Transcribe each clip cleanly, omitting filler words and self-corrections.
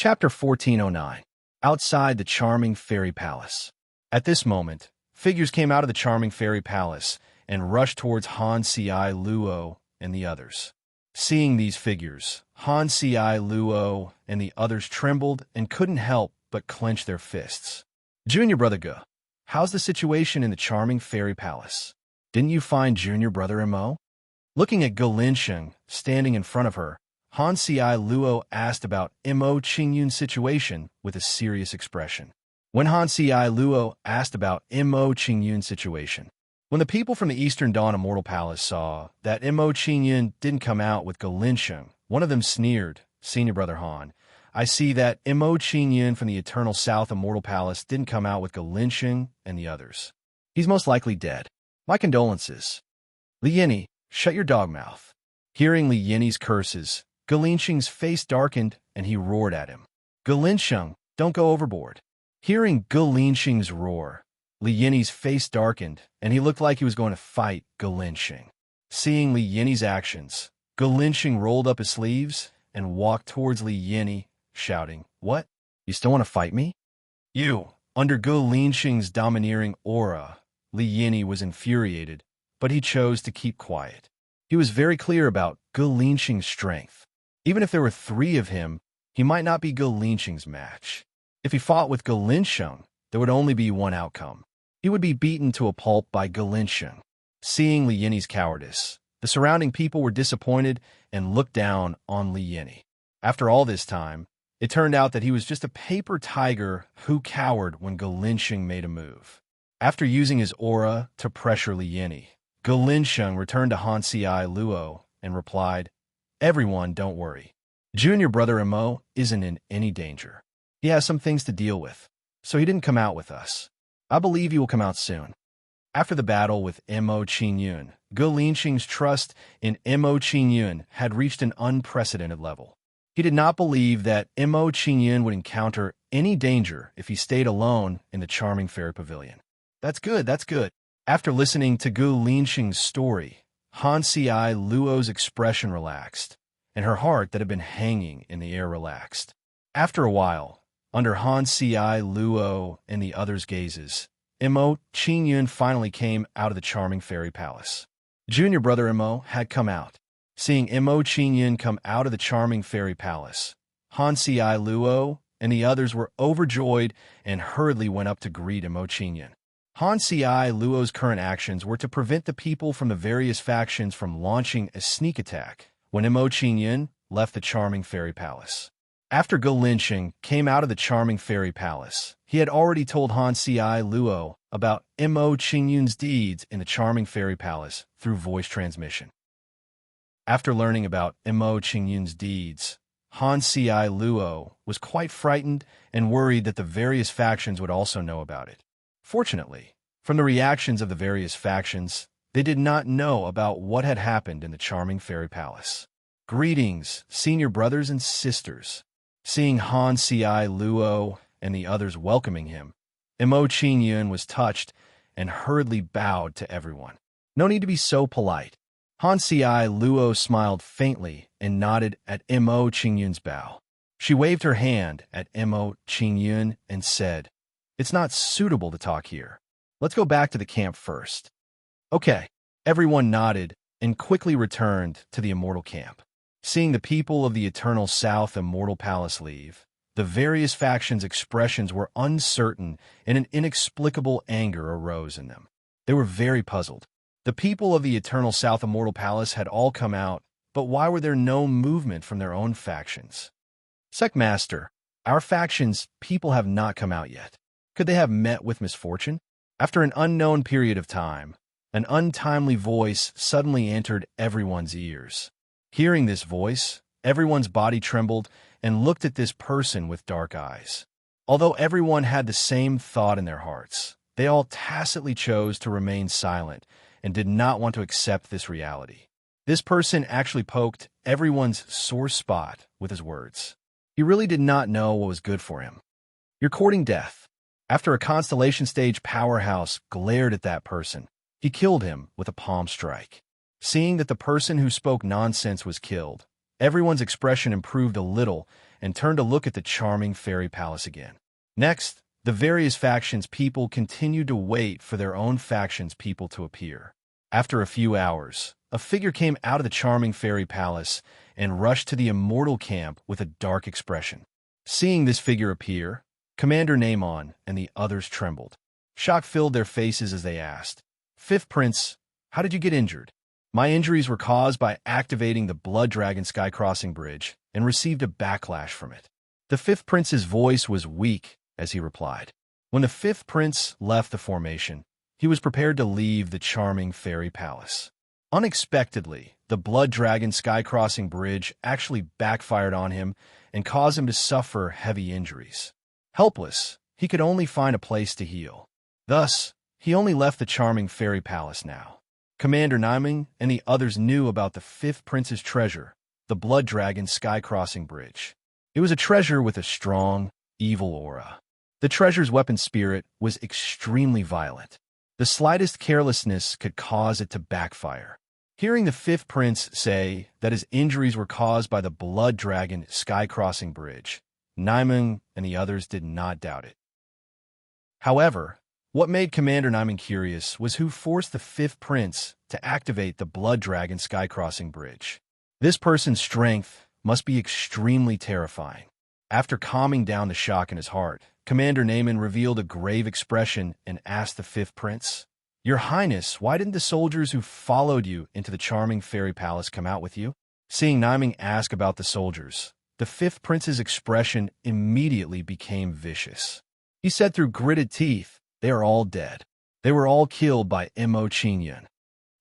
Chapter 1409. Outside the charming fairy palace. At this moment, figures came out of the charming fairy palace and rushed towards Han Si Luo and the others. Seeing these figures, Han Si Luo and the others trembled and couldn't help but clench their fists. Junior Brother Ge, how's the situation in the charming fairy palace? Didn't you find Junior Brother Mo? Looking at Ge Linsheng standing in front of her, Han Si Luo asked about Mo Qingyun's situation with a serious expression. When Han Si Luo asked about Mo Qingyun's situation, when the people from the Eastern Dawn Immortal Palace saw that Mo Qingyun didn't come out with Ge Linsheng, one of them sneered, "Senior Brother Han, I see that Mo Qingyun from the Eternal South Immortal Palace didn't come out with Ge Linsheng and the others. He's most likely dead. My condolences." Li Yini, shut your dog mouth. Hearing Li Yini's curses, Ge Linsheng's face darkened and he roared at him. "Ge Linsheng, don't go overboard." Hearing Ge Linsheng's roar, Li Yini's face darkened and he looked like he was going to fight Ge Linsheng. Seeing Li Yini's actions, Ge Linsheng rolled up his sleeves and walked towards Li Yini, shouting, "What? You still want to fight me?" You! Under Ge Linsheng's domineering aura, Li Yini was infuriated, but he chose to keep quiet. He was very clear about Ge Linsheng's strength. Even if there were three of him, he might not be Ge Linsheng's match. If he fought with Ge Linsheng, there would only be one outcome. He would be beaten to a pulp by Ge Linsheng. Seeing Li Yini's cowardice, the surrounding people were disappointed and looked down on Li Yini. After all this time, it turned out that he was just a paper tiger who cowered when Ge Linsheng made a move. After using his aura to pressure Li Yini, Ge Linsheng returned to Han Si Luo and replied, "Everyone, don't worry. Junior Brother Mo isn't in any danger. He has some things to deal with, so he didn't come out with us. I believe he will come out soon." After the battle with Mo Qingyun, Ge Linsheng's trust in Mo Qingyun had reached an unprecedented level. He did not believe that Mo Qingyun would encounter any danger if he stayed alone in the charming fairy pavilion. That's good, that's good. After listening to Ge Linsheng's story, Han Si Luo's expression relaxed, and her heart that had been hanging in the air relaxed. After a while, under Han Si Luo and the others' gazes, Mo Qingyun finally came out of the charming fairy palace. Junior Brother Mo had come out. Seeing Mo Qingyun come out of the charming fairy palace, Han Si Luo and the others were overjoyed and hurriedly went up to greet Mo Qingyun. Han Si Luo's current actions were to prevent the people from the various factions from launching a sneak attack when Mo Qingyun left the charming fairy palace. After Ge Linsheng came out of the charming fairy palace, he had already told Han Si Luo about Mo Qingyun's deeds in the charming fairy palace through voice transmission. After learning about Mo Qingyun's deeds, Han Si Luo was quite frightened and worried that the various factions would also know about it. Fortunately, from the reactions of the various factions, they did not know about what had happened in the charming fairy palace. Greetings, senior brothers and sisters. Seeing Han Si Luo and the others welcoming him, Mo Qingyun was touched and hurriedly bowed to everyone. No need to be so polite. Han Si Luo smiled faintly and nodded at Mo Qingyun's bow. She waved her hand at Mo Qingyun and said, "It's not suitable to talk here. Let's go back to the camp first." Okay. Everyone nodded and quickly returned to the immortal camp. Seeing the people of the Eternal South Immortal Palace leave, the various factions' expressions were uncertain and an inexplicable anger arose in them. They were very puzzled. The people of the Eternal South Immortal Palace had all come out, but why were there no movement from their own factions? Sect Master, our faction's people have not come out yet. Could they have met with misfortune? After an unknown period of time, an untimely voice suddenly entered everyone's ears. Hearing this voice, everyone's body trembled and looked at this person with dark eyes. Although everyone had the same thought in their hearts, they all tacitly chose to remain silent and did not want to accept this reality. This person actually poked everyone's sore spot with his words. He really did not know what was good for him. "You're courting death." After a constellation stage powerhouse glared at that person, he killed him with a palm strike. Seeing that the person who spoke nonsense was killed, Everyone's expression improved a little and turned to look at the charming fairy palace again. Next, the various factions' people continued to wait for their own factions' people to appear. After a few hours, a figure came out of the charming fairy palace and rushed to the immortal camp with a dark expression. Seeing this figure appear, Commander Namon and the others trembled. Shock filled their faces as they asked, "Fifth Prince, how did you get injured?" "My injuries were caused by activating the Blood Dragon Sky-Crossing Bridge and received a backlash from it." The Fifth Prince's voice was weak as he replied. When the Fifth Prince left the formation, he was prepared to leave the charming fairy palace. Unexpectedly, the Blood Dragon Sky-Crossing Bridge actually backfired on him and caused him to suffer heavy injuries. Helpless, he could only find a place to heal. Thus, he only left the charming fairy palace now. Commander Naiming and the others knew about the Fifth Prince's treasure, the Blood Dragon Sky-Crossing Bridge. It was a treasure with a strong, evil aura. The treasure's weapon spirit was extremely violent. The slightest carelessness could cause it to backfire. Hearing the Fifth Prince say that his injuries were caused by the Blood Dragon Sky-Crossing Bridge, Naiming and the others did not doubt it. However, what made Commander Naiming curious was who forced the Fifth Prince to activate the Blood Dragon Sky-Crossing Bridge. This person's strength must be extremely terrifying. After calming down the shock in his heart, Commander Naiming revealed a grave expression and asked the Fifth Prince, "Your Highness, why didn't the soldiers who followed you into the charming fairy palace come out with you?" Seeing Naiming ask about the soldiers, the Fifth Prince's expression immediately became vicious. He said through gritted teeth, "They are all dead. They were all killed by Mo Qingyun."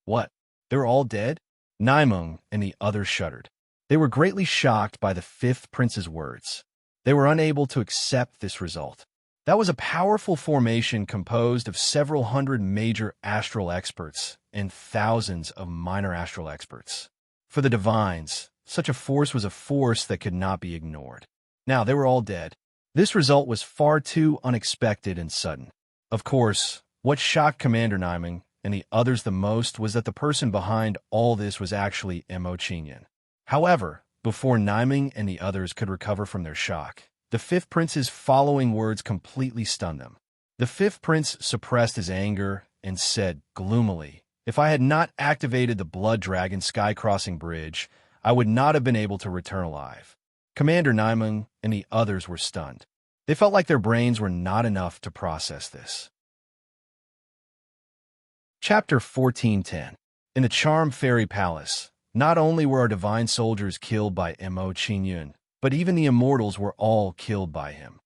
"What? They were all dead?" Naiming and the others shuddered. They were greatly shocked by the Fifth Prince's words. They were unable to accept this result. That was a powerful formation composed of several hundred major astral experts and thousands of minor astral experts. For the divines, such a force was a force that could not be ignored. Now they were all dead. This result was far too unexpected and sudden. Of course, what shocked Commander Naiming and the others the most was that the person behind all this was actually Mo Qingyun. However, before Naiming and the others could recover from their shock, the Fifth Prince's following words completely stunned them. The Fifth Prince suppressed his anger and said gloomily, "If I had not activated the Blood Dragon Sky-Crossing Bridge, I would not have been able to return alive." Commander Naiming and the others were stunned. They felt like their brains were not enough to process this. Chapter 1410. In the Charm Fairy Palace, not only were our divine soldiers killed by Mo Qingyun, but even the immortals were all killed by him.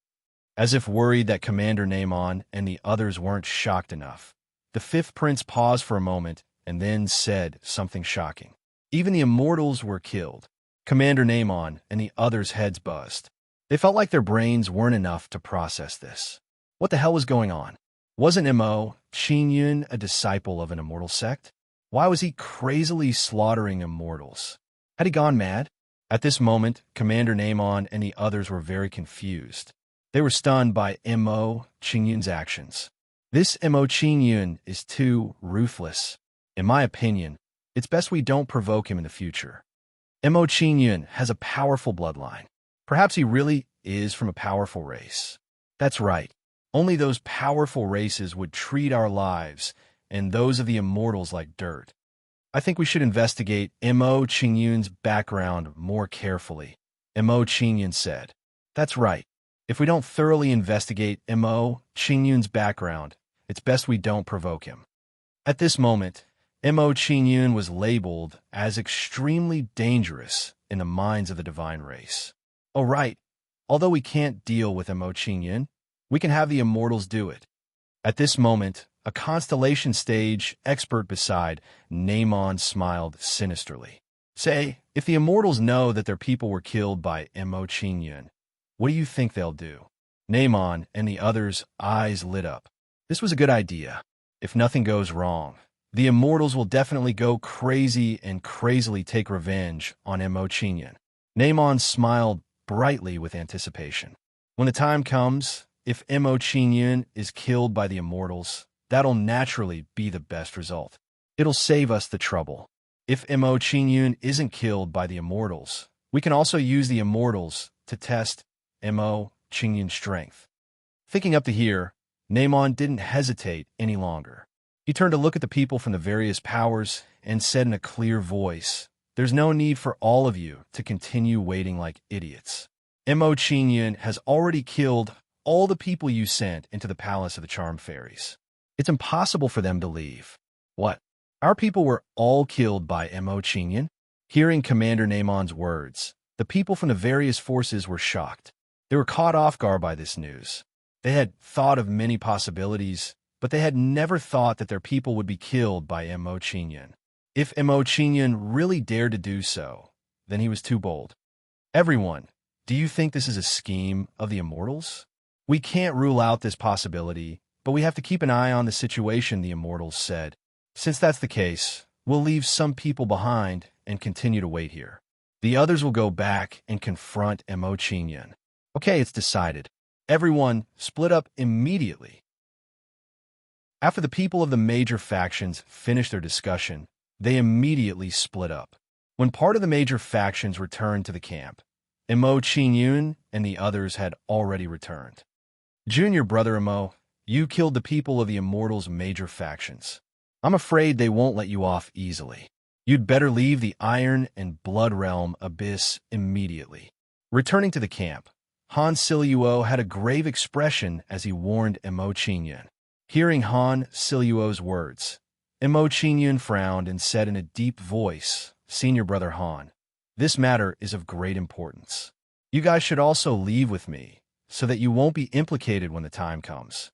As if worried that Commander Namon and the others weren't shocked enough, the Fifth Prince paused for a moment and then said something shocking. Even the immortals were killed. Commander Namon and the others' heads buzzed. They felt like their brains weren't enough to process this. What the hell was going on? Wasn't Mo Qingyun a disciple of an immortal sect? Why was he crazily slaughtering immortals? Had he gone mad? At this moment, Commander Namon and the others were very confused. They were stunned by Mo Qingyun's actions. This Mo Qingyun is too ruthless. In my opinion, it's best we don't provoke him in the future. Mo Qingyun has a powerful bloodline. Perhaps he really is from a powerful race. That's right. Only those powerful races would treat our lives and those of the immortals like dirt. I think we should investigate Mo Qingyun's background more carefully, Mo Qingyun said. That's right. If we don't thoroughly investigate Mo Qingyun's background, it's best we don't provoke him. At this moment, Mo Qingyun was labeled as extremely dangerous in the minds of the divine race. Oh right, although we can't deal with Mo Qingyun, we can have the immortals do it. At this moment, a constellation stage expert beside Namon smiled sinisterly. Say, if the immortals know that their people were killed by Mo Qingyun, what do you think they'll do? Namon and the others' eyes lit up. This was a good idea. If nothing goes wrong, the immortals will definitely go crazy and crazily take revenge on Mo Qingyun. Namon smiled brightly with anticipation. When the time comes, if Mo Qingyun is killed by the immortals, that'll naturally be the best result. It'll save us the trouble. If Mo Qingyun isn't killed by the immortals, We can also use the immortals to test Mo Qingyun's strength. Thinking up to here, Naimon didn't hesitate any longer. He turned to look at the people from the various powers and said in a clear voice, "There's no need for all of you to continue waiting like idiots. Mo Qingyun has already killed all the people you sent into the palace of the Charm Fairies. It's impossible for them to leave." "What? Our people were all killed by Mo Qingyun?" Hearing Commander Naimon's words, the people from the various forces were shocked. They were caught off guard by this news. They had thought of many possibilities, but they had never thought that their people would be killed by Mo Qingyun. If Mo Qingyun really dared to do so, then he was too bold. "Everyone, do you think this is a scheme of the Immortals?" "We can't rule out this possibility, but we have to keep an eye on the situation," the Immortals said. "Since that's the case, we'll leave some people behind and continue to wait here. The others will go back and confront Mo Qingyun." "Okay, it's decided." Everyone split up immediately. After the people of the major factions finished their discussion, they immediately split up. When part of the major factions returned to the camp, Mo Qingyun and the others had already returned. "Junior brother Mo, you killed the people of the Immortals' major factions. I'm afraid they won't let you off easily. You'd better leave the Iron and Blood Realm Abyss immediately." Returning to the camp, Han Siluo had a grave expression as he warned Mo Qingyun. Hearing Han Siluo's words, Mo Qingyun frowned and said in a deep voice, "Senior brother Han, this matter is of great importance. You guys should also leave with me, so that you won't be implicated when the time comes."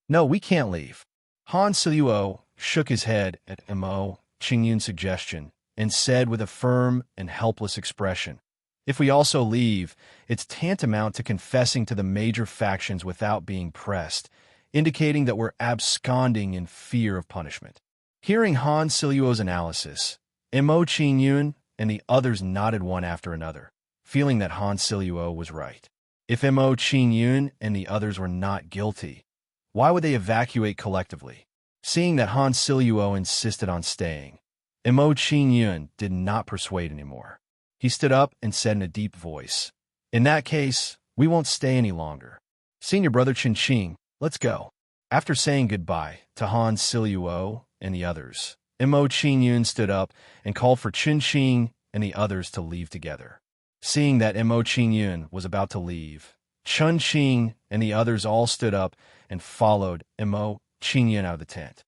"No, we can't leave." Han Siluo shook his head at Mo Qingyun's suggestion and said with a firm and helpless expression, "If we also leave, it's tantamount to confessing to the major factions without being pressed, indicating that we're absconding in fear of punishment." Hearing Han Siluo's analysis, Mo Qingyun and the others nodded one after another, feeling that Han Siluo was right. If Mo Qingyun and the others were not guilty, why would they evacuate collectively? Seeing that Han Siluo insisted on staying, Mo Qingyun did not persuade anymore. He stood up and said in a deep voice, "In that case, we won't stay any longer. Senior brother Qinqing, let's go." After saying goodbye to Han Siluo and the others, Mo Qingyun stood up and called for Qinqing and the others to leave together. Seeing that Mo Qingyun was about to leave, Qinqing and the others all stood up and followed Mo Qingyun out of the tent.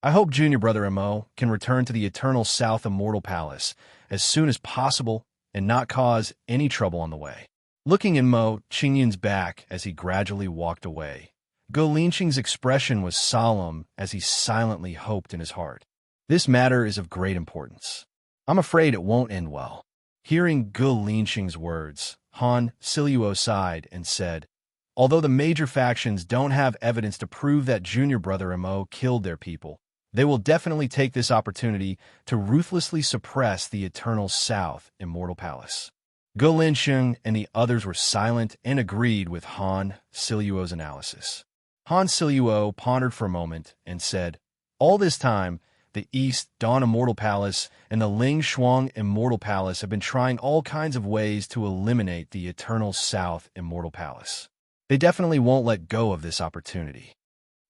"I hope junior brother Mo can return to the Eternal South Immortal Palace as soon as possible and not cause any trouble on the way." Looking in Mo Qingyun's back as he gradually walked away, Ge Linqing's expression was solemn as he silently hoped in his heart. "This matter is of great importance. I'm afraid it won't end well." Hearing Ge Linqing's words, Han Siluo sighed and said, "Although the major factions don't have evidence to prove that junior brother Mo killed their people, they will definitely take this opportunity to ruthlessly suppress the Eternal South Immortal Palace." Ge Linqing and the others were silent and agreed with Han Siluo's analysis. Han Siluo pondered for a moment and said, "All this time, the East Dawn Immortal Palace and the Ling Shuang Immortal Palace have been trying all kinds of ways to eliminate the Eternal South Immortal Palace. They definitely won't let go of this opportunity.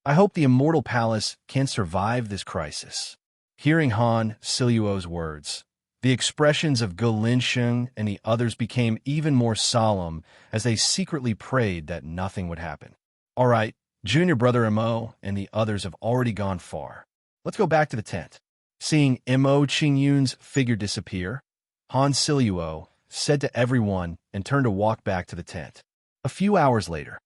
I hope the Immortal Palace can survive this crisis." Hearing Han Siluo's words, the expressions of Ge Linqing and the others became even more solemn as they secretly prayed that nothing would happen. "All right, junior brother Mo and the others have already gone far. Let's go back to the tent." Seeing Mo Qingyun's figure disappear, Han Siluo said to everyone and turned to walk back to the tent. A few hours later,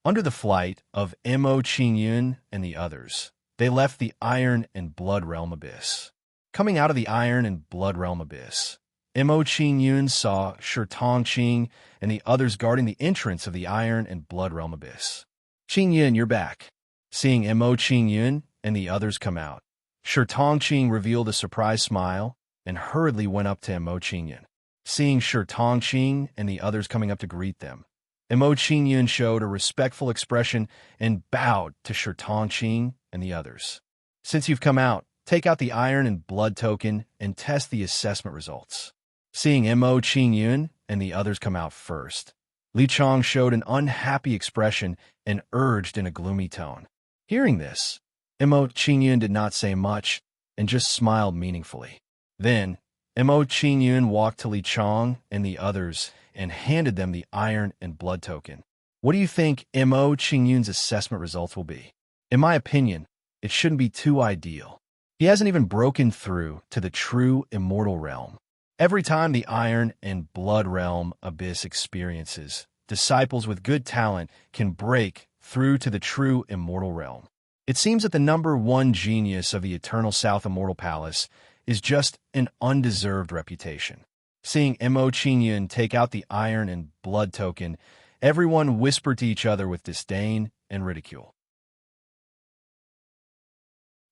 under the flight of Mo Qingyun and the others, they left the Iron and Blood Realm Abyss. Coming out of the Iron and Blood Realm Abyss, Mo Qingyun saw Tongqing and the others guarding the entrance of the Iron and Blood Realm Abyss. "Qingyun, you're back." Seeing Mo Qingyun and the others come out, Tongqing revealed a surprised smile and hurriedly went up to Mo Qingyun. Seeing Tongqing and the others coming up to greet them, Mo Qingyun showed a respectful expression and bowed to Tongqing and the others. "Since you've come out, take out the Iron and Blood token and test the assessment results." Seeing Mo Qingyun and the others come out first, Li Chang showed an unhappy expression and urged in a gloomy tone. Hearing this, Mo Qingyun did not say much and just smiled meaningfully. Then, Mo Qingyun walked to Li Chang and the others and handed them the iron and blood token. What do you think Mo Qingyun's assessment results will be? In my opinion, it shouldn't be too ideal. He hasn't even broken through to the true immortal realm. Every time the iron and blood realm abyss experiences, disciples with good talent can break through to the true immortal realm. It seems that the number one genius of the Eternal South Immortal Palace is just an undeserved reputation. Seeing Mo Qingyun take out the iron and blood token, everyone whispered to each other with disdain and ridicule.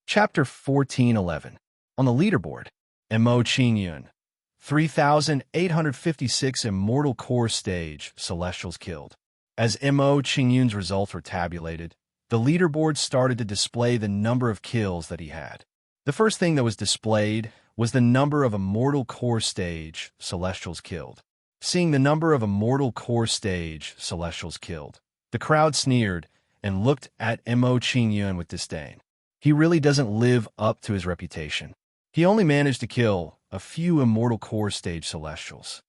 Chapter 14:11. On the leaderboard, Mo Qingyun, 3,856 Immortal Core Stage, Celestials killed. As Mo Qingyun's results were tabulated, the leaderboard started to display the number of kills that he had. The first thing that was displayed was the number of Immortal Core Stage, Celestials killed. Seeing the number of Immortal Core Stage, Celestials killed, the crowd sneered and looked at Mo Qingyun with disdain. He really doesn't live up to his reputation. He only managed to kill a few Immortal Core Stage Celestials.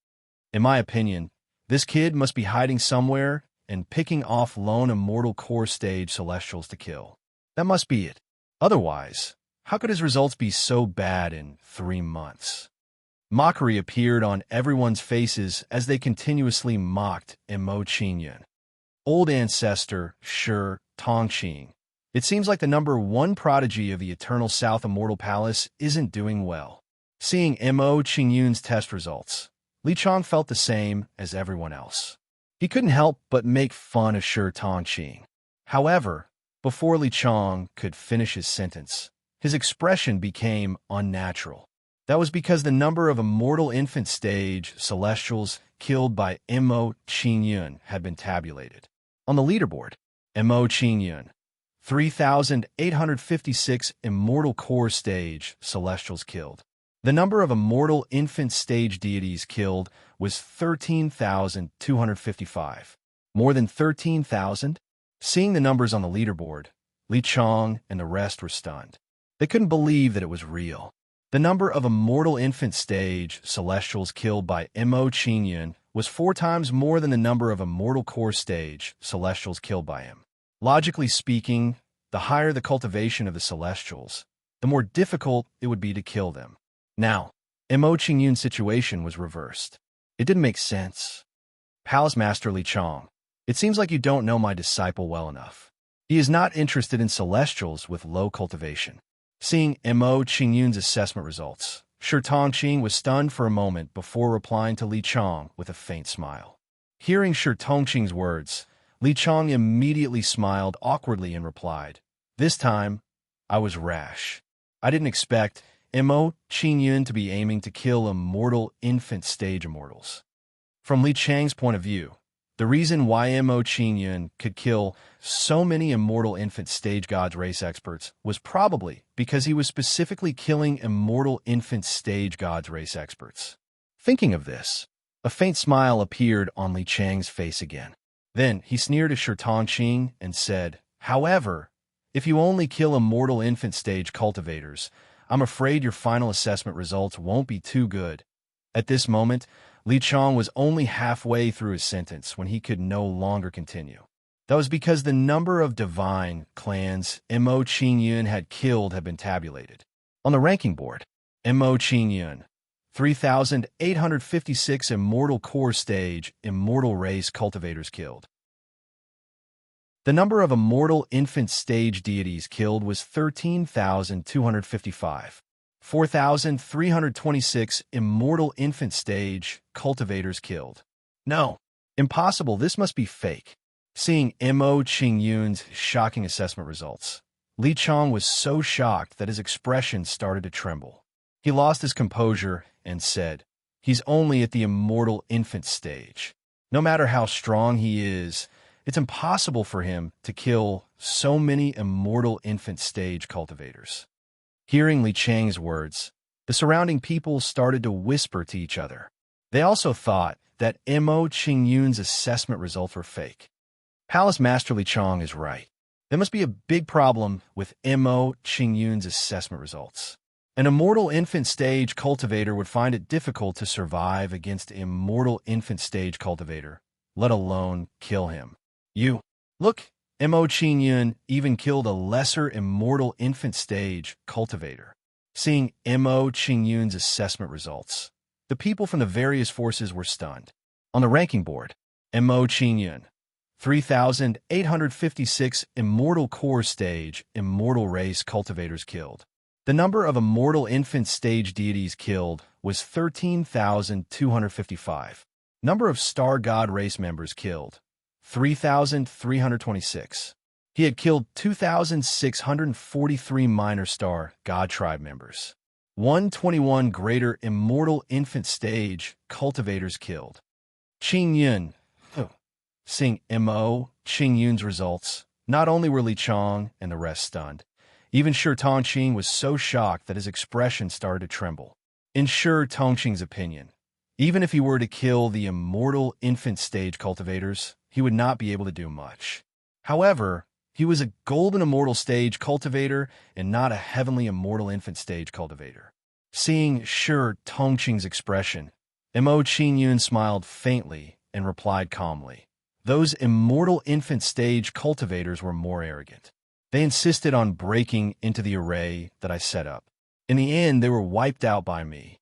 In my opinion, this kid must be hiding somewhere and picking off lone Immortal Core Stage Celestials to kill. That must be it. Otherwise, how could his results be so bad in 3 months? Mockery appeared on everyone's faces as they continuously mocked Mo Qingyun. Old ancestor, Shi Tongqing. It seems like the number one prodigy of the Eternal South Immortal Palace isn't doing well. Seeing Mo Qingyun's test results, Li Chang felt the same as everyone else. He couldn't help but make fun of Shi Tongqing. However, before Li Chang could finish his sentence, his expression became unnatural. That was because the number of Immortal Infant Stage Celestials killed by Mo Qingyun had been tabulated. On the leaderboard, Mo Qingyun, 3,856 Immortal Core Stage Celestials killed. The number of Immortal Infant Stage deities killed was 13,255. More than 13,000? Seeing the numbers on the leaderboard, Li Chang and the rest were stunned. They couldn't believe that it was real. The number of Immortal Infant Stage Celestials killed by Mo Qingyun was 4 times more than the number of Immortal Core Stage Celestials killed by him. Logically speaking, the higher the cultivation of the Celestials, the more difficult it would be to kill them. Now, Mo Qingyun's situation was reversed. It didn't make sense. Palace Master Li Chang, it seems like you don't know my disciple well enough. He is not interested in Celestials with low cultivation. Seeing Mo Qingyun's assessment results, Shi Tongqing was stunned for a moment before replying to Li Chang with a faint smile. Hearing Shi Tongqing's words, Li Chang immediately smiled awkwardly and replied, "This time, I was rash. I didn't expect Mo Qingyun to be aiming to kill Immortal Infant Stage Immortals." From Li Chang's point of view, the reason why Mo Qingyun could kill so many Immortal Infant Stage Gods race experts was probably because he was specifically killing Immortal Infant Stage Gods race experts. Thinking of this, a faint smile appeared on Li Chang's face again. Then he sneered at Shi Tongqing and said, "However, if you only kill Immortal Infant Stage cultivators, I'm afraid your final assessment results won't be too good." At this moment, Li Chang was only halfway through his sentence when he could no longer continue. That was because the number of divine clans Mo Qingyun had killed had been tabulated. On the ranking board, Mo Qingyun, 3,856 Immortal Core Stage Immortal Race cultivators killed. The number of Immortal Infant Stage deities killed was 13,255. 4,326 Immortal Infant Stage cultivators killed. No, impossible, this must be fake. Seeing Mo Qingyun's shocking assessment results, Li Chang was so shocked that his expression started to tremble. He lost his composure and said, "He's only at the Immortal Infant Stage. No matter how strong he is, it's impossible for him to kill so many Immortal Infant Stage cultivators." Hearing Li Chang's words, the surrounding people started to whisper to each other. They also thought that Mo Qingyun's assessment results were fake. Palace Master Li Chong is right. There must be a big problem with Mo Qingyun's assessment results. An immortal infant stage cultivator would find it difficult to survive against immortal infant stage cultivator, let alone kill him. Look, Mo Qingyun even killed a lesser immortal infant stage cultivator. Seeing Mo Qingyun's assessment results, the people from the various forces were stunned. On the ranking board, Mo Qingyun, 3,856 immortal core stage immortal race cultivators killed. The number of immortal infant stage deities killed was 13,255. Number of star god race members killed, 3,326. He had killed 2,643 minor star god tribe members. 121 greater immortal infant stage cultivators killed. Qingyun. Seeing Mo Qingyun's results, not only were Li Chong and the rest stunned, even Shi Tongqing was so shocked that his expression started to tremble. In Shi Tongqing's opinion, even if he were to kill the immortal infant stage cultivators, he would not be able to do much. However, he was a golden immortal stage cultivator and not a heavenly immortal infant stage cultivator. Seeing Shi Tongqing's expression, Mo Qingyun smiled faintly and replied calmly. Those immortal infant stage cultivators were more arrogant. They insisted on breaking into the array that I set up. In the end, they were wiped out by me.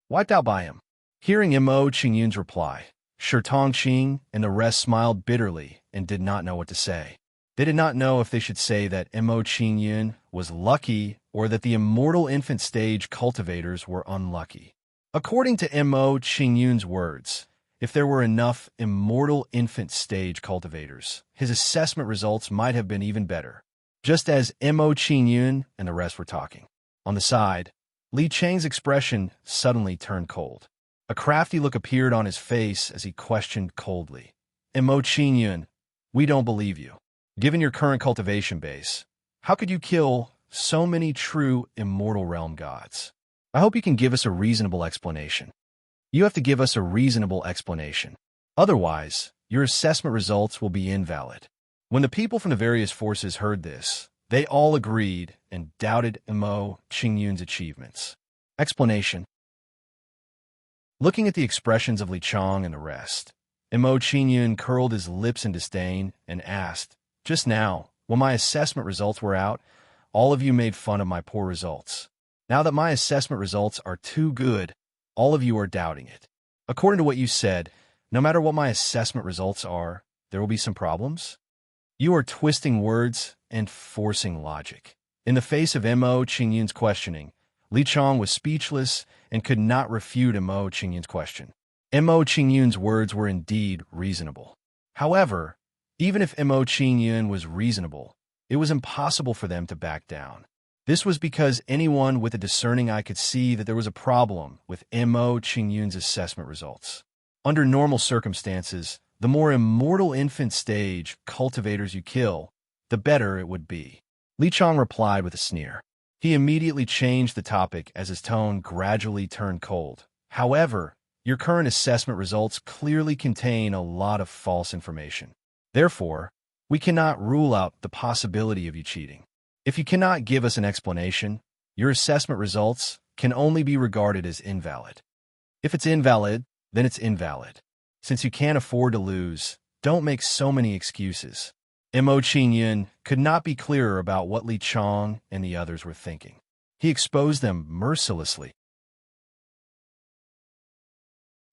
Wiped out by him. Hearing Mo Qingyun's reply, Shi Tongqing and the rest smiled bitterly and did not know what to say. They did not know if they should say that Mo Qingyun was lucky or that the immortal infant stage cultivators were unlucky. According to Mo Qingyun's words, if there were enough immortal infant stage cultivators, his assessment results might have been even better. Just as Mo Qingyun and the rest were talking. On the side, Li Chang's expression suddenly turned cold. A crafty look appeared on his face as he questioned coldly. Mo Qingyun, we don't believe you. Given your current cultivation base, how could you kill so many true immortal realm gods? I hope you can give us a reasonable explanation. You have to give us a reasonable explanation. Otherwise, your assessment results will be invalid. When the people from the various forces heard this, they all agreed and doubted Mo Qingyun's achievements. Explanation. Looking at the expressions of Li Chong and the rest, Mo Qingyun curled his lips in disdain and asked, just now, when my assessment results were out, all of you made fun of my poor results. Now that my assessment results are too good, all of you are doubting it. According to what you said, no matter what my assessment results are, there will be some problems? You are twisting words and forcing logic. In the face of Mo Qingyun's questioning, Li Chong was speechless and could not refute Mo Qingyun's question. Mo Qingyun's words were indeed reasonable. However, even if Mo Qingyun was reasonable, it was impossible for them to back down. This was because anyone with a discerning eye could see that there was a problem with Mo Qingyun's assessment results. Under normal circumstances, the more immortal infant stage cultivators you kill, the better it would be. Li Chong replied with a sneer. He immediately changed the topic as his tone gradually turned cold. However, your current assessment results clearly contain a lot of false information. Therefore, we cannot rule out the possibility of you cheating. If you cannot give us an explanation, your assessment results can only be regarded as invalid. If it's invalid, then it's invalid. Since you can't afford to lose, don't make so many excuses. Mo Qingyun could not be clearer about what Li Chong and the others were thinking. He exposed them mercilessly.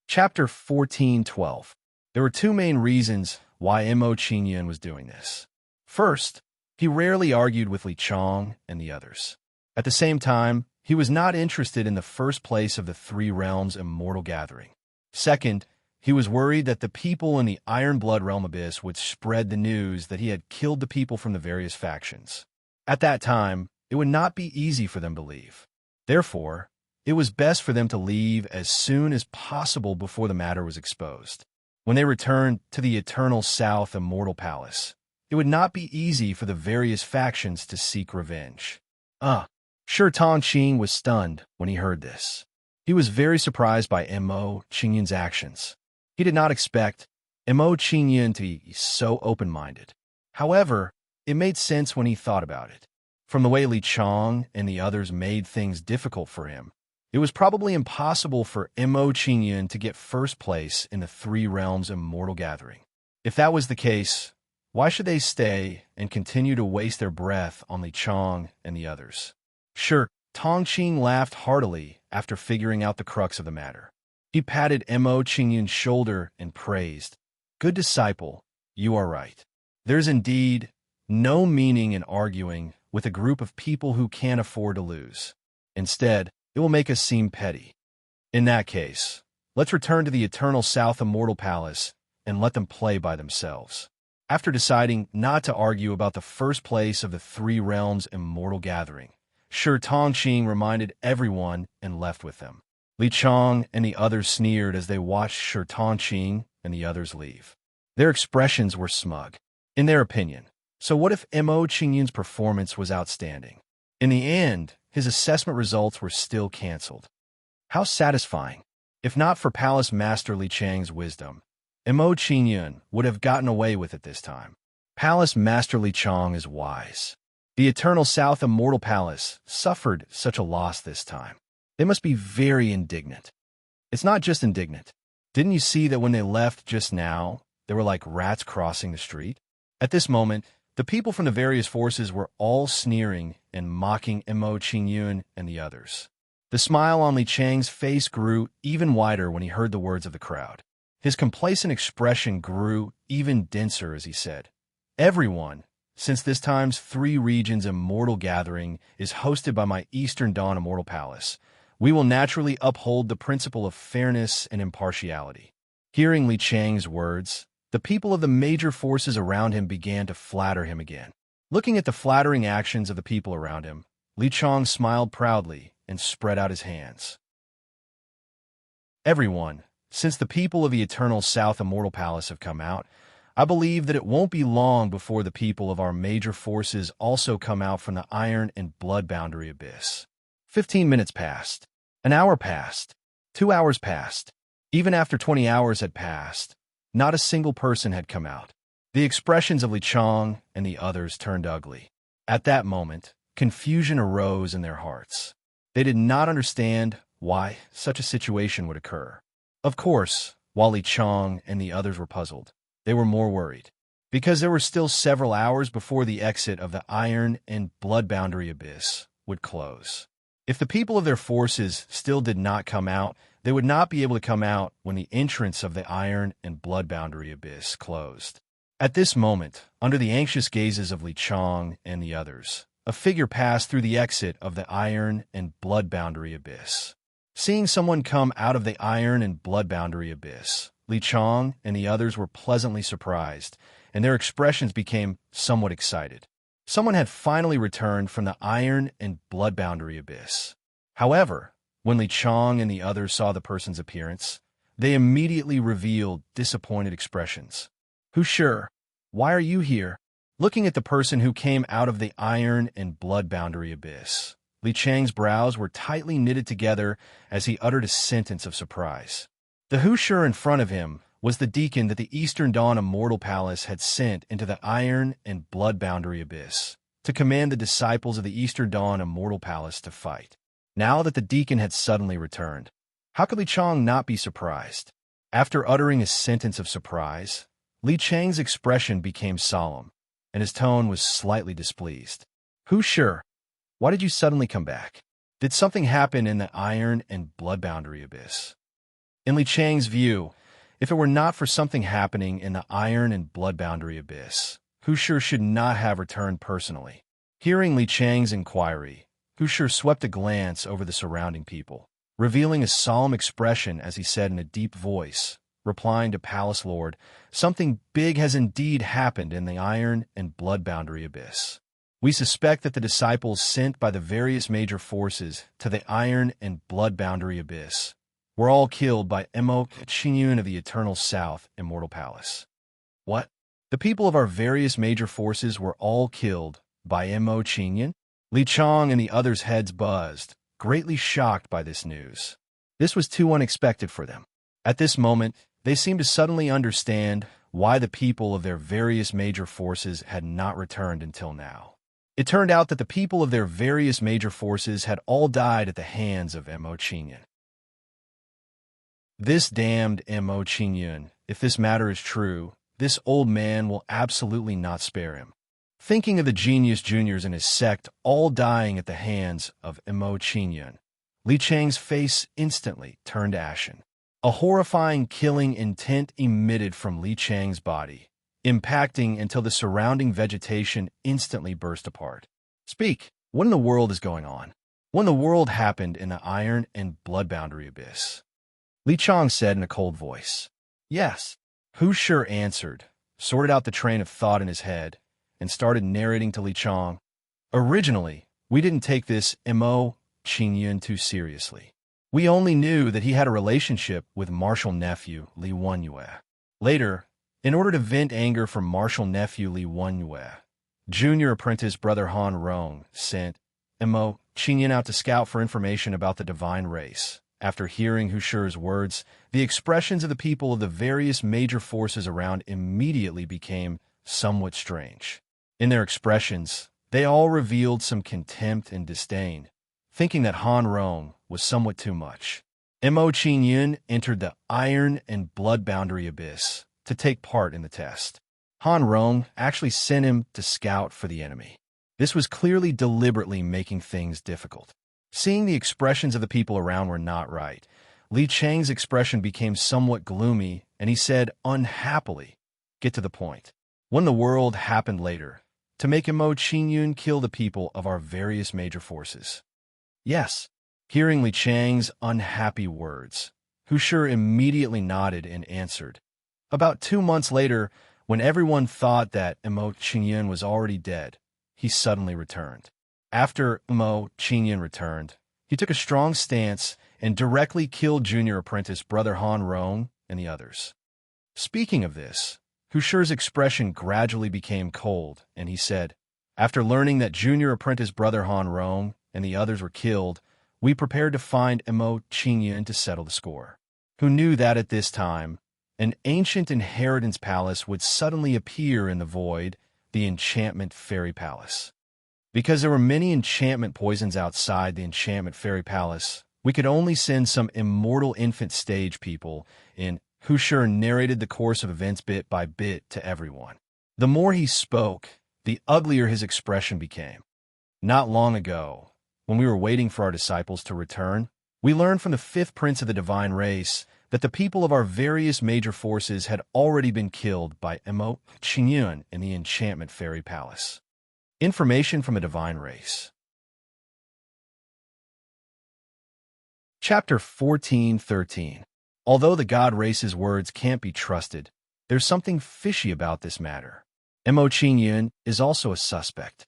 Chapter 14:12. There were two main reasons why Mo Qingyun was doing this. First, he rarely argued with Li Chong and the others. At the same time, he was not interested in the first place of the Three Realms Immortal Gathering. Second, he was worried that the people in the Iron Blood Realm Abyss would spread the news that he had killed the people from the various factions. At that time, it would not be easy for them to leave. Therefore, it was best for them to leave as soon as possible before the matter was exposed. When they returned to the Eternal South Immortal Palace, it would not be easy for the various factions to seek revenge. Shi Tongqing was stunned when he heard this. He was very surprised by Mo Qingyun's actions. He did not expect Mo Qingyun to be so open-minded. However, it made sense when he thought about it. From the way Li Chong and the others made things difficult for him, it was probably impossible for Mo Qingyun to get first place in the Three Realms Immortal Gathering. If that was the case, why should they stay and continue to waste their breath on Li Chong and the others? Sure, Tongqing laughed heartily after figuring out the crux of the matter. He patted Mo Qingyun's shoulder and praised, "Good disciple, you are right. There's indeed no meaning in arguing with a group of people who can't afford to lose. Instead, it will make us seem petty. In that case, let's return to the Eternal South Immortal Palace and let them play by themselves." After deciding not to argue about the first place of the Three Realms Immortal Gathering, Shi Tongqing reminded everyone and left with them. Li Chong and the others sneered as they watched Shi Tongqing and the others leave. Their expressions were smug. In their opinion, so what if Mo Qingyun's performance was outstanding? In the end, his assessment results were still cancelled. How satisfying! If not for Palace Master Li Chang's wisdom, Mo Qingyun would have gotten away with it this time. Palace Master Li Chong is wise. The Eternal South Immortal Palace suffered such a loss this time. They must be very indignant. It's not just indignant. Didn't you see that when they left just now, they were like rats crossing the street? At this moment, the people from the various forces were all sneering and mocking Mo Qingyun and the others. The smile on Li Chang's face grew even wider when he heard the words of the crowd. His complacent expression grew even denser as he said, "Everyone, since this time's Three Regions Immortal Gathering is hosted by my Eastern Dawn Immortal Palace, we will naturally uphold the principle of fairness and impartiality." Hearing Li Chang's words, the people of the major forces around him began to flatter him again. Looking at the flattering actions of the people around him, Li Chong smiled proudly and spread out his hands. "Everyone, since the people of the Eternal South Immortal Palace have come out, I believe that it won't be long before the people of our major forces also come out from the Iron and Blood Boundary Abyss." 15 minutes passed. An hour passed. 2 hours passed. Even after 20 hours had passed, not a single person had come out. The expressions of Li Chong and the others turned ugly. At that moment, confusion arose in their hearts. They did not understand why such a situation would occur. Of course, while Li Chong and the others were puzzled, they were more worried, because there were still several hours before the exit of the Iron and Blood Boundary Abyss would close. If the people of their forces still did not come out, they would not be able to come out when the entrance of the Iron and Blood Boundary Abyss closed. At this moment, under the anxious gazes of Li Chong and the others, a figure passed through the exit of the Iron and Blood Boundary Abyss. Seeing someone come out of the Iron and Blood Boundary Abyss, Li Chong and the others were pleasantly surprised, and their expressions became somewhat excited. Someone had finally returned from the Iron and Blood Boundary Abyss. However, when Li Chong and the others saw the person's appearance, they immediately revealed disappointed expressions. "Who sure? Why are you here?" Looking at the person who came out of the Iron and Blood Boundary Abyss, Li Chang's brows were tightly knitted together as he uttered a sentence of surprise. The Hushur in front of him was the deacon that the Eastern Dawn Immortal Palace had sent into the Iron and Blood Boundary Abyss to command the disciples of the Eastern Dawn Immortal Palace to fight. Now that the deacon had suddenly returned, how could Li Chong not be surprised? After uttering a sentence of surprise, Li Chang's expression became solemn, and his tone was slightly displeased. "Hushur, why did you suddenly come back? Did something happen in the Iron and Blood Boundary Abyss?" In Li Chang's view, if it were not for something happening in the Iron and Blood Boundary Abyss, Hushur should not have returned personally. Hearing Li Chang's inquiry, Hushur swept a glance over the surrounding people, revealing a solemn expression as he said in a deep voice, replying to Palace Lord, "Something big has indeed happened in the Iron and Blood Boundary Abyss. We suspect that the disciples sent by the various major forces to the Iron and Blood Boundary Abyss were all killed by Mo Qingyun of the Eternal South Immortal Palace." "What? The people of our various major forces were all killed by Mo Qingyun?" Li Chong and the others' heads buzzed, greatly shocked by this news. This was too unexpected for them. At this moment, they seemed to suddenly understand why the people of their various major forces had not returned until now. It turned out that the people of their various major forces had all died at the hands of Mo Qingyun. This damned Mo Qingyun, if this matter is true, this old man will absolutely not spare him. Thinking of the genius juniors in his sect all dying at the hands of Mo Qingyun, Li Chang's face instantly turned ashen. A horrifying killing intent emitted from Li Chang's body, impacting until the surrounding vegetation instantly burst apart. Speak, what in the world is going on? What in the world happened in the iron and blood boundary abyss? Li Chang said in a cold voice. Yes. Hu Shi answered, sorted out the train of thought in his head, and started narrating to Li Chang. Originally, we didn't take this Mo Qingyun too seriously. We only knew that he had a relationship with martial nephew Li Wenyue. Later, in order to vent anger from martial nephew Li Wenyue, junior apprentice brother Han Rong sent Mo Qingyun out to scout for information about the divine race. After hearing Hu Shi's words, the expressions of the people of the various major forces around immediately became somewhat strange. In their expressions, they all revealed some contempt and disdain, thinking that Han Rong was somewhat too much. Mo Qingyun entered the iron and blood boundary abyss to take part in the test. Han Rong actually sent him to scout for the enemy. This was clearly deliberately making things difficult. Seeing the expressions of the people around were not right, Li Chang's expression became somewhat gloomy, and he said unhappily, "Get to the point. What in the world happened later to make Mo Qingyun kill the people of our various major forces?" Yes. Hearing Li Chang's unhappy words, Hu Shi immediately nodded and answered. About 2 months later, when everyone thought that Mo Qingyun was already dead, he suddenly returned. After Mo Qingyun returned, he took a strong stance and directly killed junior apprentice brother Han Rong and the others. Speaking of this, Hu Shi's expression gradually became cold, and he said, after learning that junior apprentice brother Han Rong and the others were killed, we prepared to find Mo Qingyun to settle the score. Who knew that at this time, an ancient inheritance palace would suddenly appear in the void, the enchantment fairy palace. Because there were many enchantment poisons outside the enchantment fairy palace, we could only send some immortal infant stage people in. Hu Shi narrated the course of events bit by bit to everyone. The more he spoke, the uglier his expression became. Not long ago, when we were waiting for our disciples to return, we learned from the fifth prince of the divine race that the people of our various major forces had already been killed by Mo Qingyun in the enchantment fairy palace. Information from a divine race. Chapter 14:13. Although the god race's words can't be trusted, there's something fishy about this matter. Mo Qingyun is also a suspect.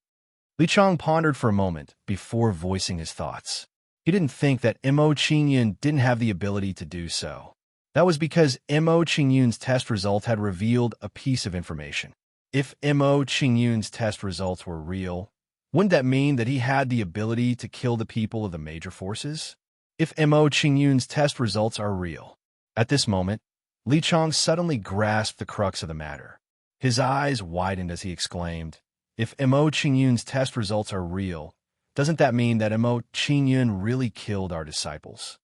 Li Chang pondered for a moment before voicing his thoughts. He didn't think that Mo Qingyun didn't have the ability to do so. That was because Mo Qingyun's test result had revealed a piece of information. If Mo Qingyun's test results were real, wouldn't that mean that he had the ability to kill the people of the major forces? If Mo Qingyun's test results are real. At this moment, Li Chang suddenly grasped the crux of the matter. His eyes widened as he exclaimed, if Mo Qingyun's test results are real, doesn't that mean that Mo Qingyun really killed our disciples?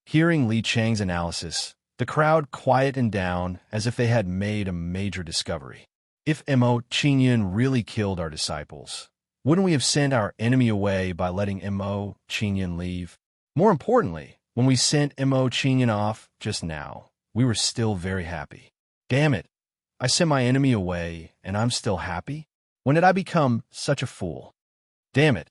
Hearing Li Chang's analysis, the crowd quietened down as if they had made a major discovery. If Mo Qingyun really killed our disciples, wouldn't we have sent our enemy away by letting Mo Qingyun leave? More importantly, when we sent Mo Qingyun off just now, we were still very happy. Damn it, I sent my enemy away and I'm still happy? When did I become such a fool? Damn it,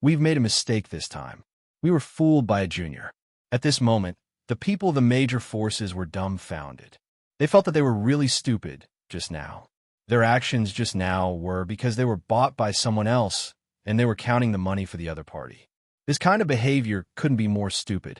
we've made a mistake this time. We were fooled by a junior. At this moment, the people of the major forces were dumbfounded. They felt that they were really stupid just now. Their actions just now were because they were bought by someone else and they were counting the money for the other party. This kind of behavior couldn't be more stupid.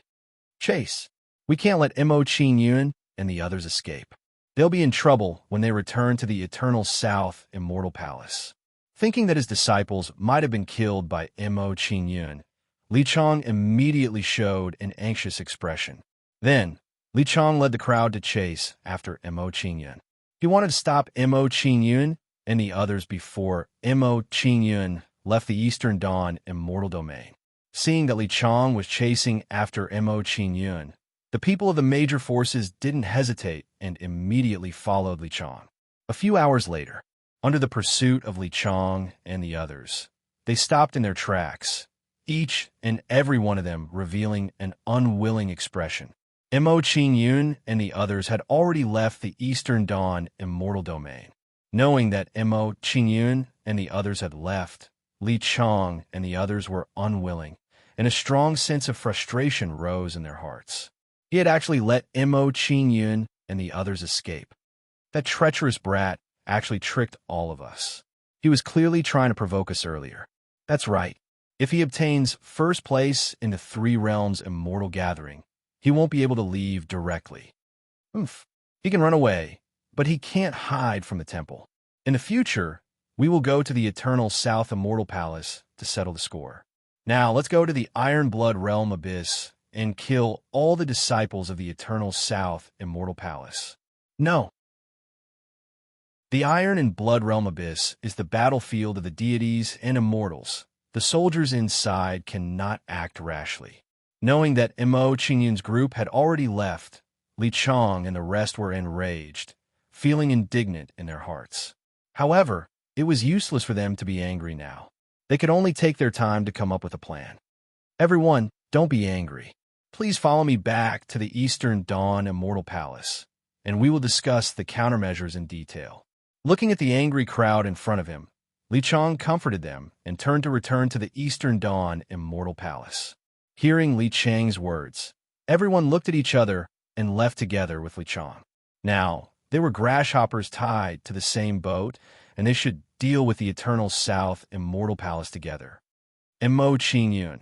Chase, we can't let Mo Qingyun and the others escape. They'll be in trouble when they return to the Eternal South Immortal Palace. Thinking that his disciples might have been killed by Mo Qingyun, Li Chang immediately showed an anxious expression. Then, Li Chang led the crowd to chase after Mo Qingyun. He wanted to stop Mo Qingyun and the others before Mo Qingyun left the Eastern Dawn immortal domain. Seeing that Li Chang was chasing after Mo Qingyun, the people of the major forces didn't hesitate and immediately followed Li Chang. A few hours later, under the pursuit of Li Chang and the others, they stopped in their tracks, each and every one of them revealing an unwilling expression. Mo Qingyun and the others had already left the Eastern Dawn immortal domain. Knowing that Mo Qingyun and the others had left, Li Chang and the others were unwilling, and a strong sense of frustration rose in their hearts. He had actually let Mo Qingyun and the others escape. That treacherous brat actually tricked all of us. He was clearly trying to provoke us earlier. That's right. If he obtains first place in the Three Realms Immortal Gathering, he won't be able to leave directly. He can run away, but he can't hide from the temple. In the future, we will go to the Eternal South Immortal Palace to settle the score. Now, let's go to the Iron Blood Realm Abyss and kill all the disciples of the Eternal South Immortal Palace. No. The Iron and Blood Realm Abyss is the battlefield of the deities and immortals. The soldiers inside cannot act rashly. Knowing that Mo Qingyun's group had already left, Li Chang and the rest were enraged, feeling indignant in their hearts. However, it was useless for them to be angry now. They could only take their time to come up with a plan. Everyone, don't be angry. Please follow me back to the Eastern Dawn Immortal Palace, and we will discuss the countermeasures in detail. Looking at the angry crowd in front of him, Li Chang comforted them and turned to return to the Eastern Dawn Immortal Palace. Hearing Li Chang's words, everyone looked at each other and left together with Li Chang. Now, they were grasshoppers tied to the same boat, and they should deal with the Eternal South Immortal Palace together. Mo Qingyun,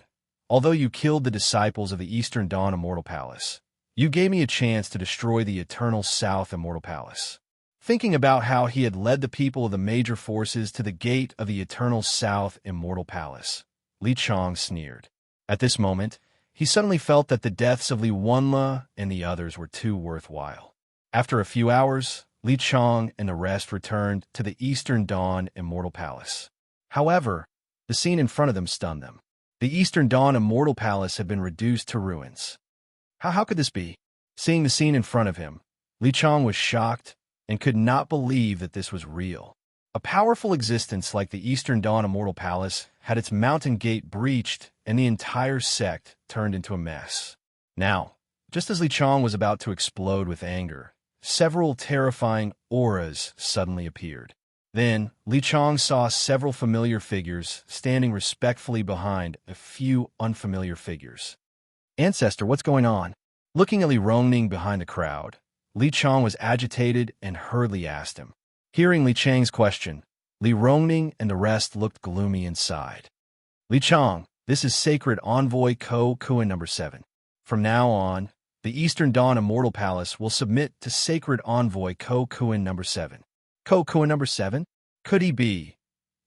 although you killed the disciples of the Eastern Dawn Immortal Palace, you gave me a chance to destroy the Eternal South Immortal Palace. Thinking about how he had led the people of the major forces to the gate of the Eternal South Immortal Palace, Li Chang sneered. At this moment, he suddenly felt that the deaths of Li Wenle and the others were too worthwhile. After a few hours, Li Chang and the rest returned to the Eastern Dawn Immortal Palace. However, the scene in front of them stunned them. The Eastern Dawn Immortal Palace had been reduced to ruins. How could this be? Seeing the scene in front of him, Li Chang was shocked and could not believe that this was real. A powerful existence like the Eastern Dawn Immortal Palace had its mountain gate breached and the entire sect turned into a mess. Now, just as Li Chang was about to explode with anger, several terrifying auras suddenly appeared. Then, Li Chang saw several familiar figures standing respectfully behind a few unfamiliar figures. Ancestor, what's going on? Looking at Li Rongning behind the crowd, Li Chang was agitated and hurriedly asked him. Hearing Li Chang's question, Li Rongning and the rest looked gloomy inside. Li Chang, this is Sacred Envoy Ko Kuan number 7. From now on, the Eastern Dawn Immortal Palace will submit to Sacred Envoy Ko Kuan number 7. Ko Kuan number 7? Could he be?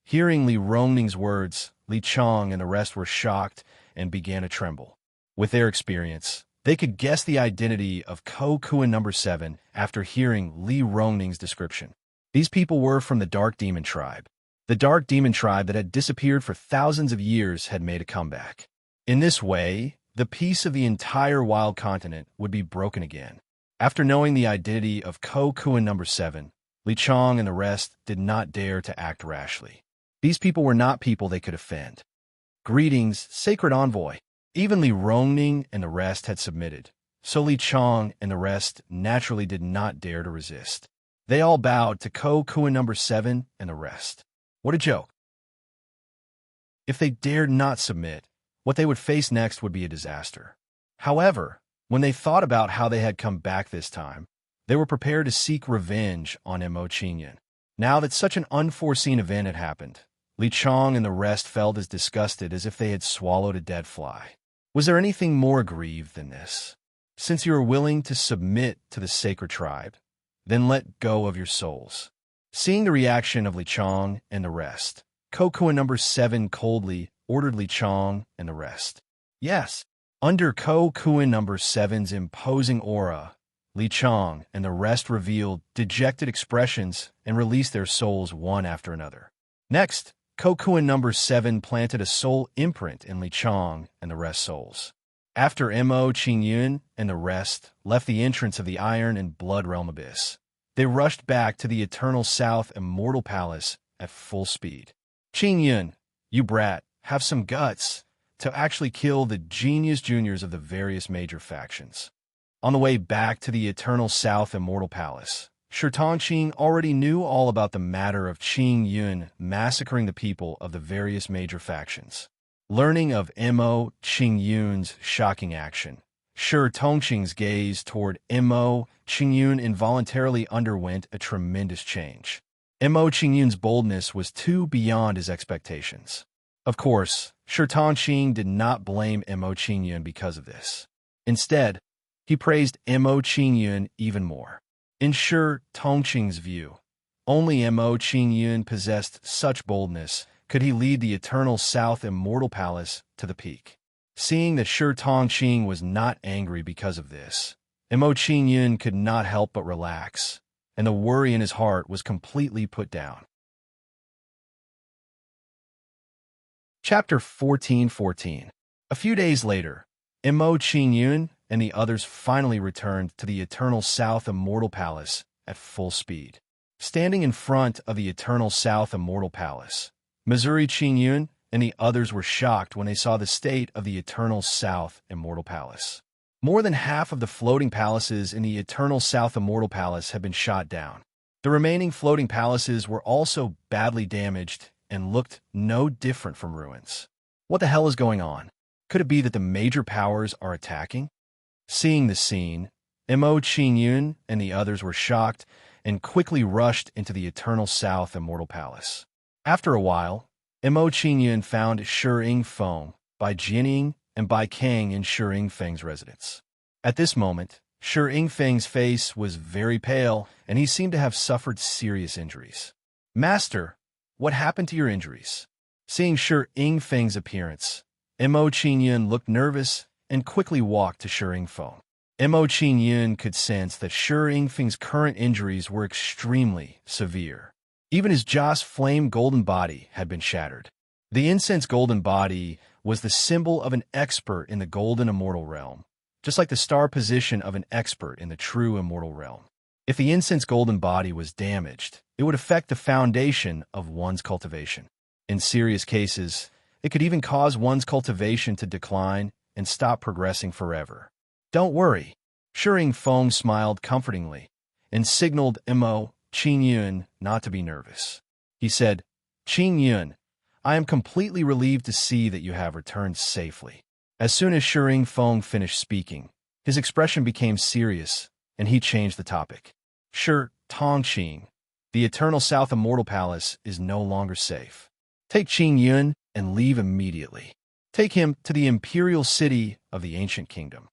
Hearing Li Rongning's words, Li Chang and the rest were shocked and began to tremble. With their experience, they could guess the identity of Ko Kuan number 7 after hearing Li Rongning's description. These people were from the Dark Demon Tribe. The Dark Demon Tribe that had disappeared for thousands of years had made a comeback. In this way, the peace of the entire Wild Continent would be broken again. After knowing the identity of Ko Kuan number 7, Li Chang and the rest did not dare to act rashly. These people were not people they could offend. Greetings, Sacred Envoy. Even Li Rongning and the rest had submitted, so Li Chang and the rest naturally did not dare to resist. They all bowed to Ko Kuan number 7 and the rest. What a joke. If they dared not submit, what they would face next would be a disaster. However, when they thought about how they had come back this time, they were prepared to seek revenge on Mo Qingyun. Now that such an unforeseen event had happened, Li Chang and the rest felt as disgusted as if they had swallowed a dead fly. Was there anything more aggrieved than this? Since you are willing to submit to the sacred tribe, then let go of your souls. Seeing the reaction of Li Chang and the rest, Ko Kuan number 7 coldly ordered Li Chang and the rest. Yes, Under Ko Kuan number 7's imposing aura, Li Chang and the rest revealed dejected expressions and released their souls one after another. Next, Ko Kuan number 7 planted a soul imprint in Li Chang and the rest souls. After Mo Qingyun and the rest left the entrance of the Iron and Blood Realm Abyss, they rushed back to the Eternal South Immortal Palace at full speed. Qingyun, you brat, have some guts to actually kill the genius juniors of the various major factions. On the way back to the Eternal South Immortal Palace, Shi Tongqing already knew all about the matter of Qingyun massacring the people of the various major factions. Learning of Mo Qingyun's shocking action, Shi Tongqing's gaze toward Mo Qingyun involuntarily underwent a tremendous change. Mo Qingyun's boldness was too beyond his expectations. Of course, Shi Tongqing did not blame Mo Qingyun because of this. Instead, he praised Mo Qingyun even more. In Shi Tongqing's view, only Mo Qingyun possessed such boldness could he lead the Eternal South Immortal Palace to the peak. Seeing that Shi Tongqing was not angry because of this, Mo Qingyun could not help but relax, and the worry in his heart was completely put down. Chapter 14:14. A few days later, Mo Qingyun and the others finally returned to the Eternal South Immortal Palace at full speed. Standing in front of the Eternal South Immortal Palace, Missouri Qingyun and the others were shocked when they saw the state of the Eternal South Immortal Palace. More than half of the floating palaces in the Eternal South Immortal Palace had been shot down. The remaining floating palaces were also badly damaged and looked no different from ruins. What the hell is going on? Could it be that the major powers are attacking? Seeing the scene, Mo Qingyun and the others were shocked and quickly rushed into the Eternal South Immortal Palace. After a while, Mo Qingyun found Shi Yingfeng, Bai Jining, and Bai Kang in Shi Yingfeng's residence. At this moment, Shi Yingfeng's face was very pale, and he seemed to have suffered serious injuries. "Master, what happened to your injuries?" Seeing Shi Yingfeng's appearance, Mo Qingyun looked nervous and quickly walked to Shi Yingfeng. Mo Qingyun could sense that Shi Yingfeng's current injuries were extremely severe. Even his Joss flame golden body had been shattered. The incense golden body was the symbol of an expert in the golden immortal realm, just like the star position of an expert in the true immortal realm. If the incense golden body was damaged, it would affect the foundation of one's cultivation. In serious cases, it could even cause one's cultivation to decline and stop progressing forever. "Don't worry," Shi Yingfeng smiled comfortingly and signaled Mo Qingyun not to be nervous. He said, "Qingyun, I am completely relieved to see that you have returned safely." As soon as Shi Yingfeng finished speaking, his expression became serious, and he changed the topic. "Shi Tongqing, the Eternal South Immortal Palace is no longer safe. Take Qingyun and leave immediately. Take him to the Imperial City of the Ancient Kingdom."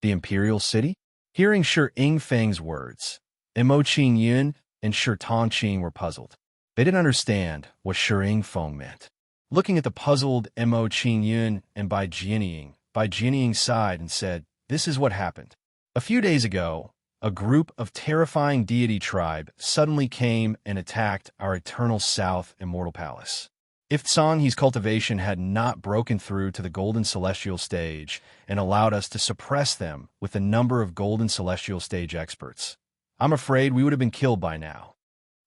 The Imperial City? Hearing Shi Yingfeng's words, Mo Qingyun and Shi Tongqing were puzzled. They didn't understand what Shi Yingfeng meant. Looking at the puzzled Mo Qingyun and Bai Jining sighed and said, "This is what happened. A few days ago, a group of terrifying deity tribe suddenly came and attacked our Eternal South Immortal Palace. If Sanghe's cultivation had not broken through to the Golden Celestial Stage and allowed us to suppress them with a number of Golden Celestial Stage experts, I'm afraid we would have been killed by now.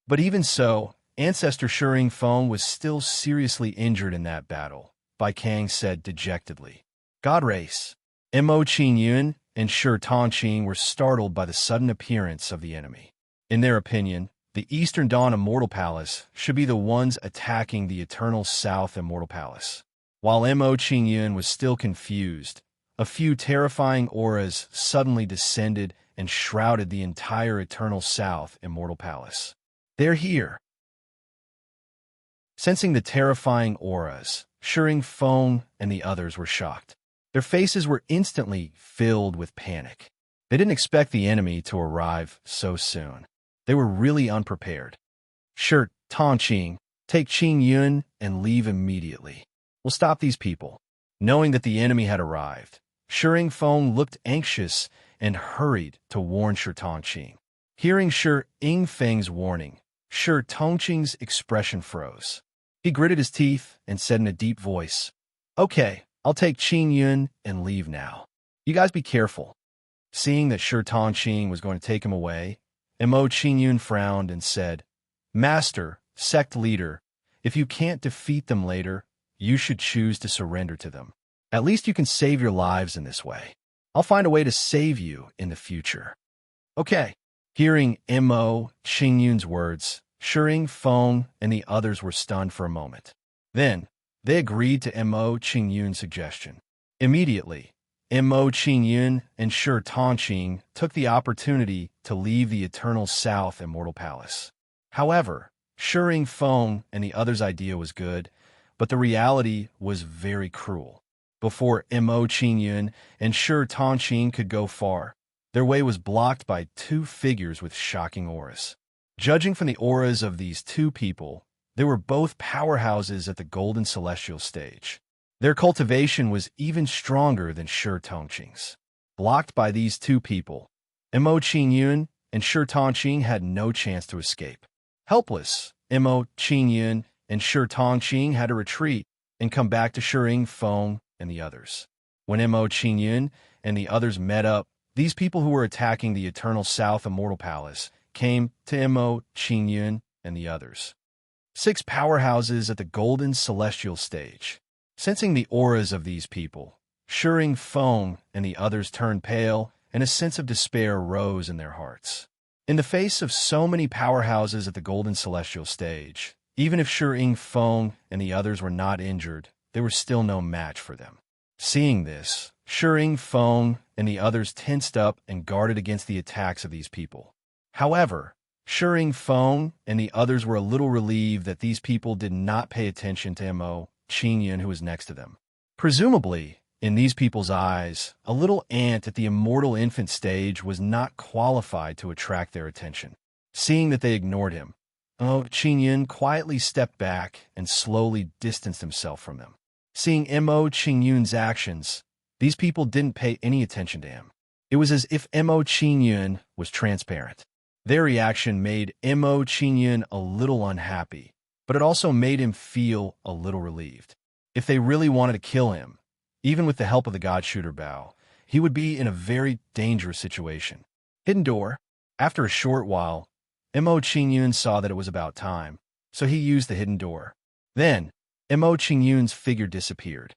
But even so, Ancestor Shi Yingfeng was still seriously injured in that battle," Bai Kang said dejectedly. God race. Mo Qingyun and Shi Tongqing were startled by the sudden appearance of the enemy. In their opinion, the Eastern Dawn Immortal Palace should be the ones attacking the Eternal South Immortal Palace. While Mo Qingyun was still confused, a few terrifying auras suddenly descended and shrouded the entire Eternal South Immortal Palace. "They're here." Sensing the terrifying auras, Shi Yingfeng and the others were shocked. Their faces were instantly filled with panic. They didn't expect the enemy to arrive so soon. They were really unprepared. "Shi Tongqing, take Qingyun and leave immediately. We'll stop these people." Knowing that the enemy had arrived, Shering Feng looked anxious and hurried to warn Shi Tongqing. Hearing Shi Feng's warning, Shi Tongqing's expression froze. He gritted his teeth and said in a deep voice, "Okay, I'll take Qing Yun and leave now. You guys be careful." Seeing that Shi Tongqing was going to take him away, Mo Qing Yun frowned and said, "Master, sect leader, if you can't defeat them later, you should choose to surrender to them. At least you can save your lives in this way. I'll find a way to save you in the future." "Okay." Hearing Mo Qing Yun's words, Shering Feng and the others were stunned for a moment. Then, they agreed to Mo Qing Yun's suggestion. Immediately, Mo Qing Yun and Shi Tongqing took the opportunity to leave the Eternal South Immortal Palace. However, Shering Feng and the others' idea was good, but the reality was very cruel. Before Mo Qing Yun and Shi Tongqing could go far, their way was blocked by two figures with shocking auras. Judging from the auras of these two people, they were both powerhouses at the Golden Celestial stage. Their cultivation was even stronger than Shi Tongqing's. Blocked by these two people, Mo Qing Yun and Shi Tongqing had no chance to escape. Helpless, Mo Qing Yun and Shi Tongqing had to retreat and come back to Shering Feng and the others. When Mo Qing Yun and the others met up, these people who were attacking the Eternal South Immortal Palace came to Mo Qing Yun and the others. 6 powerhouses at the Golden Celestial stage. Sensing the auras of these people, Shering Feng and the others turned pale, and a sense of despair rose in their hearts. In the face of so many powerhouses at the Golden Celestial stage, even if Shering Feng and the others were not injured, there was still no match for them. Seeing this, Shering Feng and the others tensed up and guarded against the attacks of these people. However, Shering Feng and the others were a little relieved that these people did not pay attention to Mo Qing Yun, who was next to them. Presumably, in these people's eyes, a little ant at the immortal infant stage was not qualified to attract their attention. Seeing that they ignored him, Mo Qing Yun quietly stepped back and slowly distanced himself from them. Seeing Mo Qing Yun's actions, these people didn't pay any attention to him. It was as if Mo Qing Yun was transparent. Their reaction made Mo Qing Yun a little unhappy, but it also made him feel a little relieved. If they really wanted to kill him, even with the help of the God Shooter Bow, he would be in a very dangerous situation. Hidden door. After a short while, Mo Qing Yun saw that it was about time, so he used the hidden door. Then, Mo Qing Yun's figure disappeared.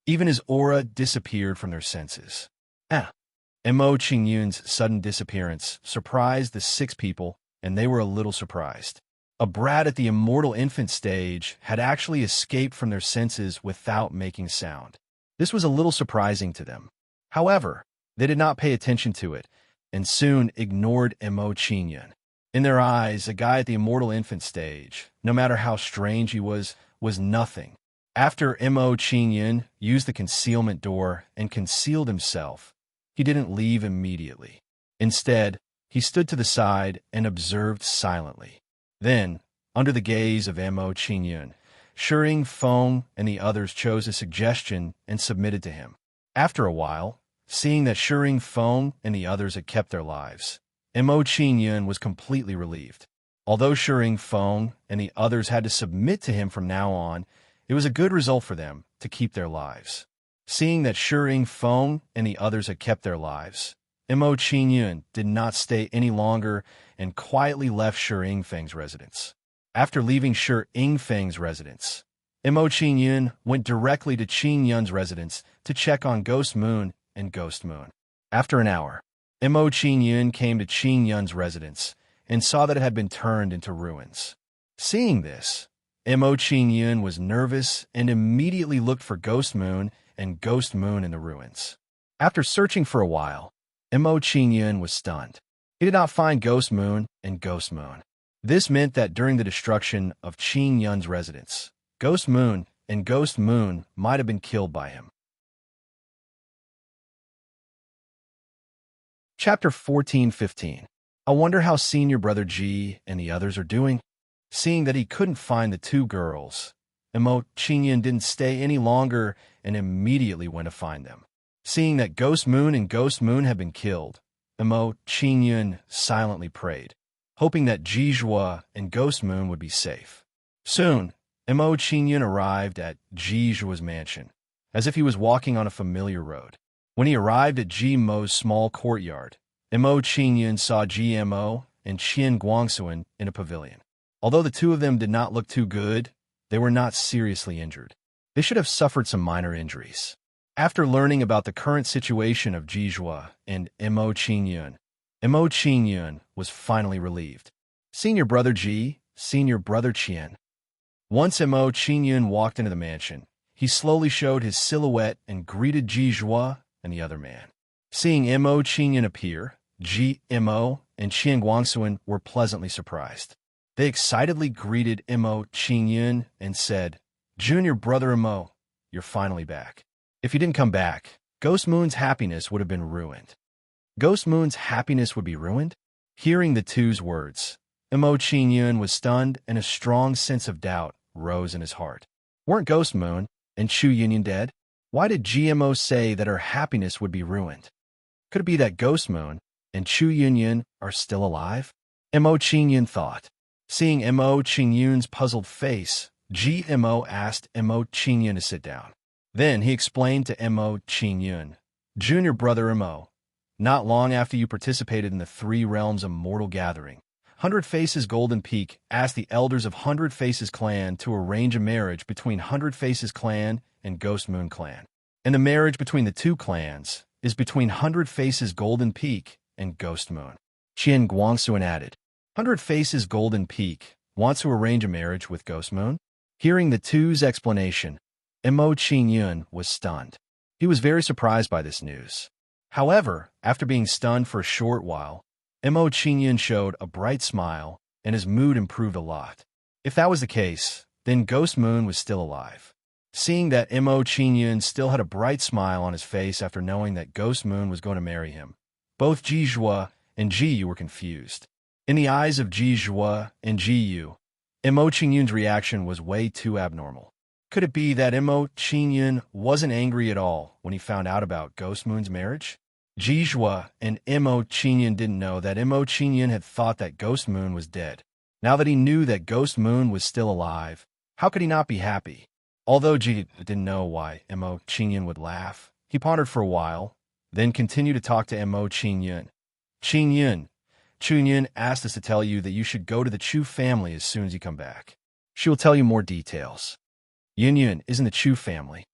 Even his aura disappeared from their senses. Mo Qing Yun's sudden disappearance surprised the 6 people, and they were a little surprised. A brat at the immortal infant stage had actually escaped from their senses without making sound. This was a little surprising to them. However, they did not pay attention to it, and soon ignored Mo Qing Yun. In their eyes, a guy at the immortal infant stage, no matter how strange he was nothing. After Mo Qing Yun used the concealment door and concealed himself, he didn't leave immediately. Instead, he stood to the side and observed silently. Then, under the gaze of Mo Qing Yun, Shering Feng and the others chose a suggestion and submitted to him. After a while, seeing that Shering Feng and the others had kept their lives, Mo Qing Yun was completely relieved. Although Shering Feng and the others had to submit to him from now on, it was a good result for them to keep their lives. Seeing that Shering Feng and the others had kept their lives, Mo Qing Yun did not stay any longer and quietly left Shi Feng's residence. After leaving Shi Feng's residence, Mo Qing Yun went directly to Qing Yun's residence to check on Ghost Moon and Ghost Moon. After an hour, Mo Qing Yun came to Qing Yun's residence and saw that it had been turned into ruins. Seeing this, Mo Qing Yun was nervous and immediately looked for Ghost Moon and Ghost Moon in the ruins. After searching for a while, Mo Qing Yun was stunned. He did not find Ghost Moon and Ghost Moon. This meant that during the destruction of Qing Yun's residence, Ghost Moon and Ghost Moon might have been killed by him. Chapter 14-15. I wonder how Senior Brother G and the others are doing. Seeing that he couldn't find the 2 girls, Qingyun didn't stay any longer and immediately went to find them. Seeing that Ghost Moon and Ghost Moon had been killed, Qingyun silently prayed, hoping that Jizhua and Ghost Moon would be safe. Soon, Qingyun arrived at Jizhua's mansion, as if he was walking on a familiar road. When he arrived at Mo's small courtyard, Qingyun saw Mo and Qian Guangxuan in a pavilion. Although the two of them did not look too good, they were not seriously injured. They should have suffered some minor injuries. After learning about the current situation of Jizhua and Qingyun was finally relieved. Seen your brother Ji, seen your brother Qian. Once Qingyun walked into the mansion, he slowly showed his silhouette and greeted Jizhua and the other man. Seeing Qingyun appear, Mo and Qian Guangxuan were pleasantly surprised. They excitedly greeted Qingyun and said, "Junior brother Mo, you're finally back. If you didn't come back, Ghost Moon's happiness would have been ruined." Ghost Moon's happiness would be ruined? Hearing the two's words, Qingyun was stunned and a strong sense of doubt rose in his heart. Weren't Ghost Moon and Chu Yunyan dead? Why did GMO say that her happiness would be ruined? Could it be that Ghost Moon and Chu Yunyan are still alive? Qingyun thought. Seeing Qingyun's puzzled face, Mo asked Qingyun to sit down. Then he explained to Qingyun, "Junior brother Mo, not long after you participated in the Three Realms Immortal Gathering, 100 Faces Golden Peak asked the elders of 100 Faces Clan to arrange a marriage between 100 Faces Clan and Ghost Moon Clan. And the marriage between the two clans is between 100 Faces Golden Peak and Ghost Moon." Qian Guangxuan added, "100 Faces Golden Peak wants to arrange a marriage with Ghost Moon?" Hearing the two's explanation, Qingyun was stunned. He was very surprised by this news. However, after being stunned for a short while, Qingyun showed a bright smile and his mood improved a lot. If that was the case, then Ghost Moon was still alive. Seeing that Qingyun still had a bright smile on his face after knowing that Ghost Moon was going to marry him, both Jizhua and Jiyu were confused. In the eyes of Jizhua and Jiyu, Qingyun's reaction was way too abnormal. Could it be that Qingyun wasn't angry at all when he found out about Ghost Moon's marriage? Jizhua and Qingyun didn't know that Qingyun had thought that Ghost Moon was dead. Now that he knew that Ghost Moon was still alive, how could he not be happy? Although Ji didn't know why Qingyun would laugh, he pondered for a while, then continued to talk to Qingyun. Qingyun asked us to tell you that you should go to the Chu family as soon as you come back. She will tell you more details. Yun is in the Chu family.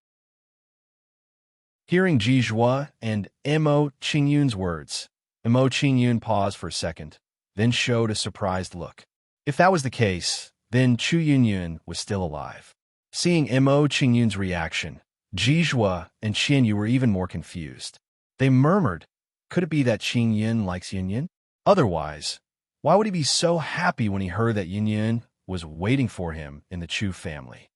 Hearing Jizhua and Qingyun's words, Qingyun paused for a second, then showed a surprised look. If that was the case, then Chu Yunyan was still alive. Seeing Qingyun's reaction, Jizhua and Qianyu were even more confused. They murmured, "Could it be that Qingyun likes Yunyan? Otherwise, why would he be so happy when he heard that Yunyan was waiting for him in the Chu family?"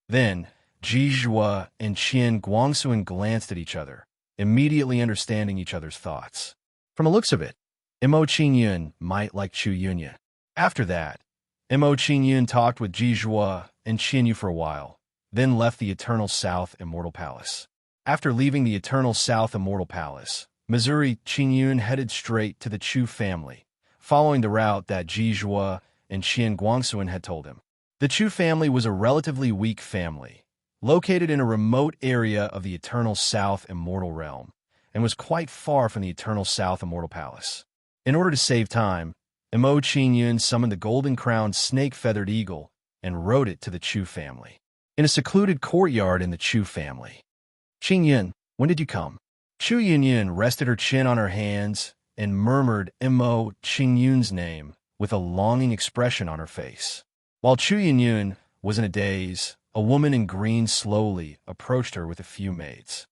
Then, Jizhua and Qian Guangxuan glanced at each other, immediately understanding each other's thoughts. From the looks of it, Qingyun might like Chu Yunyan. After that, Qingyun talked with Jizhua and Qianyu for a while, then left the Eternal South Immortal Palace. After leaving the Eternal South Immortal Palace, Missouri Qingyun headed straight to the Chu family, following the route that Jizhua and Qian Guangxuan had told him. The Chu family was a relatively weak family, located in a remote area of the Eternal South Immortal Realm, and was quite far from the Eternal South Immortal Palace. In order to save time, Qingyun summoned the golden-crowned snake-feathered eagle and rode it to the Chu family. In a secluded courtyard in the Chu family. "Qingyun, when did you come?" Chu Yunyan rested her chin on her hands and murmured Qingyun's name with a longing expression on her face. While Chu Yunyan was in a daze, a woman in green slowly approached her with a few maids.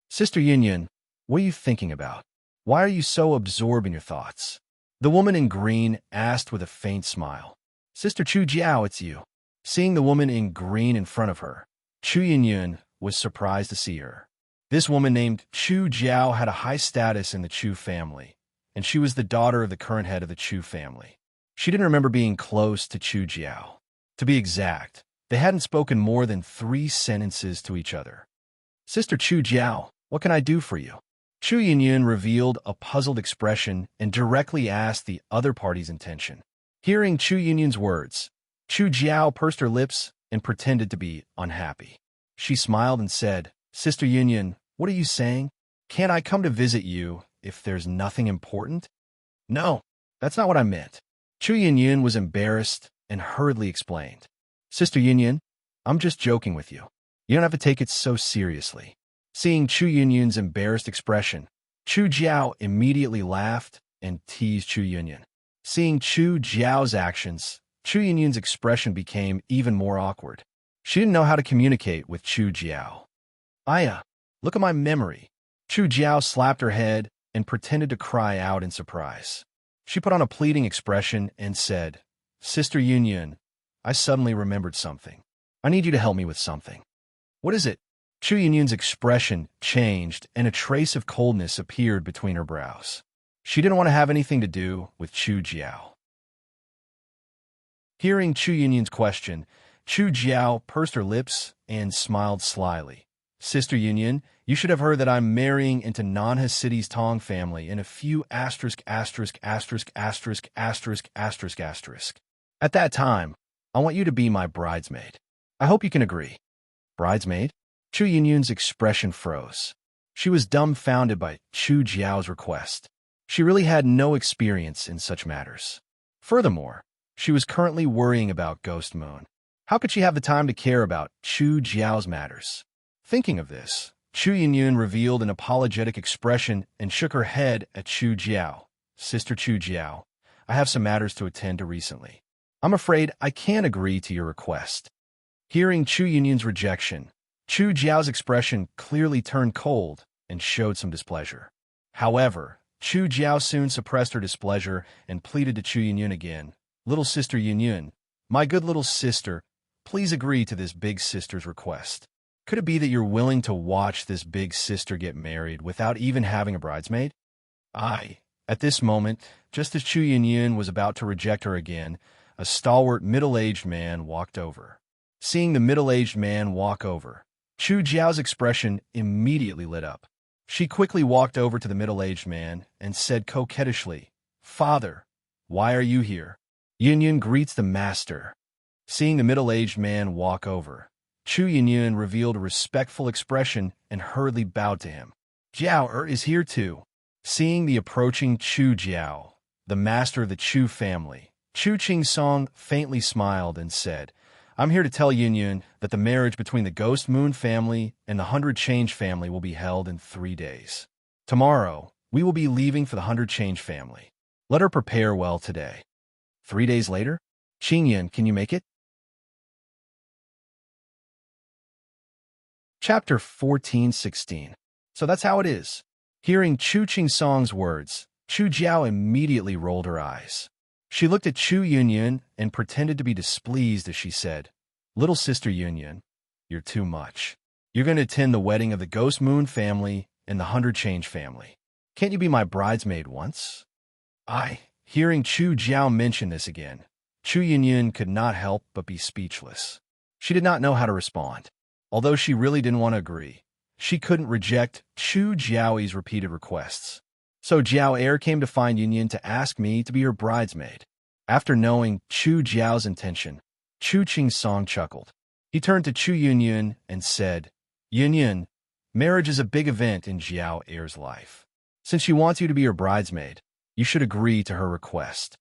"Sister Yunyan, what are you thinking about? Why are you so absorbed in your thoughts?" The woman in green asked with a faint smile. "Sister Chu Jiao, it's you." Seeing the woman in green in front of her, Chu Yunyan was surprised to see her. This woman named Chu Jiao had a high status in the Chu family, and she was the daughter of the current head of the Chu family. She didn't remember being close to Chu Jiao. To be exact, They hadn't spoken more than 3 sentences to each other. "Sister Chu Jiao, what can I do for you?" Chu Yunyun revealed a puzzled expression and directly asked the other party's intention. Hearing Chu Yunyun's words, Chu Jiao pursed her lips and pretended to be unhappy. She smiled and said, "Sister Yunyun, what are you saying? Can't I come to visit you if there's nothing important?" "No, that's not what I meant." Chu Yunyun was embarrassed and hurriedly explained. "Sister Yunyun, I'm just joking with you. You don't have to take it so seriously." Seeing Chu Yunyun's embarrassed expression, Chu Jiao immediately laughed and teased Chu Yunyun. Seeing Chu Jiao's actions, Chu Yunyun's expression became even more awkward. She didn't know how to communicate with Chu Jiao. "Aya, look at my memory." Chu Jiao slapped her head and pretended to cry out in surprise. She put on a pleading expression and said, "Sister Yunyun, I suddenly remembered something. I need you to help me with something." "What is it?" Chu Yunyun's expression changed and a trace of coldness appeared between her brows. She didn't want to have anything to do with Chu Jiao. Hearing Chu Yunyun's question, Chu Jiao pursed her lips and smiled slyly. "Sister Yunyun, you should have heard that I'm marrying into non-Hasidi's Tong family in a few asterisk. At that time, I want you to be my bridesmaid. I hope you can agree." "Bridesmaid?" Chu Yunyun's expression froze. She was dumbfounded by Chu Jiao's request. She really had no experience in such matters. Furthermore, she was currently worrying about Ghost Moon. How could she have the time to care about Chu Jiao's matters? Thinking of this, Chu Yunyun revealed an apologetic expression and shook her head at Chu Jiao. "Sister Chu Jiao, I have some matters to attend to recently. I'm afraid I can't agree to your request." Hearing Chu Yunyun's rejection, Chu Jiao's expression clearly turned cold and showed some displeasure. However, Chu Jiao soon suppressed her displeasure and pleaded to Chu Yunyun again. "Little sister Yunyun, my good little sister, please agree to this big sister's request. Could it be that you're willing to watch this big sister get married without even having a bridesmaid?" At this moment, just as Chu Yunyun was about to reject her again, a stalwart middle-aged man walked over. Seeing the middle-aged man walk over, Chu Jiao's expression immediately lit up. She quickly walked over to the middle-aged man and said coquettishly, "Father, why are you here?" "Yunyun greets the master." Seeing the middle-aged man walk over, Chu Yunyun revealed a respectful expression and hurriedly bowed to him. "Jiao is here too." Seeing the approaching Chu Jiao, the master of the Chu family, Chu Qing-song faintly smiled and said, "I'm here to tell Yunyun that the marriage between the Ghost Moon family and the 100 Change family will be held in 3 days. Tomorrow, we will be leaving for the 100 Change family. Let her prepare well today." 3 days later? "Qingyun, can you make it?" Chapter 14:16. So that's how it is. Hearing Chu Qing-song's words, Chu Jiao immediately rolled her eyes. She looked at Chu Yunyun and pretended to be displeased as she said, "Little sister Yunyun, you're too much. You're going to attend the wedding of the Ghost Moon family and the 100 Change family. Can't you be my bridesmaid once?" Hearing Chu Jiao mention this again, Chu Yunyun could not help but be speechless. She did not know how to respond. Although she really didn't want to agree, she couldn't reject Chu Jiao's repeated requests. So Jiao came to find Yunyun to ask me to be her bridesmaid. After knowing Chu Jiao's intention, Chu Qing-song chuckled. He turned to Chu Yunyun and said, "Yunyun, marriage is a big event in Jiao life. Since she wants you to be her bridesmaid, you should agree to her request."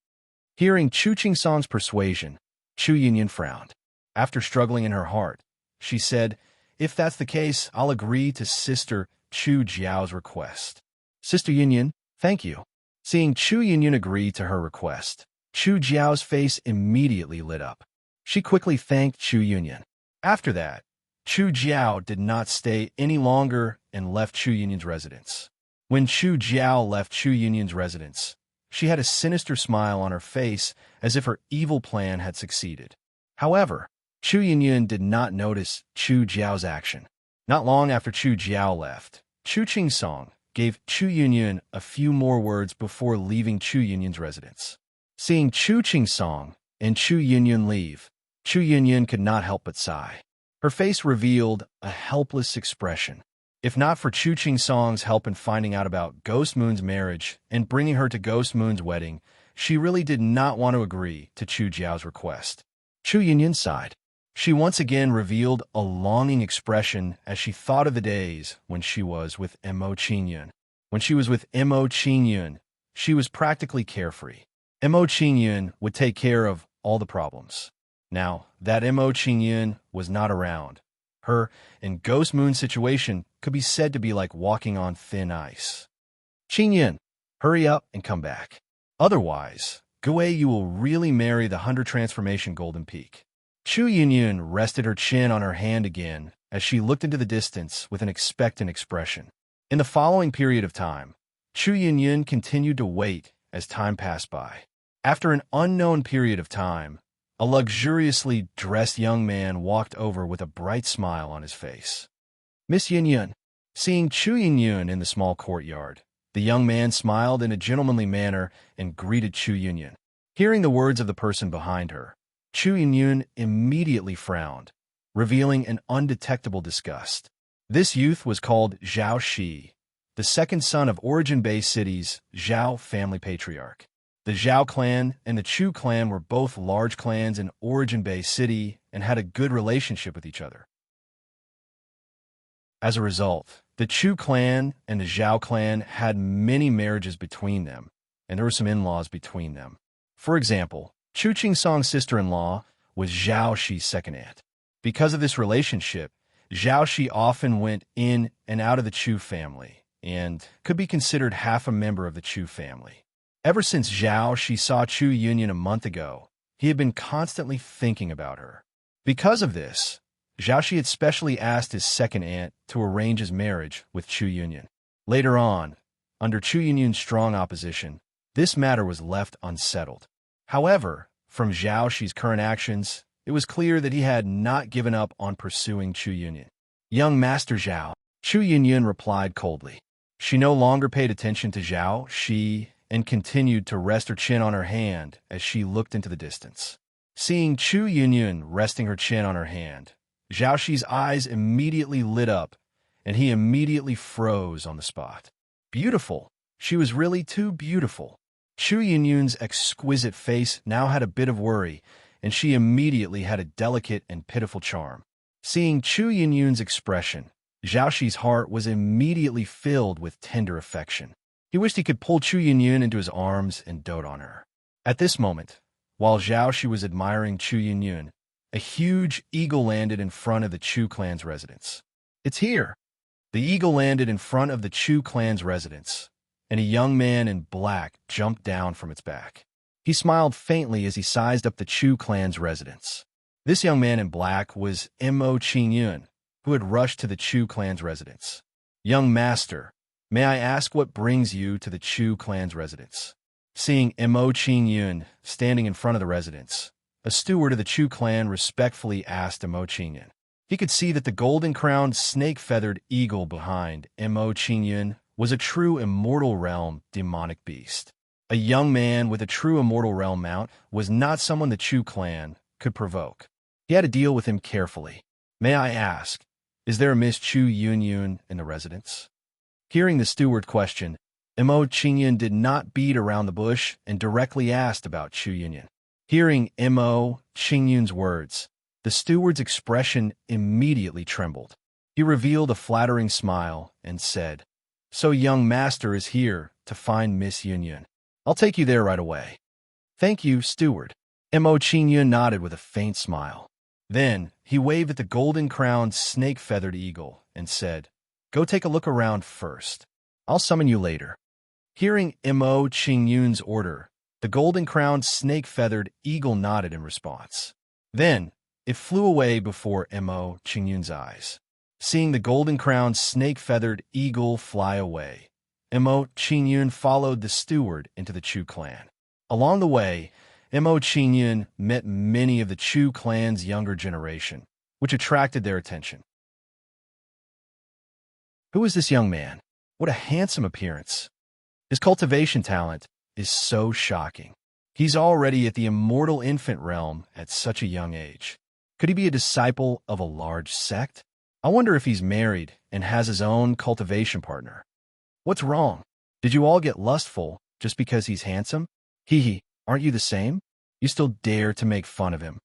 Hearing Chu Qing-song's persuasion, Chu Yunyun frowned. After struggling in her heart, she said, "If that's the case, I'll agree to Sister Chu Jiao's request." "Sister Yunyun, thank you." Seeing Chu Yunyun agree to her request, Chu Jiao's face immediately lit up. She quickly thanked Chu Yunyun. After that, Chu Jiao did not stay any longer and left Chu Yunyun's residence. When Chu Jiao left Chu Yunyun's residence, she had a sinister smile on her face as if her evil plan had succeeded. However, Chu Yunyun did not notice Chu Jiao's action. Not long after Chu Jiao left, Chu Qing-song gave Chu Yunyun a few more words before leaving Chu Yunyun's residence. Seeing Chu Qing-song and Chu Yunyun leave, Chu Yunyun could not help but sigh. Her face revealed a helpless expression. If not for Chu Song's help in finding out about Ghost Moon's marriage and bringing her to Ghost Moon's wedding, she really did not want to agree to Chu Jiao's request. Chu Yunyun sighed. She once again revealed a longing expression as she thought of the days when she was with Mo Qingyun. When she was with Mo Qingyun, she was practically carefree. Mo Qingyun would take care of all the problems. Now that Mo Qingyun was not around, her and Ghost Moon's situation could be said to be like walking on thin ice. Qingyun, hurry up and come back. Otherwise, Gue, you will really marry the 100 Transformation Golden Peak. Chu Yunyun rested her chin on her hand again as she looked into the distance with an expectant expression. In the following period of time, Chu Yunyun continued to wait as time passed by. After an unknown period of time, a luxuriously dressed young man walked over with a bright smile on his face. Miss Yunyun. Seeing Chu Yunyun in the small courtyard, the young man smiled in a gentlemanly manner and greeted Chu Yunyun. Hearing the words of the person behind her, Chu Yunyun immediately frowned, revealing an undetectable disgust. This youth was called Zhao Shi, the second son of Origin Bay City's Zhao family patriarch. The Zhao clan and the Chu clan were both large clans in Origin Bay City and had a good relationship with each other. As a result, the Chu clan and the Zhao clan had many marriages between them, and there were some in-laws between them. For example, Chu Song's sister-in-law was Zhao Shi's second aunt. Because of this relationship, Zhao Shi often went in and out of the Chu family and could be considered half a member of the Chu family. Ever since Zhao Shi saw Chu Yunyun a month ago, he had been constantly thinking about her. Because of this, Zhao Shi had specially asked his second aunt to arrange his marriage with Chu Yunyun. Later on, under Chu Yunyun's strong opposition, this matter was left unsettled. However, from Zhao Shi's current actions, it was clear that he had not given up on pursuing Chu Yunyun. Young Master Zhao, Chu Yunyun replied coldly. She no longer paid attention to Zhao Shi and continued to rest her chin on her hand as she looked into the distance. Seeing Chu Yunyun resting her chin on her hand, Zhao Shi's eyes immediately lit up, and he immediately froze on the spot. Beautiful. She was really too beautiful. Chu Yunyun's exquisite face now had a bit of worry, and she immediately had a delicate and pitiful charm. Seeing Chu Yunyun's expression, Zhao Shi's heart was immediately filled with tender affection. He wished he could pull Chu Yunyun into his arms and dote on her. At this moment, while Zhao Shi was admiring Chu Yunyun, a huge eagle landed in front of the Chu clan's residence. It's here! The eagle landed in front of the Chu clan's residence, and a young man in black jumped down from its back. He smiled faintly as he sized up the Chu clan's residence. This young man in black was Mo Qingyun, who had rushed to the Chu clan's residence. Young master, may I ask what brings you to the Chu clan's residence? Seeing Mo Qingyun standing in front of the residence, a steward of the Chu clan respectfully asked Mo Qingyun. He could see that the golden-crowned, snake-feathered eagle behind Mo Qingyun was a true immortal realm demonic beast. A young man with a true immortal realm mount was not someone the Chu clan could provoke. He had to deal with him carefully. May I ask, is there a Miss Chu Yunyun in the residence? Hearing the steward question, Mo Qingyun did not beat around the bush and directly asked about Chu Yunyun. Hearing Mo Qingyun's words, the steward's expression immediately trembled. He revealed a flattering smile and said, "So young master is here to find Miss Yunyun. I'll take you there right away." "Thank you, steward." Mo Qingyun nodded with a faint smile. Then he waved at the golden-crowned, snake-feathered eagle and said, "Go take a look around first. I'll summon you later." Hearing Mo Qingyun's order, the golden-crowned, snake-feathered eagle nodded in response. Then it flew away before Mo Qingyun's eyes. Seeing the golden-crowned, snake-feathered eagle fly away, Mo Qingyun followed the steward into the Chu clan. Along the way, Mo Qingyun met many of the Chu clan's younger generation, which attracted their attention. Who is this young man? What a handsome appearance. His cultivation talent is so shocking. He's already at the immortal infant realm at such a young age. Could he be a disciple of a large sect? I wonder if he's married and has his own cultivation partner. What's wrong? Did you all get lustful just because he's handsome? Hee, aren't you the same? You still dare to make fun of him.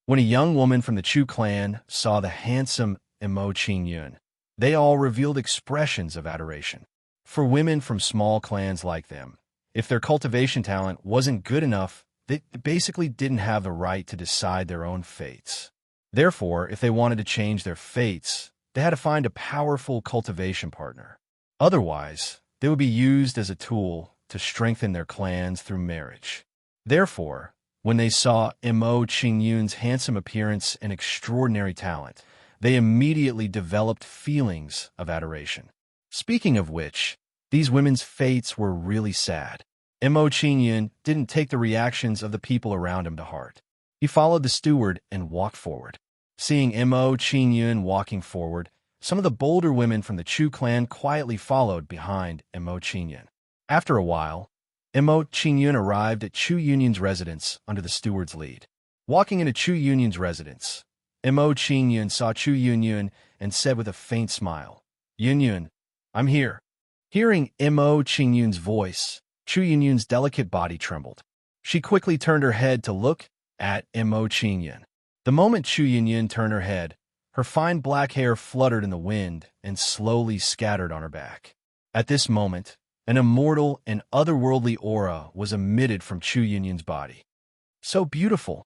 When a young woman from the Chu clan saw the handsome Emo Qingyun, they all revealed expressions of adoration. For women from small clans like them, if their cultivation talent wasn't good enough, they basically didn't have the right to decide their own fates. Therefore, if they wanted to change their fates, they had to find a powerful cultivation partner. Otherwise, they would be used as a tool to strengthen their clans through marriage. Therefore, when they saw Emo Qingyun's handsome appearance and extraordinary talent, they immediately developed feelings of adoration. Speaking of which, these women's fates were really sad. Emo Qingyun didn't take the reactions of the people around him to heart. He followed the steward and walked forward. Seeing Emo Qingyun walking forward, some of the bolder women from the Chu clan quietly followed behind Emo Qingyun. After a while, Emo Qingyun arrived at Chu Yunyun's residence under the steward's lead. Walking into Chu Yunyun's residence, Emo Qingyun saw Chu Yunyun and said with a faint smile, "Yunyun, I'm here." Hearing Emo Qingyun's voice, Chu Yunyun's delicate body trembled. She quickly turned her head to look at Emo Qingyun. The moment Chu Yunyun turned her head, her fine black hair fluttered in the wind and slowly scattered on her back. At this moment, an immortal and otherworldly aura was emitted from Chu Yunyun's body. So beautiful.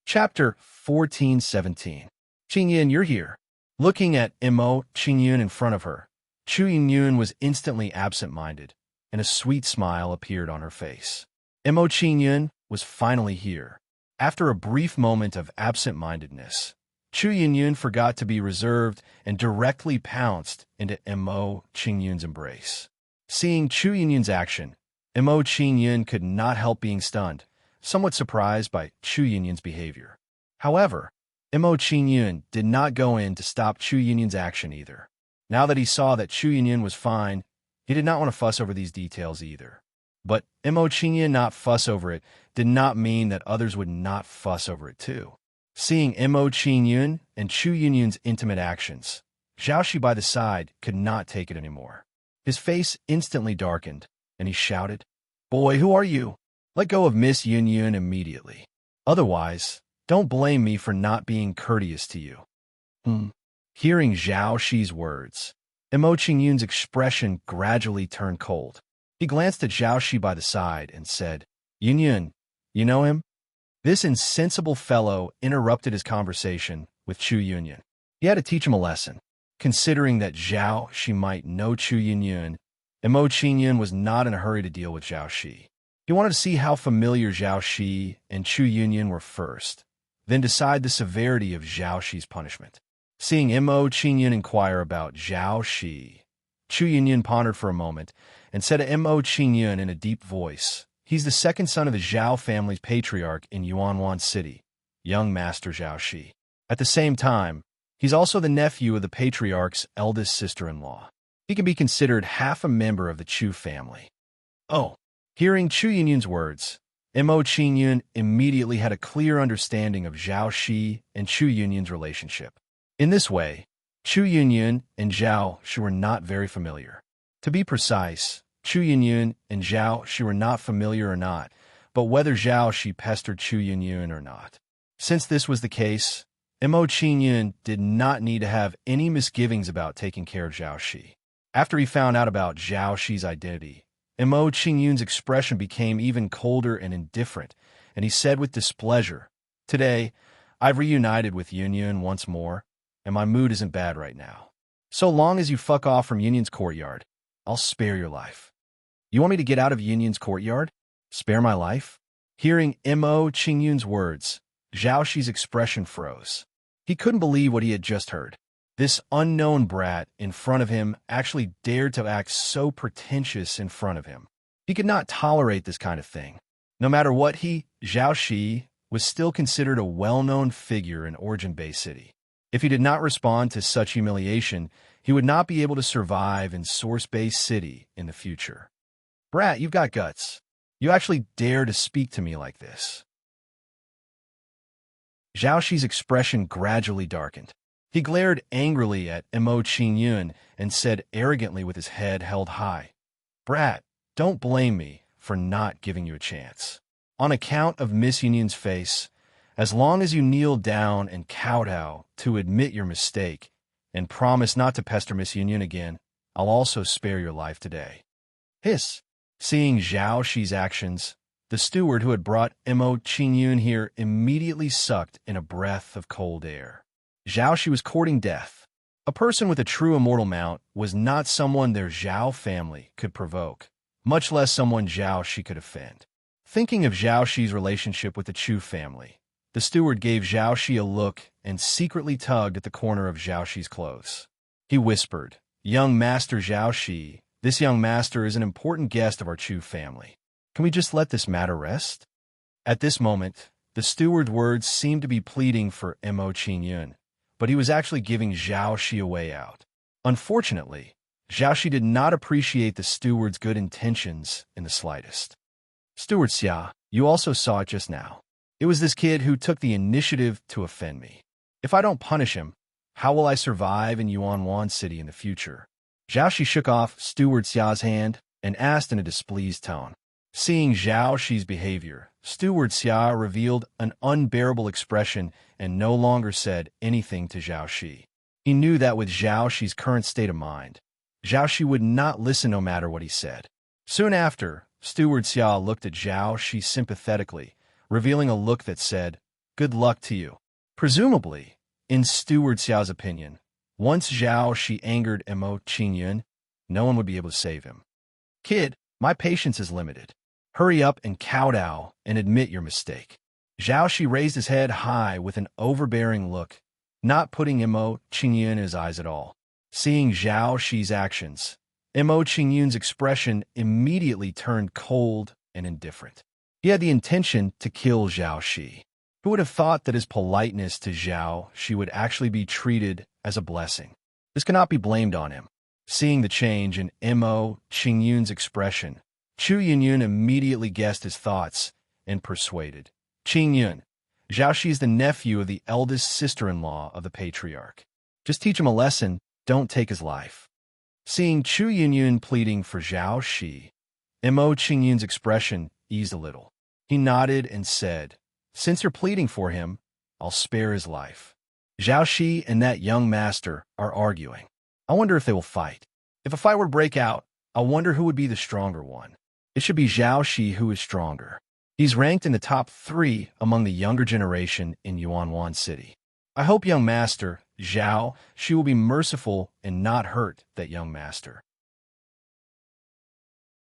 Chapter 14:17. Qingyun, you're here. Looking at Emo Qingyun in front of her, Chu Yunyun was instantly absent-minded, and a sweet smile appeared on her face. Emo Qingyun was finally here. After a brief moment of absent-mindedness, Chu Yunyun forgot to be reserved and directly pounced into Emo Qingyun's embrace. Seeing Chu Yunyun's action, Emo Qingyun could not help being stunned, somewhat surprised by Chu Yunyun's behavior. However, Emo Qingyun did not go in to stop Chu Yunyun's action either. Now that he saw that Chu Yunyun was fine, he did not want to fuss over these details either. But Emo Qingyun not fuss over it did not mean that others would not fuss over it too. Seeing Emo Qingyun and Chu Yunyun's intimate actions, Zhaoxi by the side could not take it anymore. His face instantly darkened, and he shouted, "Boy, who are you? Let go of Miss Yunyun immediately. Otherwise, don't blame me for not being courteous to you." Hearing Zhaoxi's words, Emo Qingyun's expression gradually turned cold. He glanced at Zhaoxi by the side and said, "Yunyun, you know him?" This insensible fellow interrupted his conversation with Chu Yunyun. He had to teach him a lesson. Considering that Zhaoxi might know Chu Yunyun, Emo Qingyun was not in a hurry to deal with Zhaoxi. He wanted to see how familiar Zhaoxi and Chu Yunyun were first, then decide the severity of Zhaoxi's punishment. Seeing Emo Qingyun inquire about Zhaoxi, Chu Yunyun pondered for a moment and said to Emo Qingyun in a deep voice, "He's the second son of the Zhao family's patriarch in Yuanwan City, young Master Zhaoxi. At the same time, he's also the nephew of the patriarch's eldest sister-in-law. He can be considered half a member of the Chu family." Oh, hearing Chu Yunyun's words, Emo Qingyun immediately had a clear understanding of Zhaoxi and Chu Yunyun's relationship. In this way, Chu Yunyun and Zhaoxi were not very familiar. To be precise, Chu Yunyun and Zhaoxi were not familiar or not, but whether Zhaoxi pestered Chu Yunyun or not. Since this was the case, Emo Qingyun did not need to have any misgivings about taking care of Zhaoxi. After he found out about Zhaoxi's identity, Emo Qingyun's expression became even colder and indifferent, and he said with displeasure, "Today, I've reunited with Yunyun once more, and my mood isn't bad right now. So long as you fuck off from Yunyun's courtyard, I'll spare your life." "You want me to get out of Yunyun's courtyard? Spare my life?" Hearing Emo Qingyun's words, Zhaoxi's expression froze. He couldn't believe what he had just heard. This unknown brat in front of him actually dared to act so pretentious in front of him. He could not tolerate this kind of thing. No matter what Zhaoxi was still considered a well-known figure in Origin Bay City. If he did not respond to such humiliation, he would not be able to survive in Source Base City in the future. Brat, you've got guts. You actually dare to speak to me like this. Zhao Shi's expression gradually darkened. He glared angrily at Mo Qingyun and said arrogantly with his head held high, Brat, don't blame me for not giving you a chance. On account of Miss Union's face, as long as you kneel down and kowtow to admit your mistake and promise not to pester Miss Union again, I'll also spare your life today. Hiss. Seeing Zhao Shi's actions, the steward who had brought Mo Qingyun here immediately sucked in a breath of cold air. Zhao Shi was courting death. A person with a true immortal mount was not someone their Zhao family could provoke, much less someone Zhao Shi could offend. Thinking of Zhao Shi's relationship with the Chu family, the steward gave Zhao Shi a look and secretly tugged at the corner of Zhao Shi's clothes. He whispered, Young Master Zhao Shi, this young master is an important guest of our Chu family. Can we just let this matter rest? At this moment, the steward's words seemed to be pleading for Mo Qingyun, but he was actually giving Zhao Shi a way out. Unfortunately, Zhao Shi did not appreciate the steward's good intentions in the slightest. Steward Xia, you also saw it just now. It was this kid who took the initiative to offend me. If I don't punish him, how will I survive in Yuanwan City in the future? Zhao Shi shook off Steward Xia's hand and asked in a displeased tone. Seeing Zhao Shi's behavior, Steward Xia revealed an unbearable expression and no longer said anything to Zhao Shi. He knew that with Zhao Shi's current state of mind, Zhao Shi would not listen no matter what he said. Soon after, Steward Xia looked at Zhao Shi sympathetically, revealing a look that said, Good luck to you. Presumably, in Steward Xia's opinion, once Zhao Shi angered Mo Qingyun, no one would be able to save him. Kid, my patience is limited. Hurry up and kowtow and admit your mistake. Zhao Shi raised his head high with an overbearing look, not putting Mo Qingyun in his eyes at all. Seeing Zhao Shi's actions, Mo Qingyun's expression immediately turned cold and indifferent. He had the intention to kill Zhao Shi. Who would have thought that his politeness to Zhao Shi would actually be treated as a blessing? This cannot be blamed on him. Seeing the change in Mo Qingyun's expression, Chu Yunyun immediately guessed his thoughts and persuaded. Qingyun, Zhao Shi is the nephew of the eldest sister-in-law of the patriarch. Just teach him a lesson, don't take his life. Seeing Chu Yunyun pleading for Zhao Shi, Mo Qingyun's expression eased a little. He nodded and said, Since you're pleading for him, I'll spare his life. Zhao Shi and that young master are arguing. I wonder if they will fight. If a fight were to break out, I wonder who would be the stronger one. It should be Zhao Shi who is stronger. He's ranked in the top 3 among the younger generation in Yuanwan City. I hope young master, Zhao Shi, will be merciful and not hurt that young master.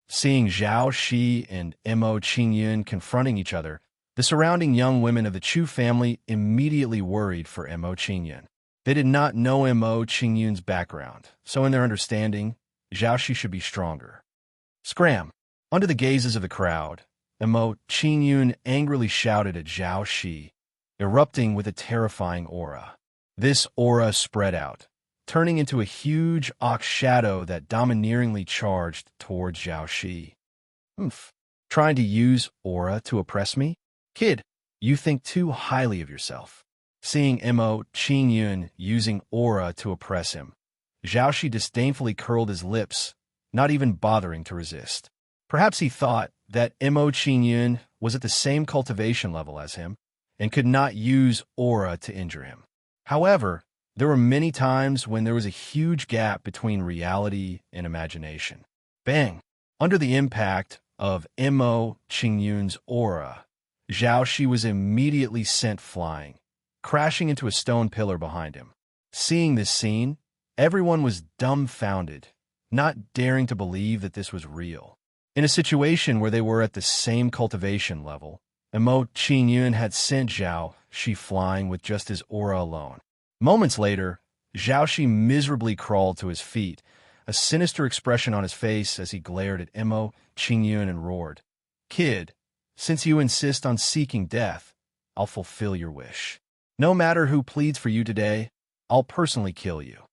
Seeing Zhao Shi and Mo Qingyun confronting each other, the surrounding young women of the Chu family immediately worried for Mo Qingyun. They did not know Mo Qingyun's background, so in their understanding, Zhao Shi should be stronger. Scram! Under the gazes of the crowd, Mo Qingyun angrily shouted at Zhao Shi, erupting with a terrifying aura. This aura spread out, turning into a huge ox shadow that domineeringly charged towards Zhao Shi. Trying to use aura to oppress me? Kid, you think too highly of yourself. Seeing Mo Qingyun using aura to oppress him, Zhao Shi disdainfully curled his lips, not even bothering to resist. Perhaps he thought that Mo Qingyun was at the same cultivation level as him and could not use aura to injure him. However, there were many times when there was a huge gap between reality and imagination. Bang! Under the impact of Mo Qingyun's aura, Zhao Shi was immediately sent flying, crashing into a stone pillar behind him. Seeing this scene, everyone was dumbfounded, not daring to believe that this was real. In a situation where they were at the same cultivation level, Mo Qingyun had sent Zhao Shi flying with just his aura alone. Moments later, Zhao Shi miserably crawled to his feet, a sinister expression on his face as he glared at Mo Qingyun and roared, Kid, since you insist on seeking death, I'll fulfill your wish. No matter who pleads for you today, I'll personally kill you."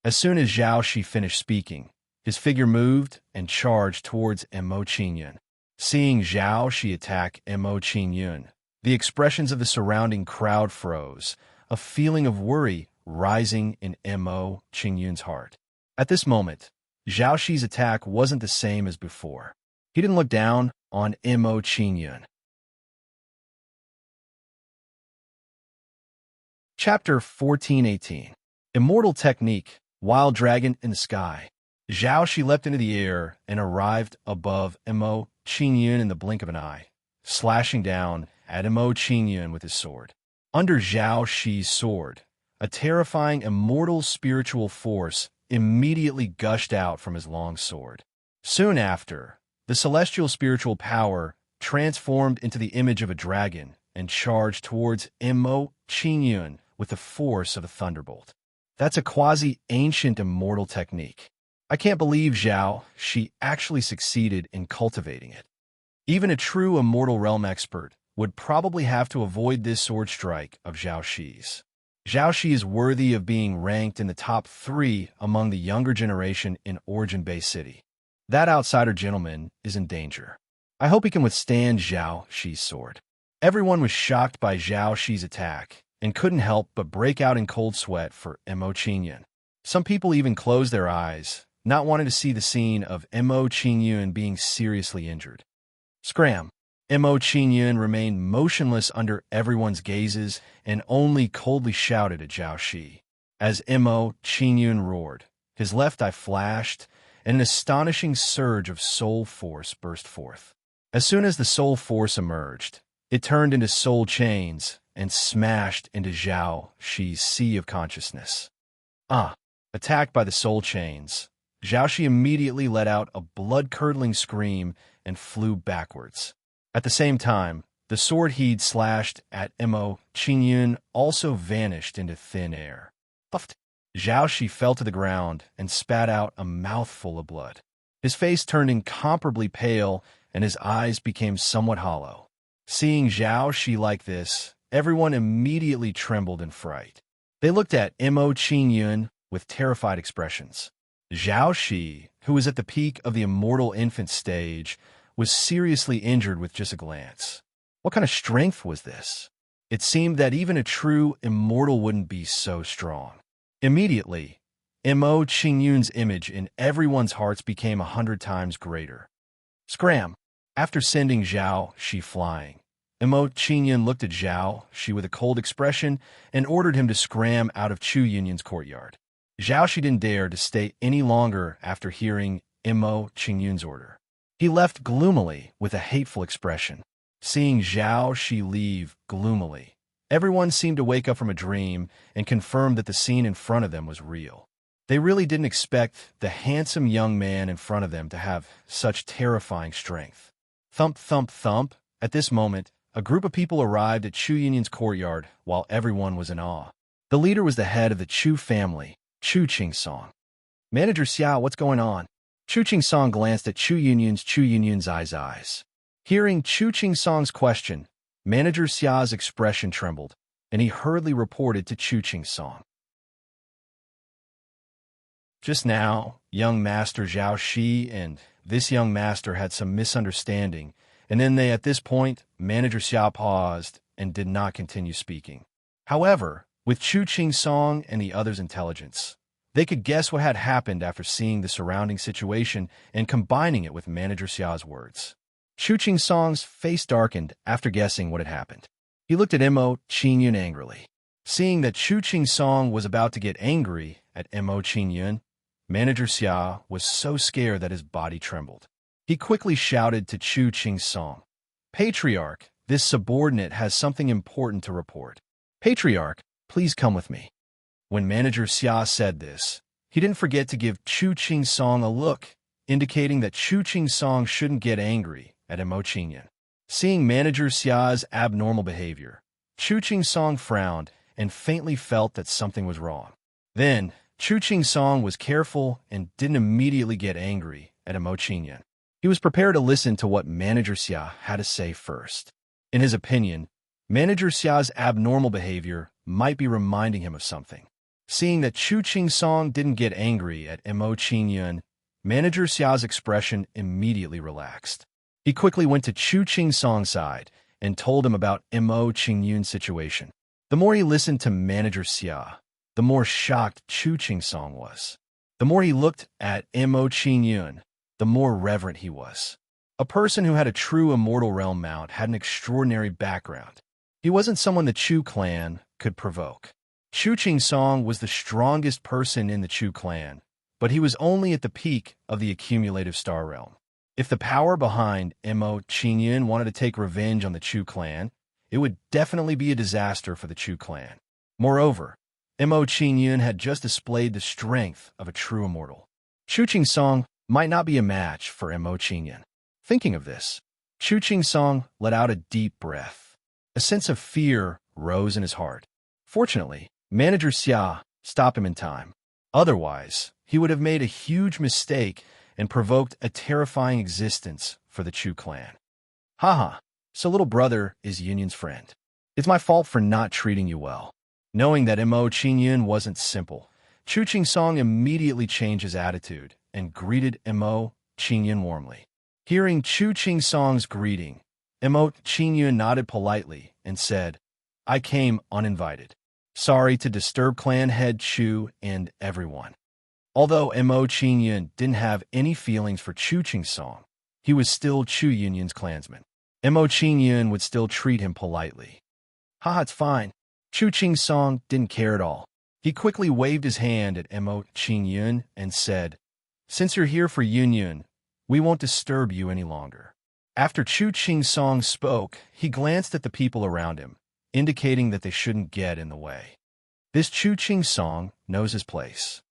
As soon as Zhao Shi finished speaking, his figure moved and charged towards Mo Qingyun. Seeing Zhao Shi attack Mo Qingyun, the expressions of the surrounding crowd froze, a feeling of worry rising in Mo Qingyun's heart. At this moment, Zhao Shi's attack wasn't the same as before. He didn't look down on Mo Qingyun. Chapter 1418. Immortal Technique, Wild Dragon in the Sky. Zhao Shi leapt into the air and arrived above Mo Qingyun in the blink of an eye, slashing down at Mo Qingyun with his sword. Under Zhao Shi's sword, a terrifying immortal spiritual force immediately gushed out from his long sword. Soon after, the celestial spiritual power transformed into the image of a dragon and charged towards Mo Qingyun with the force of a thunderbolt. That's a quasi-ancient immortal technique. I can't believe Zhao Shi actually succeeded in cultivating it. Even a true immortal realm expert would probably have to avoid this sword strike of Zhao Shi's. Zhao Shi is worthy of being ranked in the top 3 among the younger generation in Origin Bay City. That outsider gentleman is in danger. I hope he can withstand Zhao Shi's sword. Everyone was shocked by Zhao Shi's attack and couldn't help but break out in cold sweat for Mo Qingyun. Some people even closed their eyes, not wanting to see the scene of Mo Qingyun being seriously injured. Scram! Mo Qingyun remained motionless under everyone's gazes and only coldly shouted at Zhao Shi. As Mo Qingyun roared, his left eye flashed, and an astonishing surge of soul force burst forth. As soon as the soul force emerged, it turned into soul chains and smashed into Zhao Shi's sea of consciousness. Attacked by the soul chains, Zhao Shi immediately let out a blood-curdling scream and flew backwards. At the same time, the sword he'd slashed at Mo Qingyun also vanished into thin air. Puffed. Zhao Shi fell to the ground and spat out a mouthful of blood. His face turned incomparably pale and his eyes became somewhat hollow. Seeing Zhao Shi like this, everyone immediately trembled in fright. They looked at Mo Qingyun with terrified expressions. Zhao Shi, who was at the peak of the immortal infant stage, was seriously injured with just a glance. What kind of strength was this? It seemed that even a true immortal wouldn't be so strong. Immediately, Mo Qingyun's image in everyone's hearts became 100 times greater. Scram! After sending Zhao Shi flying, Mo Qingyun looked at Zhao Shi with a cold expression and ordered him to scram out of Chu Yunyun's courtyard. Zhao Shi didn't dare to stay any longer after hearing Mo Qingyun's order. He left gloomily with a hateful expression. Seeing Zhao Shi leave gloomily, everyone seemed to wake up from a dream and confirm that the scene in front of them was real. They really didn't expect the handsome young man in front of them to have such terrifying strength. Thump, thump, thump. At this moment, a group of people arrived at Chu Yunyun's courtyard while everyone was in awe. The leader was the head of the Chu family, Chu Qingsong. "Manager Xiao, what's going on?" Chu Qingsong glanced at Chu Yunyun's eyes. Hearing Chu Qingsong's question, Manager Xiao's expression trembled, and he hurriedly reported to Chu Qingsong. Just now, young Master Zhao Shi and this young master had some misunderstanding, and then at this point, Manager Xiao paused and did not continue speaking. However, with Chu Qingsong and the others' intelligence, they could guess what had happened after seeing the surrounding situation and combining it with Manager Xiao's words. Chu Qingsong's face darkened after guessing what had happened. He looked at Mo Qingyun angrily. Seeing that Chu Qingsong was about to get angry at Mo Qingyun, Manager Xiao was so scared that his body trembled. He quickly shouted to Chu Qingsong, "Patriarch, this subordinate has something important to report. Patriarch, please come with me." When Manager Xia said this, he didn't forget to give Chu Qingsong a look, indicating that Chu Qingsong shouldn't get angry at Mo Qingyun. Seeing Manager Xia's abnormal behavior, Chu Qingsong frowned and faintly felt that something was wrong. Then, Chu Qingsong was careful and didn't immediately get angry at Mo Qingyun. He was prepared to listen to what Manager Xia had to say first. In his opinion, Manager Xia's abnormal behavior might be reminding him of something. Seeing that Chu Ching Song didn't get angry at Mo Qing Yun, Manager Xia's expression immediately relaxed. He quickly went to Chu Ching Song's side and told him about Mo Qing Yun's situation. The more he listened to Manager Xia, the more shocked Chu Ching Song was. The more he looked at Mo Qing Yun, the more reverent he was. A person who had a true immortal realm mount had an extraordinary background. He wasn't someone the Chu clan could provoke. Chu Ching Song was the strongest person in the Chu clan, but he was only at the peak of the accumulative star realm. If the power behind Mo Qing Yun wanted to take revenge on the Chu clan, it would definitely be a disaster for the Chu clan. Moreover, Mo Qing Yun had just displayed the strength of a true immortal. Chu Ching Song might not be a match for Mo Qing Yun. Thinking of this, Chu Ching Song let out a deep breath. A sense of fear rose in his heart. Fortunately, Manager Xia stopped him in time. Otherwise, he would have made a huge mistake and provoked a terrifying existence for the Chu clan. Haha, so little brother is Yunyun's friend. It's my fault for not treating you well. Knowing that Mo Qing Yun wasn't simple, Chu Ching Song immediately changed his attitude and greeted Mo Qing Yun warmly. Hearing Chu Ching Song's greeting, Mo Qing Yun nodded politely and said, "I came uninvited. Sorry to disturb clan head Chu and everyone." Although Mo Qing Yun didn't have any feelings for Chu Ching Song, he was still Chu Yunyun's clansman. Mo Qing Yun would still treat him politely. Haha, it's fine. Chu Ching Song didn't care at all. He quickly waved his hand at Mo Qing Yun and said, "Since you're here for Yunyun, we won't disturb you any longer." After Chu Ching Song spoke, he glanced at the people around him, indicating that they shouldn't get in the way. This Chu Ching Song knows his place.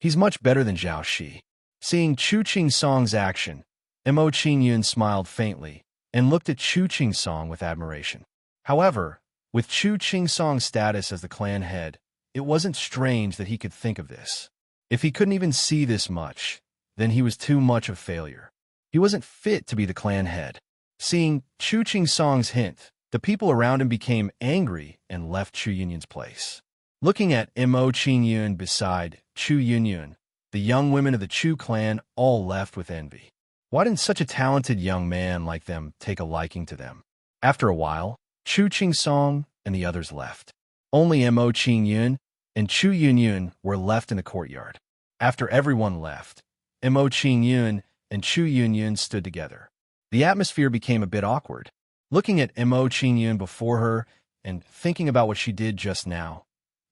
He's much better than Zhao Shi. Seeing Chu Ching Song's action, Mo Qing Yun smiled faintly and looked at Chu Ching Song with admiration. However, with Chu Ching Song's status as the clan head, it wasn't strange that he could think of this. If he couldn't even see this much, then he was too much of a failure. He wasn't fit to be the clan head. Seeing Chu Ching Song's hint, the people around him became angry and left Chu Yunyun's place. Looking at Mo Qing Yun beside Chu Yunyun, the young women of the Chu clan all left with envy. Why didn't such a talented young man like them take a liking to them? After a while, Chu Ching Song and the others left. Only Mo Qing Yun and Chu Yunyun were left in the courtyard. After everyone left, Mo Qing Yun and Chu Yunyun stood together. The atmosphere became a bit awkward. Looking at Mo Qing Yun before her and thinking about what she did just now,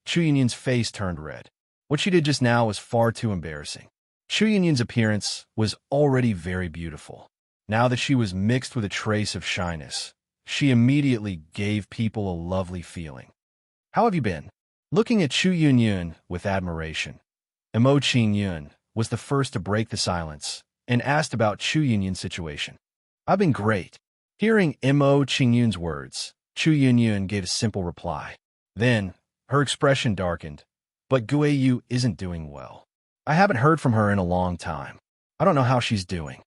Chu Yunyun's face turned red. What she did just now was far too embarrassing. Chu Yunyun's appearance was already very beautiful. Now that she was mixed with a trace of shyness, she immediately gave people a lovely feeling. "How have you been?" Looking at Chu Yunyun with admiration, Mo Qing Yun was the first to break the silence and asked about Chu Yunyun's situation. "I've been great." Hearing Mo Qing Yun's words, Chu Yunyun gave a simple reply. Then, her expression darkened. "But Guiyu isn't doing well. I haven't heard from her in a long time. I don't know how she's doing."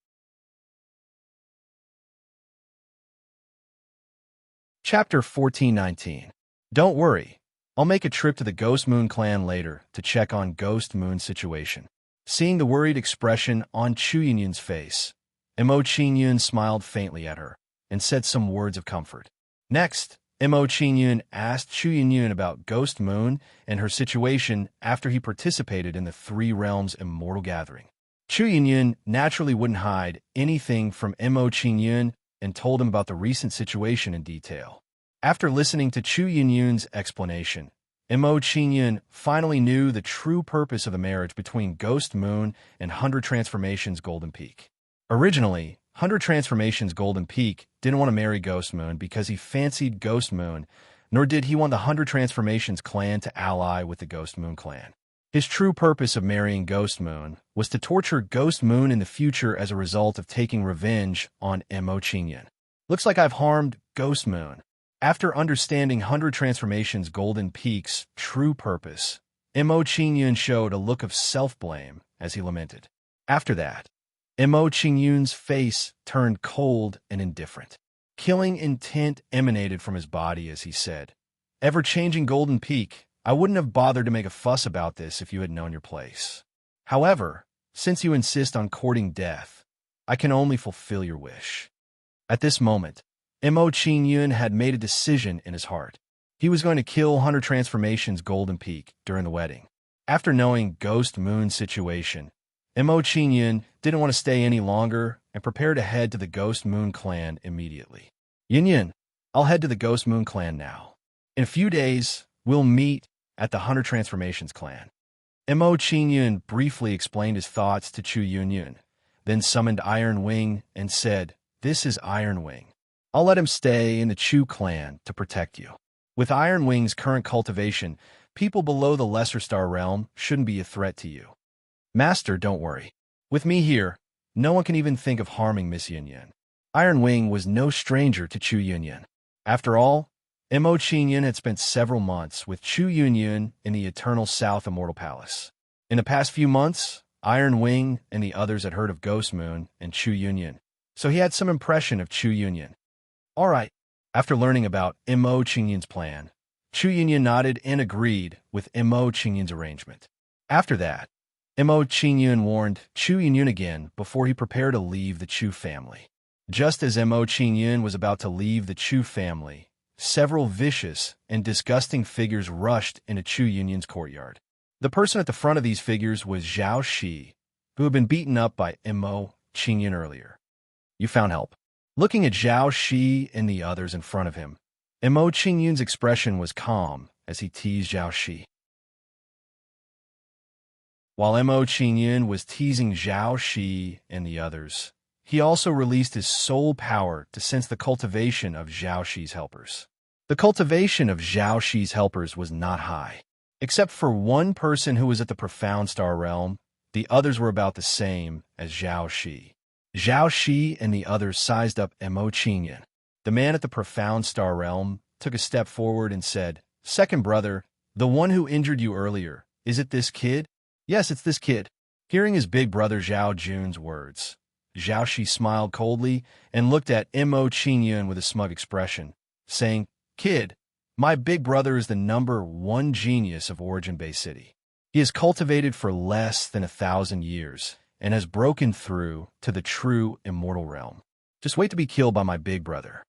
Chapter 1419. Don't worry. I'll make a trip to the Ghost Moon clan later to check on Ghost Moon's situation. Seeing the worried expression on Chu Yunyun's face, Mo Qing Yun smiled faintly at her and said some words of comfort. Next, Mo Qing Yun asked Chu Yunyun about Ghost Moon and her situation after he participated in the Three Realms Immortal Gathering. Chu Yunyun naturally wouldn't hide anything from Mo Qing Yun and told him about the recent situation in detail. After listening to Chu Yunyun's explanation, Mo Qing Yun finally knew the true purpose of the marriage between Ghost Moon and 100 Transformations Golden Peak. Originally, 100 Transformations Golden Peak didn't want to marry Ghost Moon because he fancied Ghost Moon, nor did he want the 100 Transformations clan to ally with the Ghost Moon clan. His true purpose of marrying Ghost Moon was to torture Ghost Moon in the future as a result of taking revenge on Mo Qing Yun. Looks like I've harmed Ghost Moon. After understanding 100 Transformations Golden Peak's true purpose, Mo Qing Yun showed a look of self-blame as he lamented. After that, Mo Qing Yun's face turned cold and indifferent. Killing intent emanated from his body as he said, "Ever-changing Golden Peak, I wouldn't have bothered to make a fuss about this if you had known your place. However, since you insist on courting death, I can only fulfill your wish." At this moment, Mo Qingyun had made a decision in his heart. He was going to kill Hunter Transformation's Golden Peak during the wedding. After knowing Ghost Moon's situation, Mo Qingyun didn't want to stay any longer and prepared to head to the Ghost Moon clan immediately. "Yin Yin, I'll head to the Ghost Moon clan now. In a few days, we'll meet at the Hunter Transformations clan." Mo Qingyun briefly explained his thoughts to Chu Yunyun, then summoned Iron Wing and said, "This is Iron Wing. I'll let him stay in the Chu clan to protect you. With Iron Wing's current cultivation, people below the Lesser Star Realm shouldn't be a threat to you. Master, don't worry. With me here, no one can even think of harming Miss Yin Yin." Iron Wing was no stranger to Chu Yunyun. After all, Mo Qingyun had spent several months with Chu Yunyun in the Eternal South Immortal Palace. In the past few months, Iron Wing and the others had heard of Ghost Moon and Chu Yunyun, so he had some impression of Chu Yunyun. All right. After learning about Mo Qingyun's plan, Chu Yunyun nodded and agreed with Mo Qingyun's arrangement. After that, Mo Qingyun warned Chu Yunyun again before he prepared to leave the Chu family. Just as Mo Qingyun was about to leave the Chu family, several vicious and disgusting figures rushed into Chu Yunyun's courtyard. The person at the front of these figures was Zhao Shi, who had been beaten up by Mo Qingyun earlier. "You found help." Looking at Zhao Shi and the others in front of him, Mo Qingyun's expression was calm as he teased Zhao Shi. While Mo Qingyun was teasing Zhao Shi and the others, he also released his soul power to sense the cultivation of Zhao Shi's helpers. The cultivation of Zhao Shi's helpers was not high. Except for one person who was at the Profound Star Realm, the others were about the same as Zhao Shi. Zhao Shi and the others sized up Mo Qingyun. The man at the Profound Star Realm took a step forward and said, "Second brother, the one who injured you earlier, is it this kid?" "Yes, it's this kid." Hearing his big brother Zhao Jun's words, Zhao Shi smiled coldly and looked at Mo Qingyun with a smug expression, saying, "Kid, my big brother is the #1 genius of Origin Bay City. He has cultivated for less than 1,000 years and has broken through to the true immortal realm. Just wait to be killed by my big brother."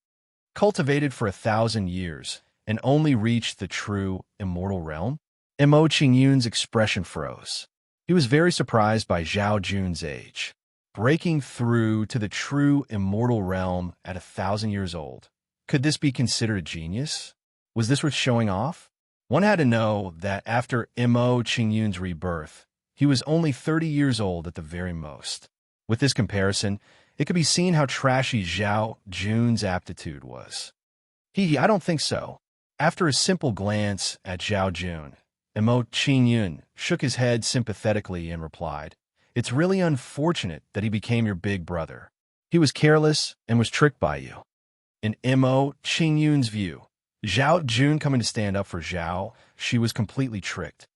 Cultivated for 1,000 years and only reached the true immortal realm? Mo Qingyun's expression froze. He was very surprised by Zhao Jun's age. Breaking through to the true immortal realm at 1,000 years old. Could this be considered a genius? Was this worth showing off? One had to know that after Mo Qingyun's rebirth, he was only 30 years old at the very most. With this comparison, it could be seen how trashy Zhao Jun's aptitude was. I don't think so. After a simple glance at Zhao Jun, Mo Qingyun shook his head sympathetically and replied, "It's really unfortunate that he became your big brother. He was careless and was tricked by you." In Mo Qingyun's view, Zhao Jun coming to stand up for Zhao, she was completely tricked.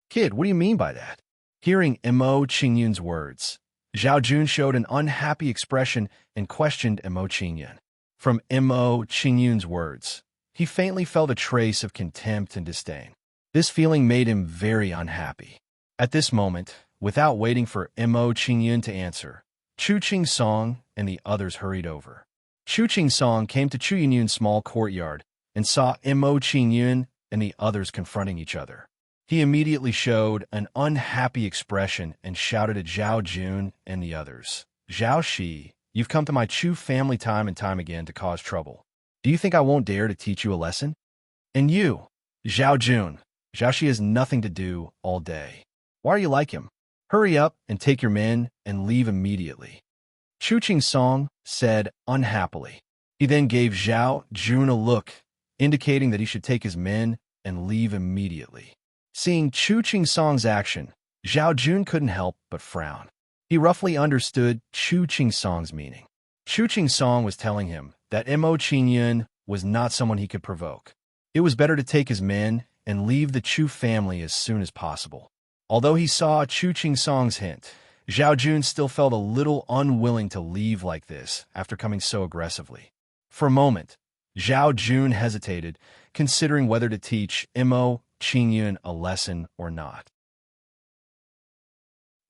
"Kid, what do you mean by that?" Hearing Mo Qingyun's words, Zhao Jun showed an unhappy expression and questioned Mo Qingyun. From Mo Qingyun's words, he faintly felt a trace of contempt and disdain. This feeling made him very unhappy. At this moment, without waiting for Mo Qingyun to answer, Chu Qing Song and the others hurried over. Chu Qing Song came to Chu Yunyun's small courtyard and saw Mo Qingyun and the others confronting each other. He immediately showed an unhappy expression and shouted at Zhao Jun and the others, "Zhao Shi, you've come to my Chu family time and time again to cause trouble. Do you think I won't dare to teach you a lesson? And you, Zhao Jun, Zhao Shi has nothing to do all day. Why are you like him? Hurry up and take your men and leave immediately." Chu Qing Song said unhappily. He then gave Zhao Jun a look, indicating that he should take his men and leave immediately. Seeing Chu Qing Song's action, Zhao Jun couldn't help but frown. He roughly understood Chu Qing Song's meaning. Chu Qing Song was telling him that Mo Qingyun was not someone he could provoke. It was better to take his men and leave the Chu family as soon as possible. Although he saw Chu Qing Song's hint, Zhao Jun still felt a little unwilling to leave like this after coming so aggressively. For a moment, Zhao Jun hesitated, considering whether to teach Mo Qingyun a lesson or not.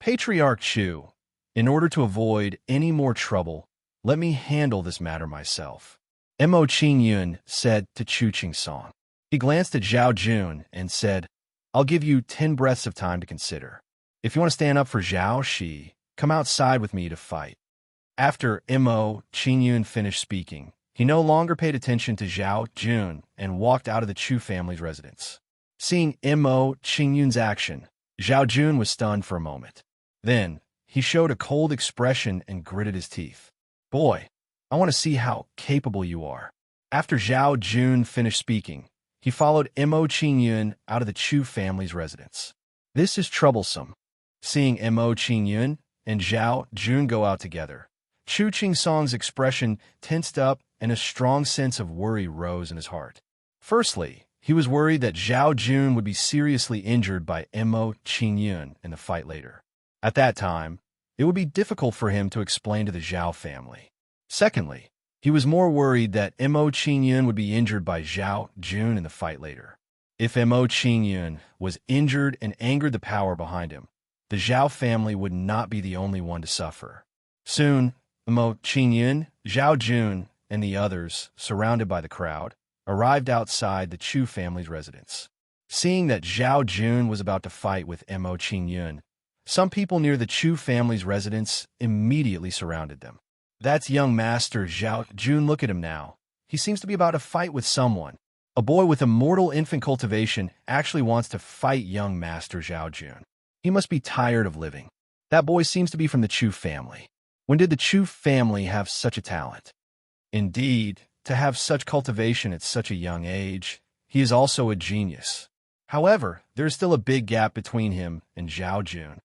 Patriarch Chu, in order to avoid any more trouble, let me handle this matter myself, Mo Qingyun said to Chu Qingsong. He glanced at Zhao Jun and said, I'll give you 10 breaths of time to consider. If you want to stand up for Zhao Shi, come outside with me to fight. After Mo Qingyun finished speaking, he no longer paid attention to Zhao Jun and walked out of the Chu family's residence. Seeing Mo Qingyun's action, Zhao Jun was stunned for a moment. Then, he showed a cold expression and gritted his teeth. Boy, I want to see how capable you are. After Zhao Jun finished speaking, he followed Mo Qingyun out of the Chu family's residence. This is troublesome. Seeing Mo Qingyun and Zhao Jun go out together, Chu Qingsong's expression tensed up and a strong sense of worry rose in his heart. Firstly, he was worried that Zhao Jun would be seriously injured by Mo Qingyun in the fight later. At that time, it would be difficult for him to explain to the Zhao family. Secondly, he was more worried that Mo Qingyun would be injured by Zhao Jun in the fight later. If Mo Qingyun was injured and angered the power behind him, the Zhao family would not be the only one to suffer. Soon, Mo Qingyun, Zhao Jun, and the others, surrounded by the crowd, arrived outside the Chu family's residence. Seeing that Zhao Jun was about to fight with Mo Qingyun, some people near the Chu family's residence immediately surrounded them. That's young master Zhao Jun. Look at him now. He seems to be about to fight with someone. A boy with immortal infant cultivation actually wants to fight young master Zhao Jun. He must be tired of living. That boy seems to be from the Chu family. When did the Chu family have such a talent? Indeed, to have such cultivation at such a young age, he is also a genius. However, there is still a big gap between him and Zhao Jun.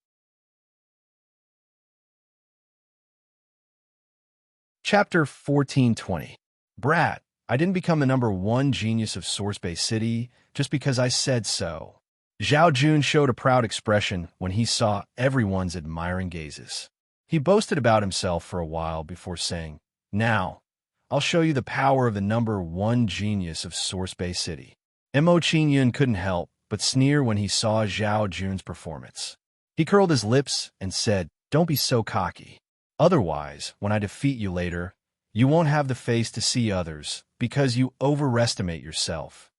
Chapter 1420. Brat, I didn't become the #1 genius of Source Bay City just because I said so. Zhao Jun showed a proud expression when he saw everyone's admiring gazes. He boasted about himself for a while before saying, Now, I'll show you the power of the #1 genius of Source Bay City. Mo Qingyun couldn't help but sneer when he saw Zhao Jun's performance. He curled his lips and said, Don't be so cocky. Otherwise, when I defeat you later, you won't have the face to see others because you overestimate yourself.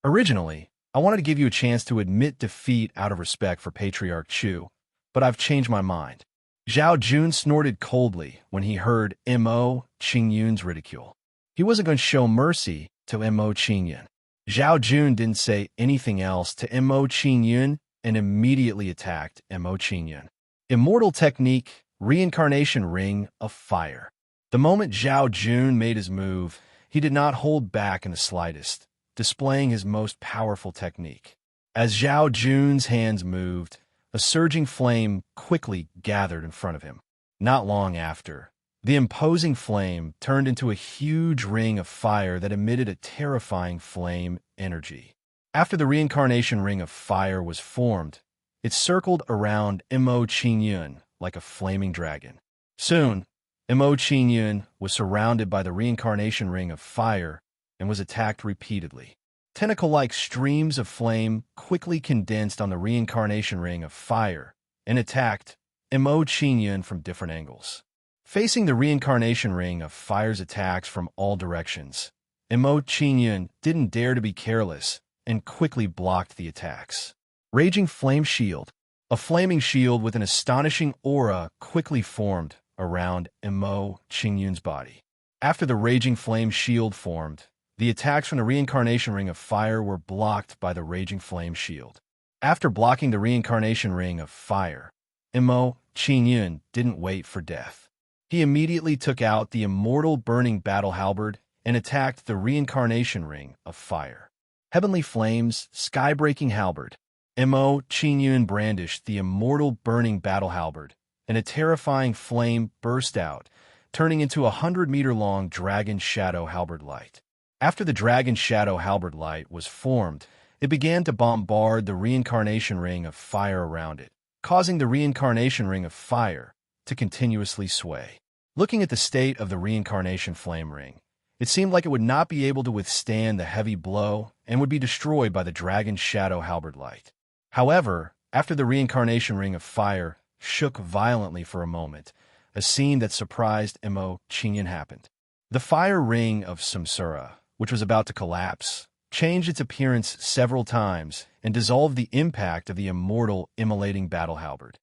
Originally, I wanted to give you a chance to admit defeat out of respect for Patriarch Chu, but I've changed my mind. Zhao Jun snorted coldly when he heard Mo Qingyun's ridicule. He wasn't going to show mercy to Mo Qingyun. Zhao Jun didn't say anything else to Mo Qingyun and immediately attacked Mo Qingyun. Immortal technique, Reincarnation Ring of Fire. The moment Zhao Jun made his move, he did not hold back in the slightest, displaying his most powerful technique. As Zhao Jun's hands moved, a surging flame quickly gathered in front of him. Not long after, the imposing flame turned into a huge ring of fire that emitted a terrifying flame energy. After the Reincarnation Ring of Fire was formed, it circled around Mo Qingyun like a flaming dragon. Soon, Mo Qingyun was surrounded by the Reincarnation Ring of Fire and was attacked repeatedly. Tentacle-like streams of flame quickly condensed on the Reincarnation Ring of Fire and attacked Mo Qingyun from different angles. Facing the Reincarnation Ring of Fire's attacks from all directions, Mo Qingyun didn't dare to be careless and quickly blocked the attacks. Raging Flame Shield. A flaming shield with an astonishing aura quickly formed around Mo Qingyun's body. After the Raging Flame Shield formed, the attacks from the Reincarnation Ring of Fire were blocked by the Raging Flame Shield. After blocking the Reincarnation Ring of Fire, Mo Qingyun didn't wait for death. He immediately took out the immortal Burning Battle Halberd and attacked the Reincarnation Ring of Fire. Heavenly Flames, Sky-Breaking Halberd. Mo Qingyun brandished the immortal Burning Battle Halberd, and a terrifying flame burst out, turning into a 100-meter-long Dragon Shadow Halberd light. After the Dragon Shadow Halberd light was formed, it began to bombard the Reincarnation Ring of Fire around it, causing the Reincarnation Ring of Fire to continuously sway. Looking at the state of the Reincarnation Flame Ring, It seemed like it would not be able to withstand the heavy blow and would be destroyed by the dragon's shadow halberd light. However, after the reincarnation ring of fire shook violently for a moment, a scene that surprised Mo Qingyan happened. The fire ring of Samsara, which was about to collapse, changed its appearance several times and dissolved the impact of the immortal immolating battle halberd.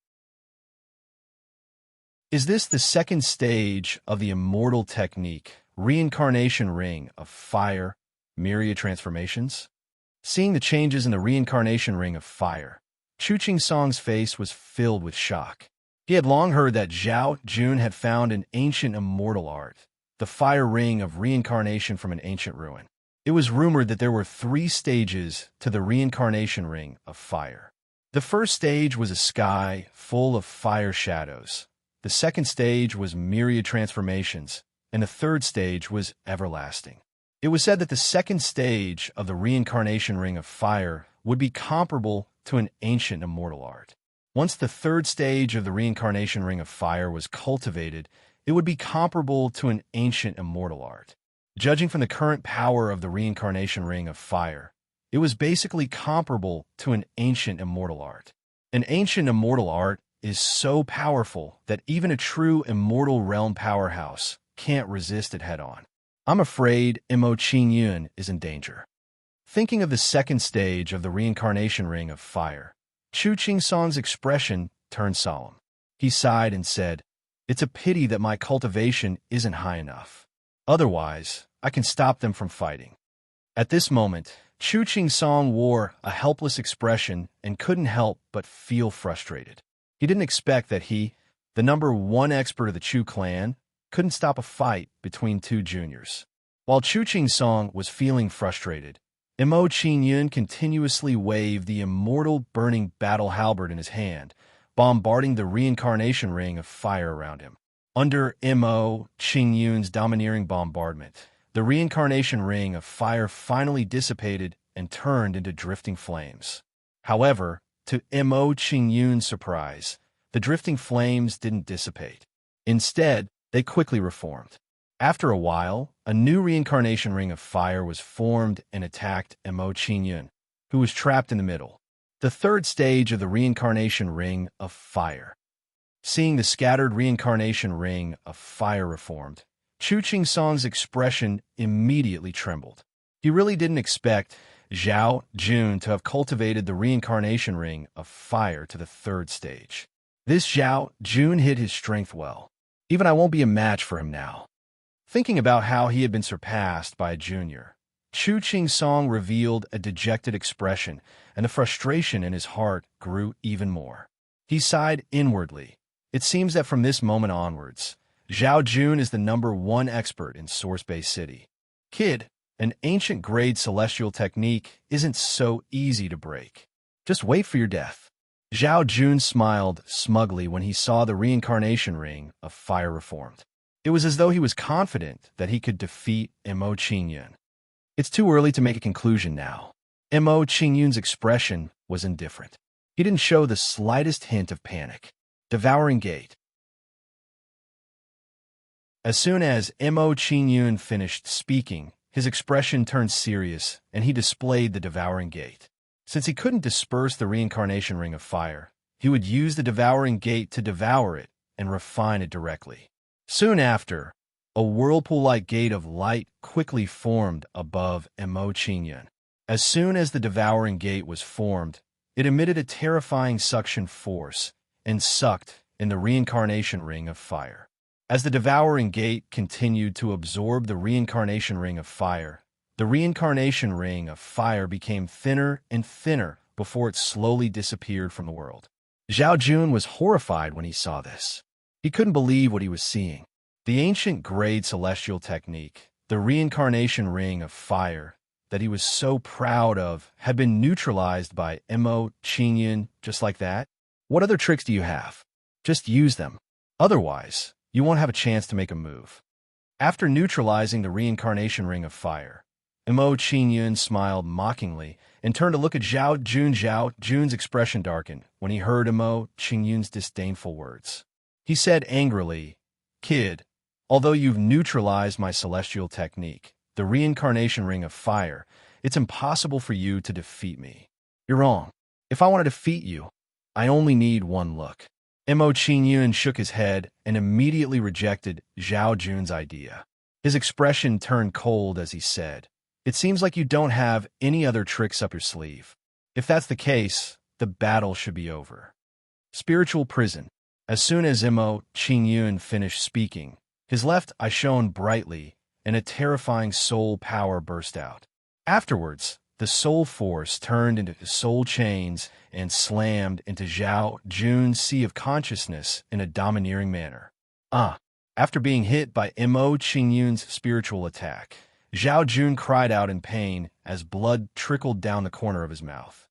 Is this the second stage of the immortal technique, reincarnation ring of fire, myriad transformations? Seeing the changes in the reincarnation ring of fire, Chu Song's face was filled with shock. He had long heard that Zhao Jun had found an ancient immortal art, the fire ring of reincarnation from an ancient ruin. It was rumored that there were 3 stages to the reincarnation ring of fire. The first stage was a sky full of fire shadows. The second stage was myriad transformations, and the third stage was everlasting. It was said that the second stage of the reincarnation ring of fire would be comparable to an ancient immortal art. Once the third stage of the reincarnation ring of fire was cultivated, it would be comparable to an ancient immortal art. Judging from the current power of the reincarnation ring of fire, it was basically comparable to an ancient immortal art. An ancient immortal art is so powerful that even a true immortal realm powerhouse can't resist it head-on. I'm afraid Mo Qingyun is in danger. Thinking of the second stage of the reincarnation ring of fire, Chu Song's expression turned solemn. He sighed and said, "It's a pity that my cultivation isn't high enough. Otherwise, I can stop them from fighting." At this moment, Chu Song wore a helpless expression and couldn't help but feel frustrated. He didn't expect that he, the number 1 expert of the Chu clan, couldn't stop a fight between 2 juniors. While Chu Song was feeling frustrated, Mo Qingyun continuously waved the immortal burning battle halberd in his hand, bombarding the reincarnation ring of fire around him. Under Mo Qingyun's domineering bombardment, the reincarnation ring of fire finally dissipated and turned into drifting flames. However, to Mo Qingyun's surprise, the drifting flames didn't dissipate. Instead, they quickly reformed. After a while, a new reincarnation ring of fire was formed and attacked Mo Qingyun, who was trapped in the middle. The third stage of the reincarnation ring of fire. Seeing the scattered reincarnation ring of fire reformed, Chu Song's expression immediately trembled. He really didn't expect Zhao Jun to have cultivated the reincarnation ring of fire to the third stage. This Zhao Jun hid his strength well. Even I won't be a match for him now. Thinking about how he had been surpassed by a junior, Chu Song revealed a dejected expression, and the frustration in his heart grew even more. He sighed inwardly. It seems that from this moment onwards, Zhao Jun is the number 1 expert in Source Bay City. Kid, an ancient grade celestial technique isn't so easy to break. Just wait for your death. Zhao Jun smiled smugly when he saw the reincarnation ring of fire reformed. It was as though he was confident that he could defeat Mo Qingyun. It's too early to make a conclusion now. Mo Qingyun's expression was indifferent. He didn't show the slightest hint of panic. Devouring Gate. As soon as Mo Qingyun finished speaking, his expression turned serious, and he displayed the Devouring Gate. Since he couldn't disperse the reincarnation ring of fire, he would use the Devouring Gate to devour it and refine it directly. Soon after, a whirlpool-like gate of light quickly formed above Mo Qingyun. As soon as the Devouring Gate was formed, it emitted a terrifying suction force and sucked in the reincarnation ring of fire. As the Devouring Gate continued to absorb the reincarnation ring of fire, the reincarnation ring of fire became thinner and thinner before it slowly disappeared from the world. Zhao Jun was horrified when he saw this. He couldn't believe what he was seeing. The ancient grade celestial technique, the reincarnation ring of fire that he was so proud of, had been neutralized by Mo Qingyun just like that. What other tricks do you have? Just use them. Otherwise, you won't have a chance to make a move. After neutralizing the reincarnation ring of fire, Mo Qingyun smiled mockingly and turned to look at Zhao Jun. Zhao Jun's expression darkened when he heard Mo Qingyun's disdainful words. He said angrily, "Kid, Although you've neutralized my celestial technique, the reincarnation ring of fire, it's impossible for you to defeat me. You're wrong. If I want to defeat you, I only need one look. Mo Qingyun shook his head and immediately rejected Zhao Jun's idea. His expression turned cold as he said, "It seems like you don't have any other tricks up your sleeve. If that's the case, the battle should be over." Spiritual prison. As soon as Mo Qingyun finished speaking, his left eye shone brightly, and a terrifying soul power burst out. Afterwards, the soul force turned into soul chains and slammed into Zhao Jun's sea of consciousness in a domineering manner. After being hit by Mo Qingyun's spiritual attack, Zhao Jun cried out in pain as blood trickled down the corner of his mouth.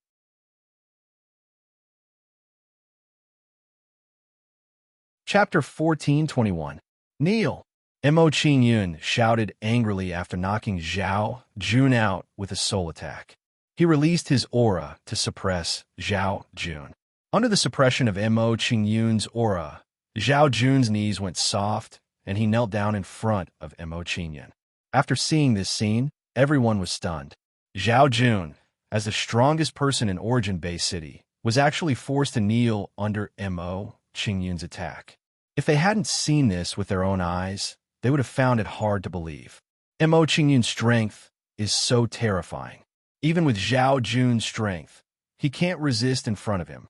Chapter 14:21. Kneel! Mo Qingyun shouted angrily after knocking Zhao Jun out with a soul attack. He released his aura to suppress Zhao Jun. Under the suppression of Mo Qingyun's aura, Zhao Jun's knees went soft, and he knelt down in front of Mo Qingyun. After seeing this scene, everyone was stunned. Zhao Jun, as the strongest person in Origin Bay City, was actually forced to kneel under Mo Qingyun's attack. If they hadn't seen this with their own eyes, they would have found it hard to believe. Mo Qingyun's strength is so terrifying. Even with Zhao Jun's strength, he can't resist in front of him.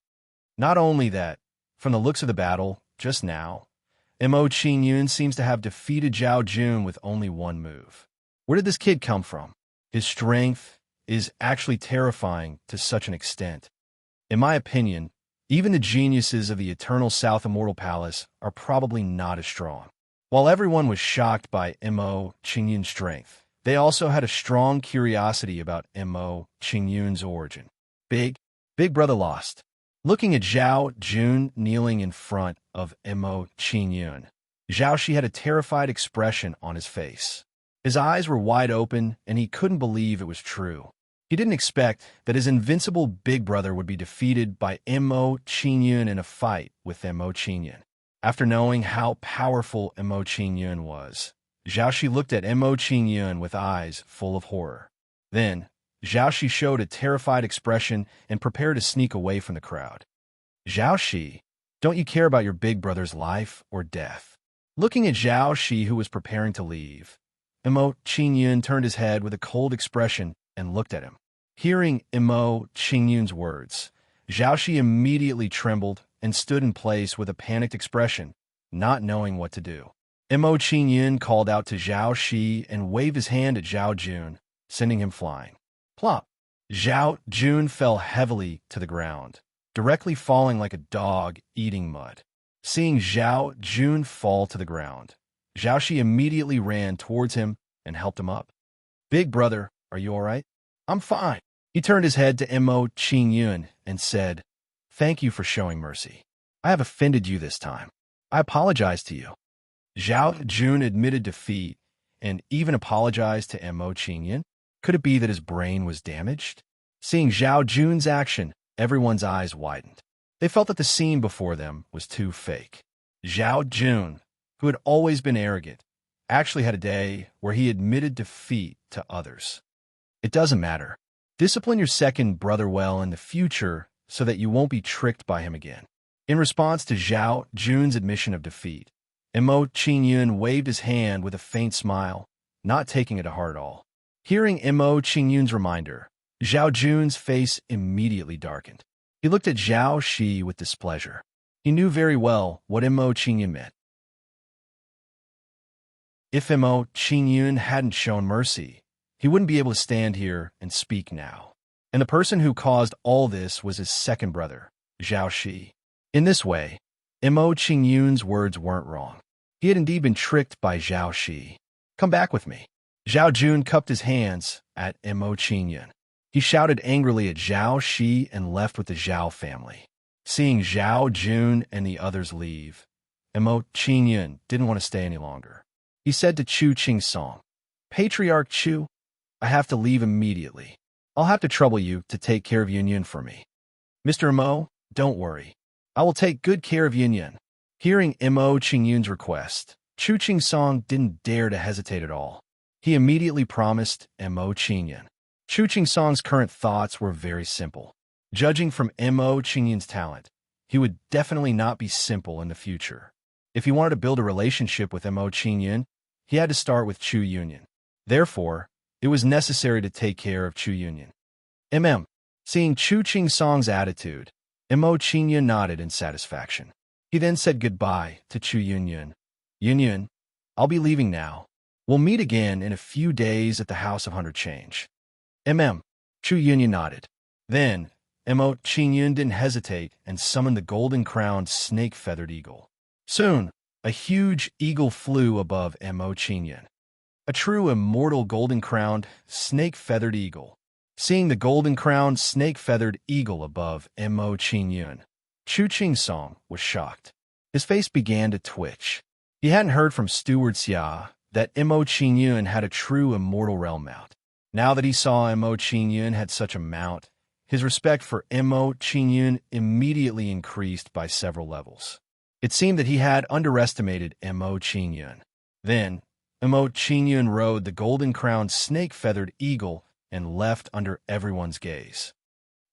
Not only that, from the looks of the battle, just now, Mo Qingyun seems to have defeated Zhao Jun with only one move. Where did this kid come from? His strength is actually terrifying to such an extent. In my opinion, even the geniuses of the Eternal South Immortal Palace are probably not as strong. While everyone was shocked by Mo Qingyun's strength, they also had a strong curiosity about Mo Qingyun's origin. Big Brother lost. Looking at Zhao Jun kneeling in front of Mo Qingyun, Zhao Shi had a terrified expression on his face. His eyes were wide open, and he couldn't believe it was true. He didn't expect that his invincible big brother would be defeated by Mo Qingyun in a fight with Mo Qingyun. After knowing how powerful Mo Qingyun was, Zhao Shi looked at Mo Qingyun with eyes full of horror. Then, Zhao Shi showed a terrified expression and prepared to sneak away from the crowd. Zhao Shi, don't you care about your big brother's life or death? Looking at Zhao Shi, who was preparing to leave, Mo Qingyun turned his head with a cold expression and looked at him. Hearing Mo Qingyun's words, Zhao Shi immediately trembled and stood in place with a panicked expression, not knowing what to do. Mo Qingyun called out to Zhao Shi and waved his hand at Zhao Jun, sending him flying. Plop! Zhao Jun fell heavily to the ground, directly falling like a dog eating mud. Seeing Zhao Jun fall to the ground, Zhao Shi immediately ran towards him and helped him up. Big brother, are you all right? I'm fine. He turned his head to Mo Qingyun and said, "Thank you for showing mercy. I have offended you this time. I apologize to you." Zhao Jun admitted defeat and even apologized to Mo Qingyun. Could it be that his brain was damaged? Seeing Zhao Jun's action, everyone's eyes widened. They felt that the scene before them was too fake. Zhao Jun, who had always been arrogant, actually had a day where he admitted defeat to others. It doesn't matter. Discipline your second brother well in the future so that you won't be tricked by him again. In response to Zhao Jun's admission of defeat, Mo Qingyun waved his hand with a faint smile, not taking it to heart at all. Hearing Mo Qingyun's reminder, Zhao Jun's face immediately darkened. He looked at Zhao Shi with displeasure. He knew very well what Mo Qingyun meant. If Mo Qingyun hadn't shown mercy, he wouldn't be able to stand here and speak now. And the person who caused all this was his second brother, Zhao Shi. In this way, Mo Qingyun's words weren't wrong. He had indeed been tricked by Zhao Shi. Come back with me. Zhao Jun cupped his hands at Mo Qingyun. He shouted angrily at Zhao Shi and left with the Zhao family. Seeing Zhao Jun and the others leave, Mo Qingyun didn't want to stay any longer. He said to Chu Qingsong, "Patriarch Chu, I have to leave immediately. I'll have to trouble you to take care of Yun Yun for me." "Mr. Mo, don't worry. I will take good care of Yun Yun." Hearing Mo Qingyun's request, Chu Ching Song didn't dare to hesitate at all. He immediately promised Mo Qingyun. Chu Ching Song's current thoughts were very simple. Judging from Mo Qingyun's talent, he would definitely not be simple in the future. If he wanted to build a relationship with Mo Qingyun, he had to start with Chu Yunyan. Therefore, it was necessary to take care of Chu Yunyan. Seeing Chu Ching Song's attitude, Mo Qingyun nodded in satisfaction. He then said goodbye to Chu Yunyan. Yunyan, I'll be leaving now. We'll meet again in a few days at the House of 100 Change. Chu Yunyan nodded. Then, Mo Qingyun didn't hesitate and summoned the golden-crowned snake-feathered eagle. Soon, a huge eagle flew above Mo Qingyun. A true immortal golden-crowned, snake-feathered eagle. Seeing the golden-crowned, snake-feathered eagle above Mo Qingyun, Chu Ching Song was shocked. His face began to twitch. He hadn't heard from Steward Xia that Mo Qingyun had a true immortal realm mount. Now that he saw Mo Qingyun had such a mount, his respect for Mo Qingyun immediately increased by several levels. It seemed that he had underestimated Mo Qingyun. Then, Mo Qingyun rode the golden-crowned snake-feathered eagle and left under everyone's gaze.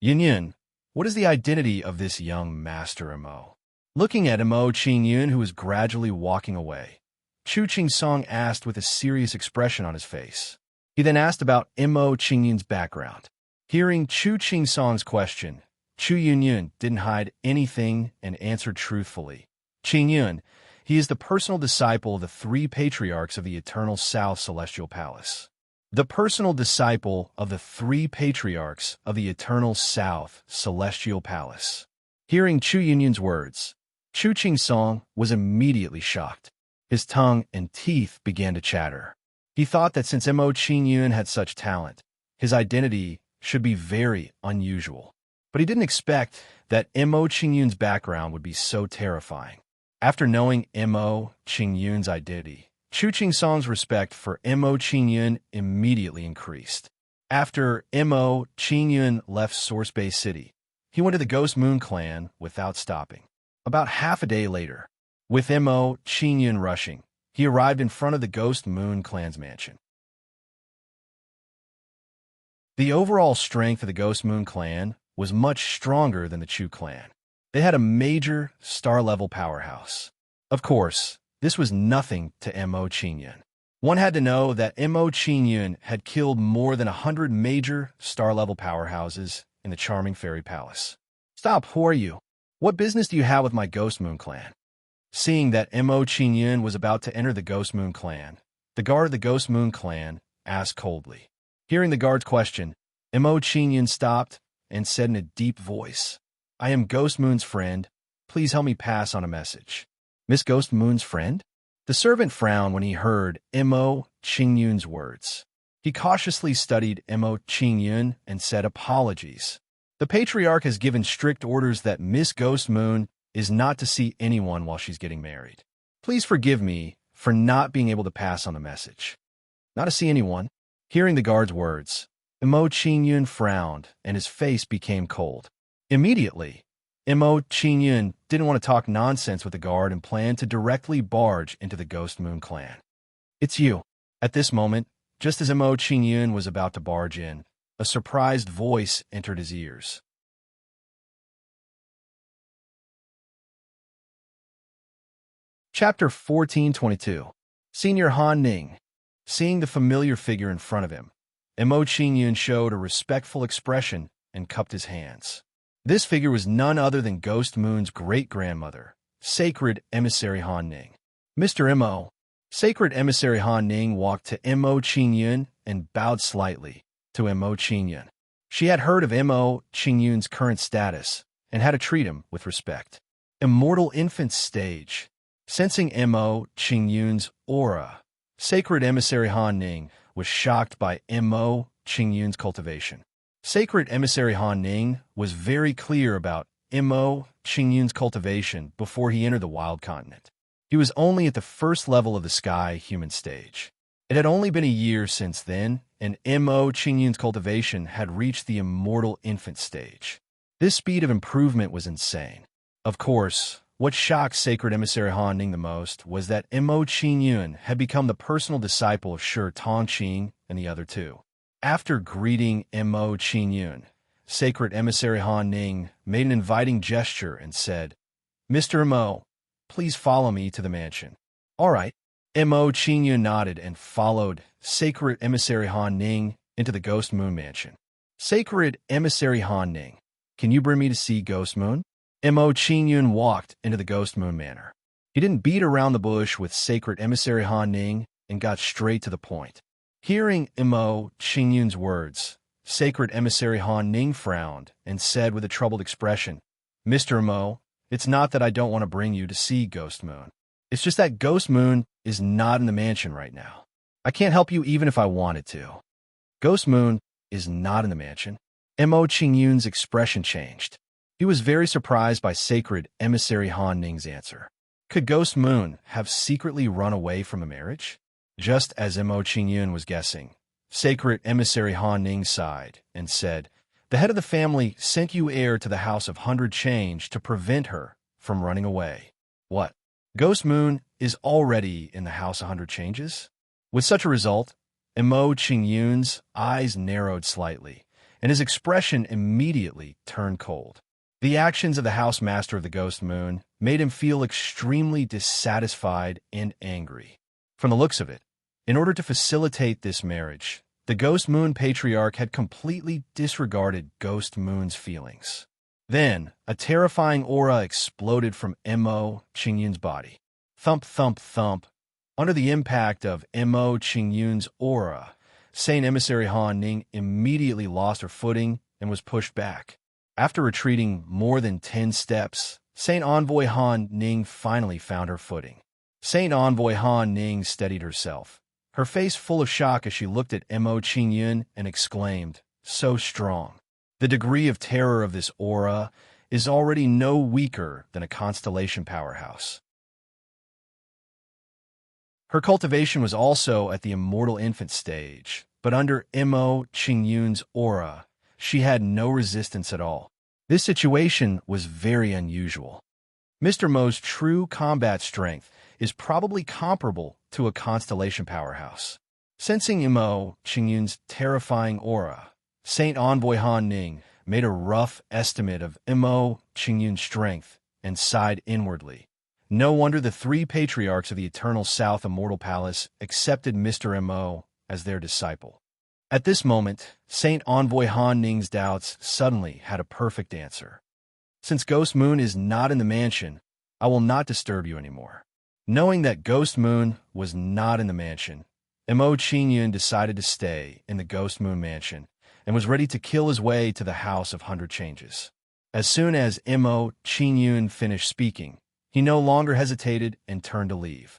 Yunyan, what is the identity of this young Master Mo? Looking at Mo Qingyun, who was gradually walking away, Chu Ching Song asked with a serious expression on his face. He then asked about Mo Qingyun's background. Hearing Chu Ching Song's question, Chu Yunyan didn't hide anything and answered truthfully. Qingyun, he is the personal disciple of the 3 patriarchs of the Eternal South Celestial Palace. The personal disciple of the 3 patriarchs of the Eternal South Celestial Palace. Hearing Chu Yunyan's words, Chu Ching Song was immediately shocked. His tongue and teeth began to chatter. He thought that since Mo Qingyun had such talent, his identity should be very unusual. But he didn't expect that Mo Qingyun's background would be so terrifying. After knowing Mo Qingyun's identity, Chu Ching Song's respect for Mo Qingyun immediately increased. After Mo Qingyun left Source Bay City, he went to the Ghost Moon Clan without stopping. About half a day later, with Mo Qingyun rushing, he arrived in front of the Ghost Moon Clan's mansion. The overall strength of the Ghost Moon Clan was much stronger than the Chu clan. They had a major star-level powerhouse. Of course, this was nothing to Mo Qingyun. One had to know that Mo Qingyun had killed more than 100 major star-level powerhouses in the charming fairy palace. Stop, who are you? What business do you have with my Ghost Moon Clan? Seeing that Mo Qingyun was about to enter the Ghost Moon Clan, the guard of the Ghost Moon Clan asked coldly. Hearing the guard's question, Mo Qingyun stopped and said in a deep voice, I am Ghost Moon's friend. Please help me pass on a message. Miss Ghost Moon's friend? The servant frowned when he heard Mo Qingyun's words. He cautiously studied Mo Qingyun and said apologies. The patriarch has given strict orders that Miss Ghost Moon is not to see anyone while she's getting married. Please forgive me for not being able to pass on the message. Not to see anyone. Hearing the guard's words, Mo Qingyun frowned and his face became cold. Immediately, Mo Qingyun didn't want to talk nonsense with the guard and planned to directly barge into the Ghost Moon Clan. It's you. At this moment, just as Mo Qingyun was about to barge in, a surprised voice entered his ears. Chapter 1422. Senior Han Ning. Seeing the familiar figure in front of him, Mo Qingyun showed a respectful expression and cupped his hands. This figure was none other than Ghost Moon's great-grandmother, Sacred Emissary Han Ning. Mr. Mo. Sacred Emissary Han Ning walked to Mo Qingyun and bowed slightly to Mo Qingyun. She had heard of Mo Qingyun's current status and had to treat him with respect. Immortal infant stage. Sensing Mo Qingyun's aura, Sacred Emissary Han Ning was shocked by Mo Qingyun's cultivation. Sacred Emissary Han Ning was very clear about Mo Qingyun's cultivation before he entered the Wild Continent. He was only at the first level of the Sky Human stage. It had only been a year since then, and Mo Qingyun's cultivation had reached the Immortal Infant stage. This speed of improvement was insane. Of course, What shocked Sacred Emissary Han Ning the most was that Mo Qingyun had become the personal disciple of Shi Tongqing and the other two. After greeting Mo Qingyun, Sacred Emissary Han Ning made an inviting gesture and said, "Mr. Mo, please follow me to the mansion." "All right." Mo Qingyun nodded and followed Sacred Emissary Han Ning into the Ghost Moon Mansion. "Sacred Emissary Han Ning, can you bring me to see Ghost Moon?" Mo Qingyun walked into the Ghost Moon Manor. He didn't beat around the bush with Sacred Emissary Han Ning and got straight to the point. Hearing Mo Qingyun's words, Sacred Emissary Han Ning frowned and said with a troubled expression, "Mr. Mo, it's not that I don't want to bring you to see Ghost Moon. It's just that Ghost Moon is not in the mansion right now. I can't help you even if I wanted to." Ghost Moon is not in the mansion. Mo Qingyun's expression changed. He was very surprised by Sacred Emissary Han Ning's answer. Could Ghost Moon have secretly run away from a marriage? Just as Mo Qingyun was guessing, Sacred Emissary Han Ning sighed and said, "The head of the family sent you heir to the House of 100 Change to prevent her from running away." What? Ghost Moon is already in the House 100 Changes? With such a result, Mo Qingyun's eyes narrowed slightly, and his expression immediately turned cold. The actions of the House Master of the Ghost Moon made him feel extremely dissatisfied and angry. From the looks of it, in order to facilitate this marriage, the Ghost Moon Patriarch had completely disregarded Ghost Moon's feelings. Then, a terrifying aura exploded from Mo Qingyun's body. Thump, thump, thump. Under the impact of Mo Qingyun's aura, Saint Emissary Han Ning immediately lost her footing and was pushed back. After retreating more than 10 steps, Saint Envoy Han Ning finally found her footing. Saint Envoy Han Ning steadied herself, her face full of shock as she looked at Mo Qingyun and exclaimed, "So strong. The degree of terror of this aura is already no weaker than a constellation powerhouse." Her cultivation was also at the immortal infant stage, but under Mo Qingyun's aura, she had no resistance at all. This situation was very unusual. Mr. Mo's true combat strength is probably comparable to a constellation powerhouse. Sensing Mo Qingyun's terrifying aura, Saint Envoy Han Ning made a rough estimate of Mo Qingyun's strength and sighed inwardly. No wonder the three patriarchs of the Eternal South Immortal Palace accepted Mr. Mo as their disciple. At this moment, Saint Envoy Han Ning's doubts suddenly had a perfect answer. "Since Ghost Moon is not in the mansion, I will not disturb you anymore." Knowing that Ghost Moon was not in the mansion, Mo Qingyun decided to stay in the Ghost Moon Mansion and was ready to kill his way to the House of 100 Changes. As soon as Mo Qingyun finished speaking, he no longer hesitated and turned to leave.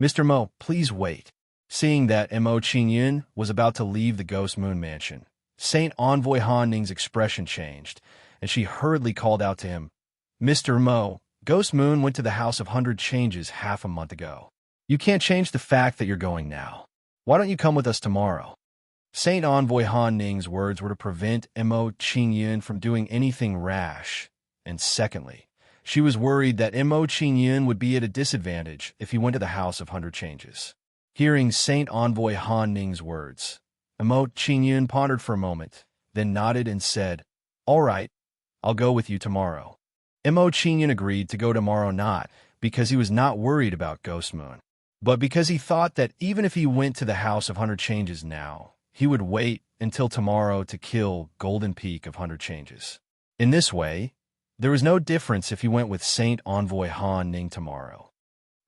"Mr. Mo, please wait." Seeing that Mo Qingyun was about to leave the Ghost Moon Mansion, Saint Envoy Han Ning's expression changed, and she hurriedly called out to him, "Mr. Mo, Ghost Moon went to the House of 100 Changes half a month ago. You can't change the fact that you're going now. Why don't you come with us tomorrow?" Saint Envoy Han Ning's words were to prevent Mo Qingyun from doing anything rash, and secondly, she was worried that Mo Qingyun would be at a disadvantage if he went to the House of 100 Changes. Hearing Saint Envoy Han Ning's words, Mo Qingyun pondered for a moment, then nodded and said, "All right, I'll go with you tomorrow." Mo Qingyun agreed to go tomorrow not because he was not worried about Ghost Moon, but because he thought that even if he went to the House of 100 Changes now, he would wait until tomorrow to kill Golden Peak of 100 Changes. In this way, there was no difference if he went with Saint Envoy Han Ning tomorrow.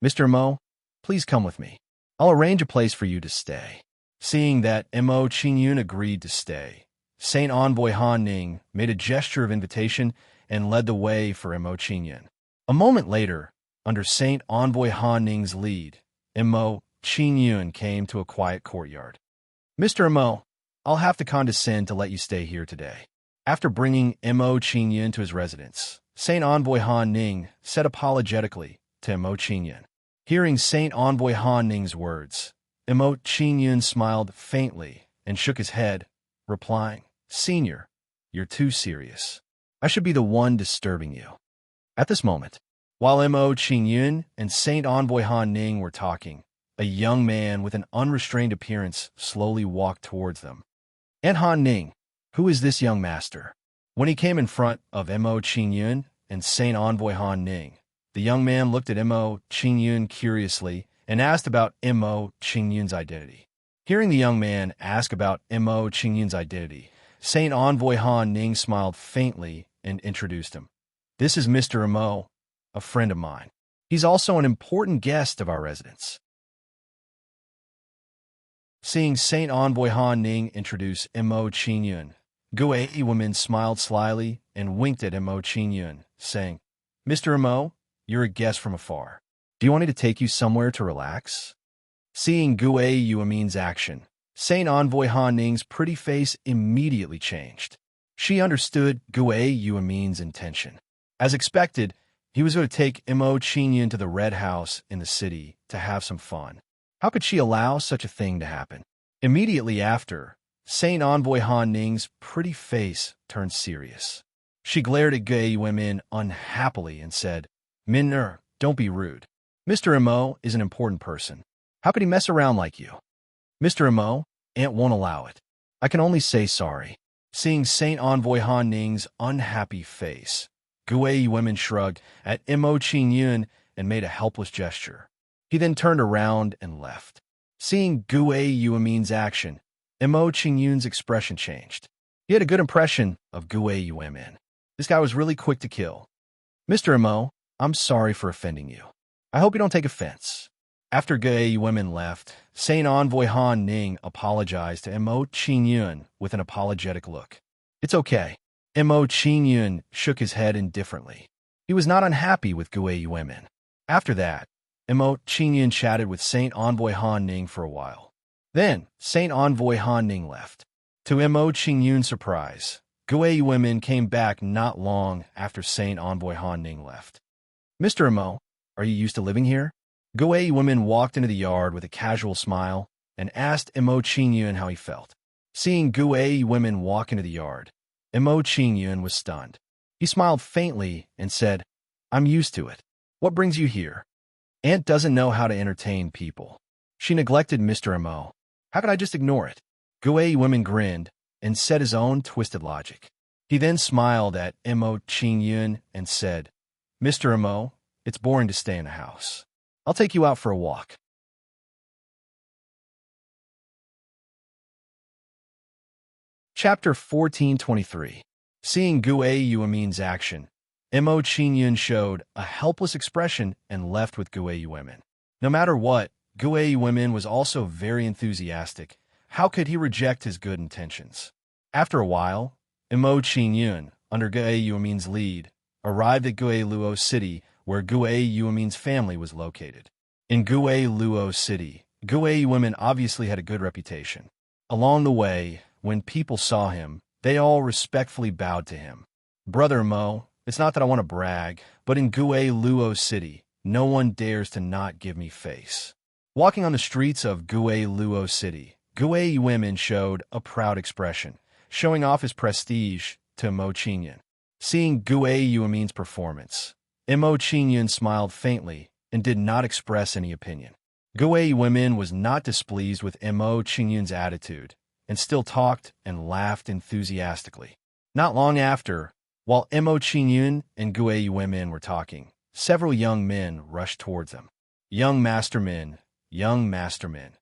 "Mr. Mo, please come with me. I'll arrange a place for you to stay." Seeing that Mo Qingyun agreed to stay, Saint Envoy Han Ning made a gesture of invitation and led the way for Mo Qingyun. A moment later, under Saint Envoy Han Ning's lead, Mo Qingyun came to a quiet courtyard. "Mr. Mo, I'll have to condescend to let you stay here today." After bringing Mo Qingyun to his residence, Saint Envoy Han Ning said apologetically to Mo Qingyun. Hearing Saint Envoy Han Ning's words, Mo Qingyun smiled faintly and shook his head, replying, "Senior, you're too serious. I should be the one disturbing you." At this moment, While Mo Qingyun and Saint Envoy Han Ning were talking, a young man with an unrestrained appearance slowly walked towards them. And Han Ning, who is this young master? When he came in front of Mo Qingyun and Saint Envoy Han Ning, the young man looked at Mo Qingyun curiously and asked about Mo Qingyun's identity. Hearing the young man ask about Mo Qingyun's identity, Saint Envoy Han Ning smiled faintly and introduced him. This is Mr. Mo, a friend of mine. He's also an important guest of our residence. Seeing Saint Envoy Han Ning introduce Mo Qingyun, Gue woman smiled slyly and winked at Mo Qingyun, saying, Mr. Mo, you're a guest from afar. Do you want me to take you somewhere to relax? Seeing Gue Yuemin's action, Saint Envoy Han Ning's pretty face immediately changed. She understood Gue Yuemin's intention. As expected, he was going to take Mo Qingyun to the Red House in the city to have some fun. How could she allow such a thing to happen? Immediately after, Saint Envoy Han Ning's pretty face turned serious. She glared at Gue Yuemin unhappily and said, Minner, don't be rude. Mr. Mo is an important person. How could he mess around like you? Mr. Mo, Aunt won't allow it. I can only say sorry. Seeing Saint Envoy Han Ning's unhappy face, Gue Yuemin shrugged at Mo Qingyun and made a helpless gesture. He then turned around and left. Seeing Gue Yuemin's action, Mo Qingyun's expression changed. He had a good impression of Gue Yuemin. This guy was really quick to kill. Mr. Mo, I'm sorry for offending you. I hope you don't take offense. After Gue Yuemin left, Saint Envoy Han Ning apologized to Mo Qingyun with an apologetic look. It's okay. Mo Qingyun shook his head indifferently. He was not unhappy with Gue Yuemin. After that, Mo Qingyun chatted with Saint Envoy Han Ning for a while. Then, Saint Envoy Han Ning left. To Mo Qingyun's surprise, Gue Yuemin came back not long after Saint Envoy Han Ning left. Mr. Mo, are you used to living here? Gue Yuemin walked into the yard with a casual smile and asked Mo Qingyun how he felt. Seeing Gue Yuemin walk into the yard, Mo Qingyun was stunned. He smiled faintly and said, I'm used to it. What brings you here? Aunt doesn't know how to entertain people. She neglected Mr. Mo. How could I just ignore it? Gue Yuemin grinned and said his own twisted logic. He then smiled at Mo Qingyun and said, Mr. Mo, it's boring to stay in a house. I'll take you out for a walk. Chapter 1423. Seeing Gue Yuemin's action, Mo Qingyun showed a helpless expression and left with Gue Yuemin. No matter what, Gue Yuemin was also very enthusiastic. How could he reject his good intentions? After a while, Mo Qingyun, under Gue Yuemin's lead, arrived at Gue Luo City, where Gue Yuemin's family was located. In Gue Luo City, Gue Yuemin obviously had a good reputation. Along the way, when people saw him, they all respectfully bowed to him. Brother Mo, it's not that I want to brag, but in Gue Luo City, no one dares to not give me face. Walking on the streets of Gue Luo City, Gue Yuemin showed a proud expression, showing off his prestige to Mo Qingyun. Seeing Gue Yuemin's performance, Mo Qingyun smiled faintly and did not express any opinion. Gue Yuemin was not displeased with Mo Qingyun's attitude and still talked and laughed enthusiastically. Not long after, while Mo Qingyun and Gue Yuemin were talking, several young men rushed towards them. Young mastermen, young mastermen.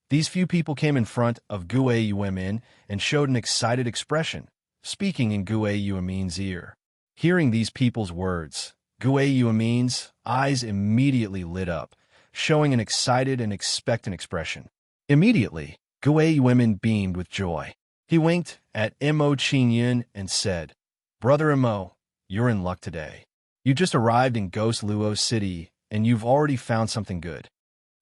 These few people came in front of Gue Yuemin and showed an excited expression, speaking in Gue Yuemin's ear. Hearing these people's words, Gue Yuemin's eyes immediately lit up, showing an excited and expectant expression. Immediately, Gue Yuemin beamed with joy. He winked at Mo Qingyun and said, Brother Mo, you're in luck today. You just arrived in Ghost Luo City, and you've already found something good.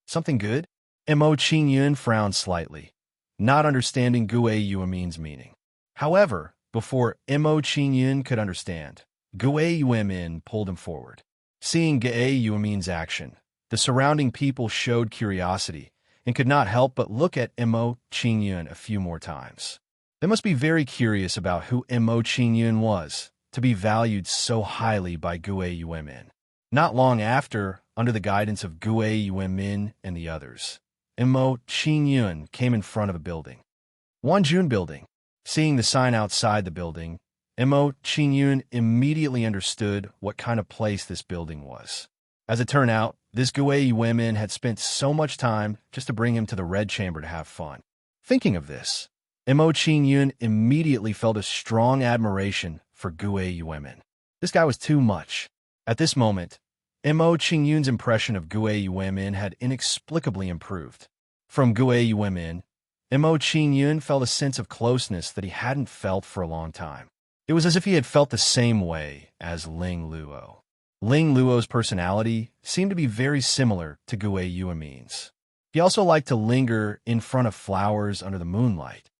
Something good? Mo Qingyun frowned slightly, not understanding Gue Yuemin's meaning. However, before Mo Qingyun could understand, Gue Yuemin pulled him forward. Seeing Gue Yuemin's action, the surrounding people showed curiosity and could not help but look at Mo Qingyun a few more times. They must be very curious about who Mo Qingyun was, to be valued so highly by Gue Yuemin. Not long after, under the guidance of Gue Yuemin and the others, Mo Qingyun came in front of a building. Wanjun Building. Seeing the sign outside the building, Mo Qingyun immediately understood what kind of place this building was. As it turned out, this Gue Yuemin had spent so much time just to bring him to the Red Chamber to have fun. Thinking of this, Mo Qingyun immediately felt a strong admiration for Gue Yuemin. This guy was too much. At this moment, Mo Qingyun's impression of Gue Yuemin had inexplicably improved. From Gue Yuemin, Mo Qingyun felt a sense of closeness that he hadn't felt for a long time. It was as if he had felt the same way as Ling Luo. Ling Luo's personality seemed to be very similar to Gue Yuemin's. He also liked to linger in front of flowers under the moonlight.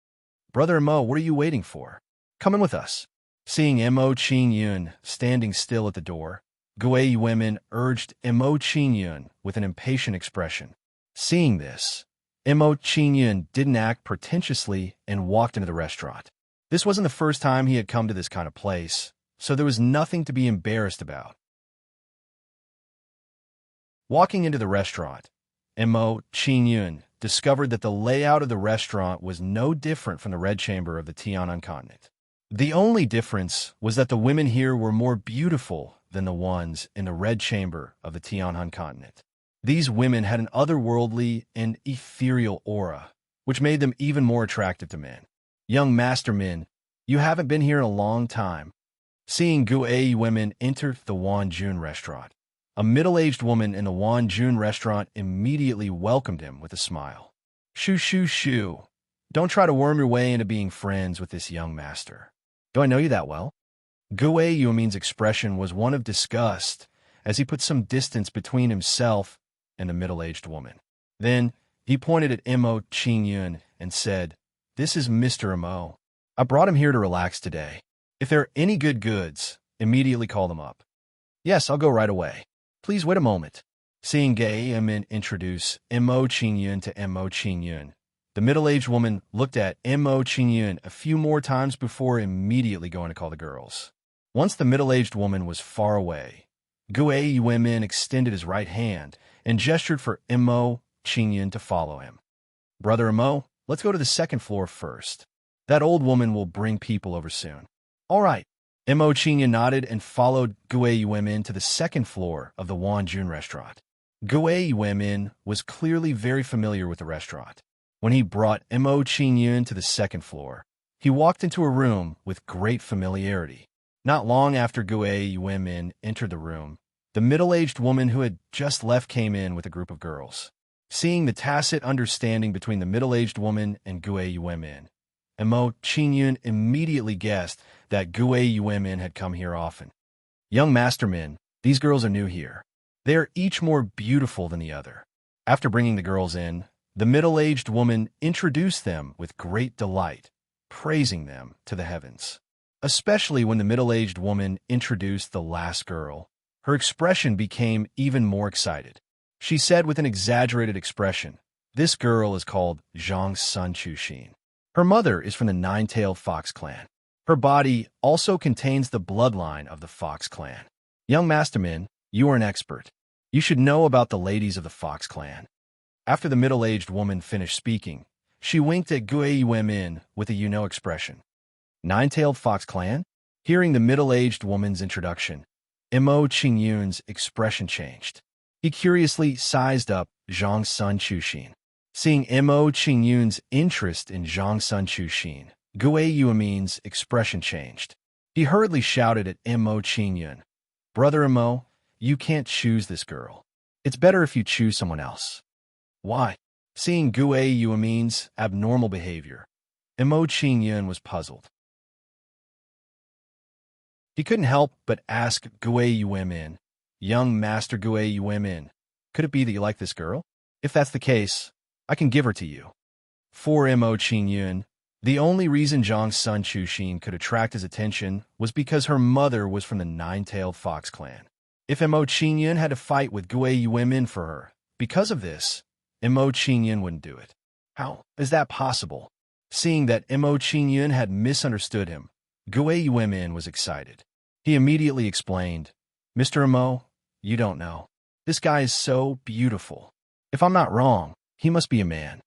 "Brother Mo, what are you waiting for? Come in with us." Seeing Mo Qingyun standing still at the door, Gue Yuemin urged Mo Qingyun with an impatient expression. Seeing this, Mo Qingyun didn't act pretentiously and walked into the restaurant. This wasn't the first time he had come to this kind of place, so there was nothing to be embarrassed about. Walking into the restaurant, Mo Qingyun discovered that the layout of the restaurant was no different from the Red Chamber of the Tian'an continent. The only difference was that the women here were more beautiful than the ones in the Red Chamber of the Tian'an continent. These women had an otherworldly and ethereal aura, which made them even more attractive to men. "Young mastermen, you haven't been here in a long time." Seeing Gue women enter the Wanjun restaurant, a middle-aged woman in the Wanjun restaurant immediately welcomed him with a smile. "Shoo, shoo, shoo. Don't try to worm your way into being friends with this young master. Do I know you that well?" Gue Yuemin's expression was one of disgust as he put some distance between himself and the middle-aged woman. Then he pointed at Mo Qingyun and said, "This is Mr. Mo. I brought him here to relax today. If there are any good goods, immediately call them up." "Yes, I'll go right away. Please wait a moment." Seeing Gue Yuemin introduce Mo Qingyun to Mo Qingyun, the middle-aged woman looked at Mo Qingyun a few more times before immediately going to call the girls. Once the middle-aged woman was far away, Gue Yuemin extended his right hand and gestured for Mo Qingyun to follow him. "Brother Mo, let's go to the second floor first. That old woman will bring people over soon." "All right." Mo Qingyun nodded and followed Gue Yuemin to the second floor of the Wanjun restaurant. Gue Yuemin was clearly very familiar with the restaurant. When he brought Mo Qingyun to the second floor, he walked into a room with great familiarity. Not long after Gue Yuemin entered the room, the middle-aged woman who had just left came in with a group of girls. Seeing the tacit understanding between the middle-aged woman and Gue Yuemin, Mo Qingyun immediately guessed that Gue Yuemin had come here often. "Young mastermen, these girls are new here. They are each more beautiful than the other." After bringing the girls in, the middle-aged woman introduced them with great delight, praising them to the heavens. Especially when the middle-aged woman introduced the last girl, her expression became even more excited. She said with an exaggerated expression, "This girl is called Zhang Sun Chuxin. Her mother is from the Nine-Tailed Fox clan. Her body also contains the bloodline of the Fox clan. Young masterman, you are an expert. You should know about the ladies of the Fox clan." After the middle-aged woman finished speaking, she winked at Gue Yuemin with a you-know expression. "Nine-Tailed Fox clan?" Hearing the middle-aged woman's introduction, Mo Qingyun's expression changed. He curiously sized up Zhang Sun Chuxin. Seeing Mo Qingyun's interest in Zhang Sun Chuxin, Gue Yuemin's expression changed. He hurriedly shouted at Mo Qingyun, "Brother Mo, you can't choose this girl. It's better if you choose someone else." "Why?" Seeing Gue Yuemin's abnormal behavior, Mo Qingyun was puzzled. He couldn't help but ask Gue Yuemin, "Young Master Gue Yuemin, could it be that you like this girl? If that's the case, I can give her to you." For Mo Qingyun, the only reason Zhang Sun Chuxin could attract his attention was because her mother was from the Nine-Tailed Fox clan. If Mo Qingyun had to fight with Gue Yuemin for her, because of this, Mo Qingyun wouldn't do it. How is that possible? Seeing that Mo Qingyun had misunderstood him, Gue Yuemin was excited. He immediately explained, "Mr. Mo, You don't know. This guy is so beautiful. If I'm not wrong, he must be a man.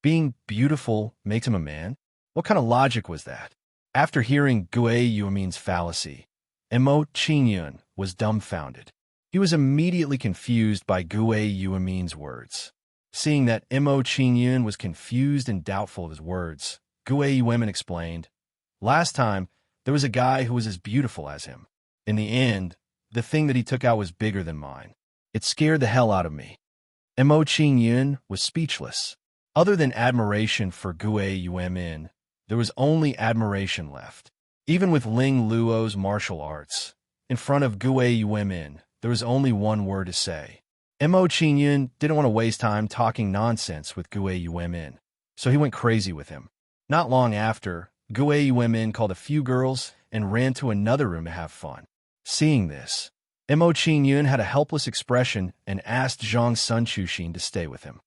Being beautiful makes him a man? What kind of logic was that? After hearing Gue Yuemin's fallacy, Emo Qingyun was dumbfounded. He was immediately confused by Gue Yuemin's words. Seeing that Emo Qingyun was confused and doubtful of his words, Gue Yuemin explained, "Last time, there was a guy who was as beautiful as him. In the end, the thing that he took out was bigger than mine. It scared the hell out of me." Emo Qingyun was speechless. Other than admiration for Gue Yuemin, there was only admiration left. Even with Ling Luo's martial arts, in front of Gue Yuemin, there was only one word to say. Emo Qingyun didn't want to waste time talking nonsense with Gue Yuemin, so he went crazy with him. Not long after, Gue Yuemin called a few girls and ran to another room to have fun. Seeing this, Emo Qingyun had a helpless expression and asked Zhang Sun Chuxin to stay with him.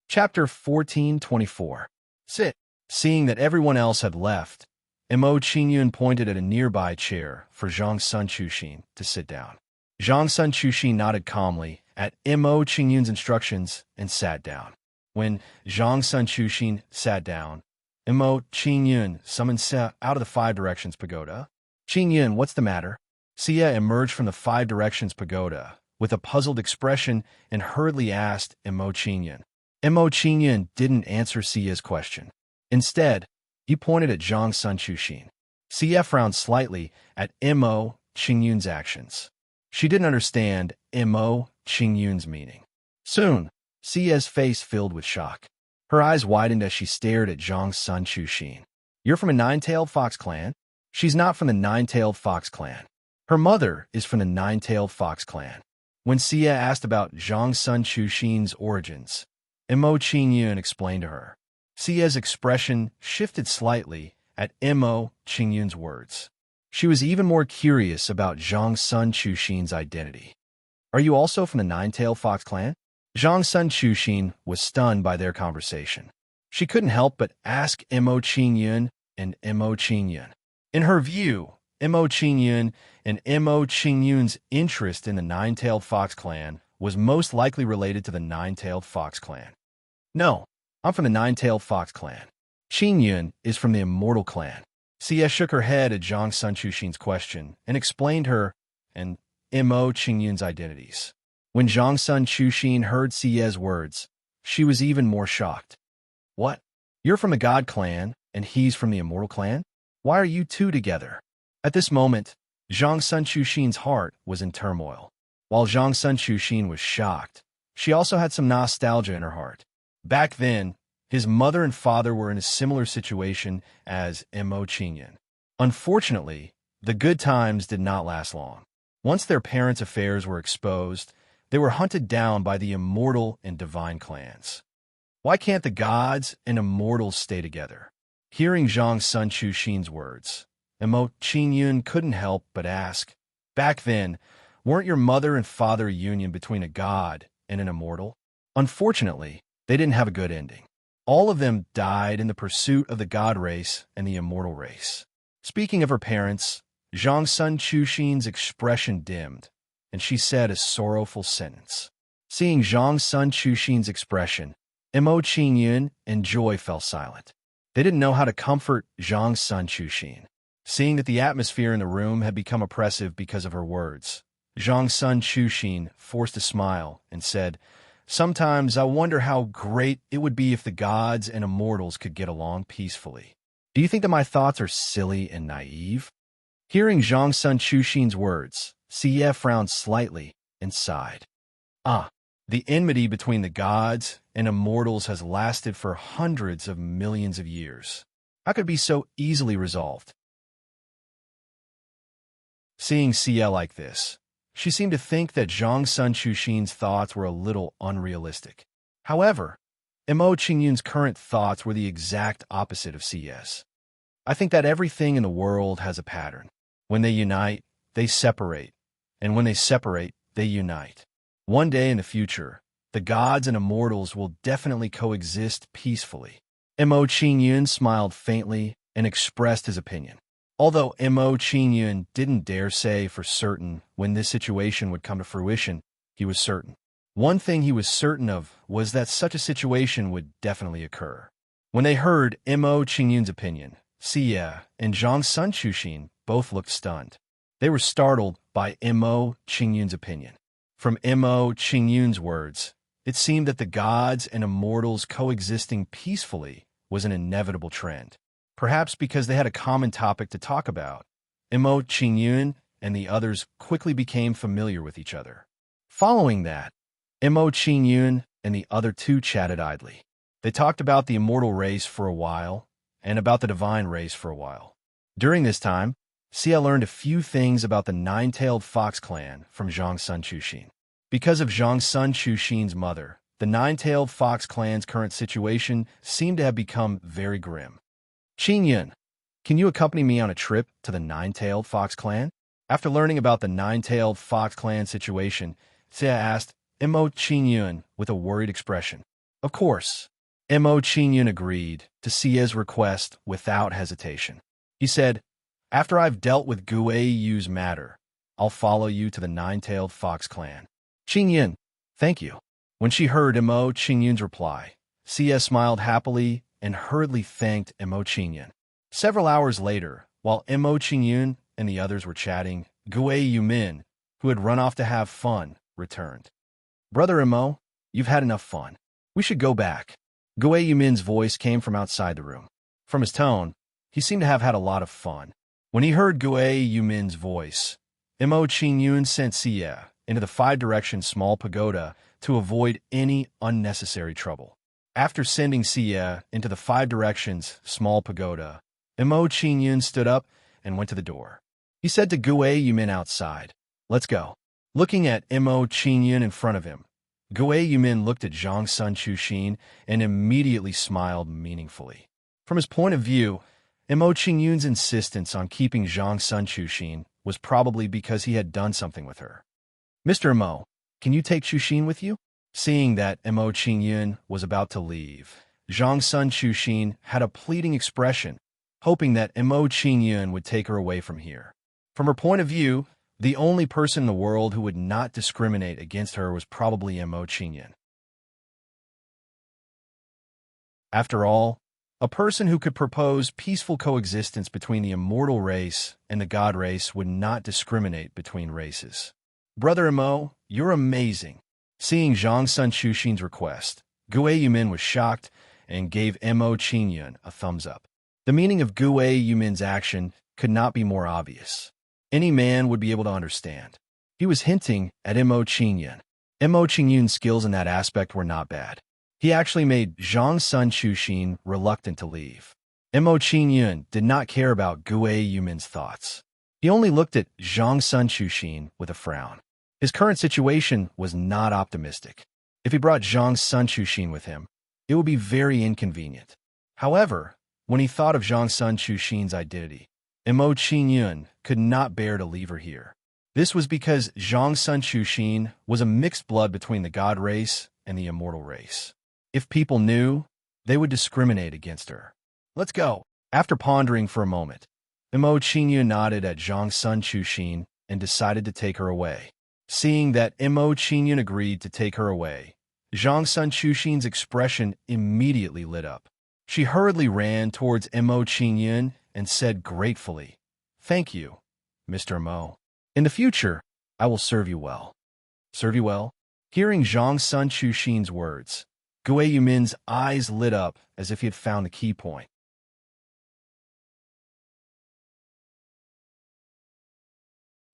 Chapter 1424. Sit. Seeing that everyone else had left, Emo Qingyun pointed at a nearby chair for Zhang Sun Chuxin to sit down. Zhang Sun Chuxin nodded calmly at Emo Qingyun's instructions and sat down. When Zhang Sun Chuxin sat down, Emo Qingyun summoned Xia out of the Five Directions Pagoda. "Qingyun, what's the matter?" Xia emerged from the Five Directions Pagoda with a puzzled expression and hurriedly asked Emo Qingyun. Emo Qingyun didn't answer Xia's question. Instead, he pointed at Zhang Sun Chuxin. Xia frowned slightly at Emo Qingyun's actions. She didn't understand Emo Qingyun's meaning. Soon, Xia's face filled with shock. Her eyes widened as she stared at Zhang Sun Chuxin. "You're from a nine-tailed fox clan?" "She's not from the nine-tailed fox clan. Her mother is from the nine-tailed fox clan." When Xia asked about Zhang Sun Chuxin's origins, Emo Qingyun explained to her. Xia's expression shifted slightly at Emo Qingyun's words. She was even more curious about Zhang Sun Chuxin's identity. "Are you also from the nine-tailed fox clan?" Zhang Sun Chuxin was stunned by their conversation. She couldn't help but ask Emo Qingyun and Emo Qingyun. In her view, Emo Qingyun and Emo Qingyun's interest in the nine-tailed fox clan was most likely related to the nine-tailed fox clan. "No, I'm from the nine-tailed fox clan. Qingyun is from the immortal clan." Xia shook her head at Zhang Sun Chuxin's question and explained her and Emo Qingyun's identities. When Zhang Sun Chuxin heard Xia's words, she was even more shocked. "What? You're from the God clan, and he's from the immortal clan? Why are you two together?" At this moment, Zhang Sun Chuxin's heart was in turmoil. While Zhang Sun Chuxin was shocked, she also had some nostalgia in her heart. Back then, his mother and father were in a similar situation as Emo Qingyun. Unfortunately, the good times did not last long. Once their parents' affairs were exposed, they were hunted down by the immortal and divine clans. Why can't the gods and immortals stay together? Hearing Zhang Sun Chuxin's words, Emo Qingyun couldn't help but ask, "Back then, weren't your mother and father a union between a god and an immortal?" Unfortunately, they didn't have a good ending. All of them died in the pursuit of the god race and the immortal race. Speaking of her parents, Zhang Sun Chuxin's expression dimmed, and she said a sorrowful sentence. Seeing Zhang Sun Chuxin's expression, Emo Qingyun and Joy fell silent. They didn't know how to comfort Zhang Sun Chuxin. Seeing that the atmosphere in the room had become oppressive because of her words, Zhang Sun Chuxin forced a smile and said, "Sometimes I wonder how great it would be if the gods and immortals could get along peacefully. Do you think that my thoughts are silly and naive?" Hearing Zhang Sun Chuxin's words, Xie frowned slightly and sighed. The enmity between the gods and immortals has lasted for hundreds of millions of years. How could it be so easily resolved? Seeing Xie like this, she seemed to think that Zhang Sun Chuxin's thoughts were a little unrealistic. However, Emo Qingyun's current thoughts were the exact opposite of Xie's. "I think that everything in the world has a pattern. When they unite, they separate, and when they separate, they unite. One day in the future, the gods and immortals will definitely coexist peacefully." Emo Qingyun smiled faintly and expressed his opinion. Although Mo Qingyun didn't dare say for certain when this situation would come to fruition, he was certain. One thing he was certain of was that such a situation would definitely occur. When they heard Mo Qingyun's opinion, Xie and Zhang Sun Chuxin both looked stunned. They were startled by Mo Qingyun's opinion. From Mo Qingyun's words, it seemed that the gods and immortals coexisting peacefully was an inevitable trend. Perhaps because they had a common topic to talk about, Mo Qingyun and the others quickly became familiar with each other. Following that, Mo Qingyun and the other two chatted idly. They talked about the immortal race for a while, and about the divine race for a while. During this time, Xie learned a few things about the nine-tailed fox clan from Zhang Sun Chuxin. Because of Zhang Sun Chuxin's mother, the nine-tailed fox clan's current situation seemed to have become very grim. Qingyun, can you accompany me on a trip to the nine-tailed fox clan? After learning about the nine-tailed fox clan situation, Xie asked Mo Qingyun with a worried expression. Of course. Mo Qingyun agreed to Xie's request without hesitation. He said, after I've dealt with Guei Yu's matter, I'll follow you to the nine-tailed fox clan. Qingyun, thank you. When she heard Mo Qingyun's reply, Xie smiled happily and hurriedly thanked Mo Qingyun. Several hours later, while Mo Qingyun and the others were chatting, Guei Yumin, who had run off to have fun, returned. Brother Mo, you've had enough fun. We should go back. Guei Yumin's voice came from outside the room. From his tone, he seemed to have had a lot of fun. When he heard Guei Yumin's voice, Mo Qingyun sent Xie into the five-direction small pagoda to avoid any unnecessary trouble. After sending Xie into the five directions small pagoda, Mo Qingyun stood up and went to the door. He said to Guei Yumin outside, let's go. Looking at Mo Qingyun in front of him, Guei Yumin looked at Zhang Sun Chuxin and immediately smiled meaningfully. From his point of view, Mo Qingyun's insistence on keeping Zhang Sun Chuxin was probably because he had done something with her. Mr. Mo, can you take Chuxin with you? Seeing that Mo Qingyun was about to leave, Zhang Sun Chuxin had a pleading expression, hoping that Mo Qingyun would take her away from here. From her point of view, the only person in the world who would not discriminate against her was probably Mo Qingyun. After all, a person who could propose peaceful coexistence between the immortal race and the god race would not discriminate between races. Brother Mo, you're amazing. Seeing Zhang Sun Chuxin's request, Guei Yumin was shocked and gave Mo Qingyun a thumbs up. The meaning of Guei Yumin's action could not be more obvious. Any man would be able to understand. He was hinting at Mo Qingyun. Mo Qingyun's skills in that aspect were not bad. He actually made Zhang Sun Chuxin reluctant to leave. Mo Qingyun did not care about Guei Yumin's thoughts. He only looked at Zhang Sun Chuxin with a frown. His current situation was not optimistic. If he brought Zhang Sun Chuxin with him, it would be very inconvenient. However, when he thought of Zhang Sun Chuxin's identity, Mo Qingyun could not bear to leave her here. This was because Zhang Sun Chuxin was a mixed blood between the god race and the immortal race. If people knew, they would discriminate against her. Let's go. After pondering for a moment, Mo Qingyun nodded at Zhang Sun Chuxin and decided to take her away. Seeing that Mo Qingyun agreed to take her away, Zhang Sun Chuxin's expression immediately lit up. She hurriedly ran towards Mo Qingyun and said gratefully, "Thank you, Mr. Mo. In the future, I will serve you well." Serve you well? Hearing Zhang Sun Chuxin's words, Guei Yumin's eyes lit up as if he had found the key point.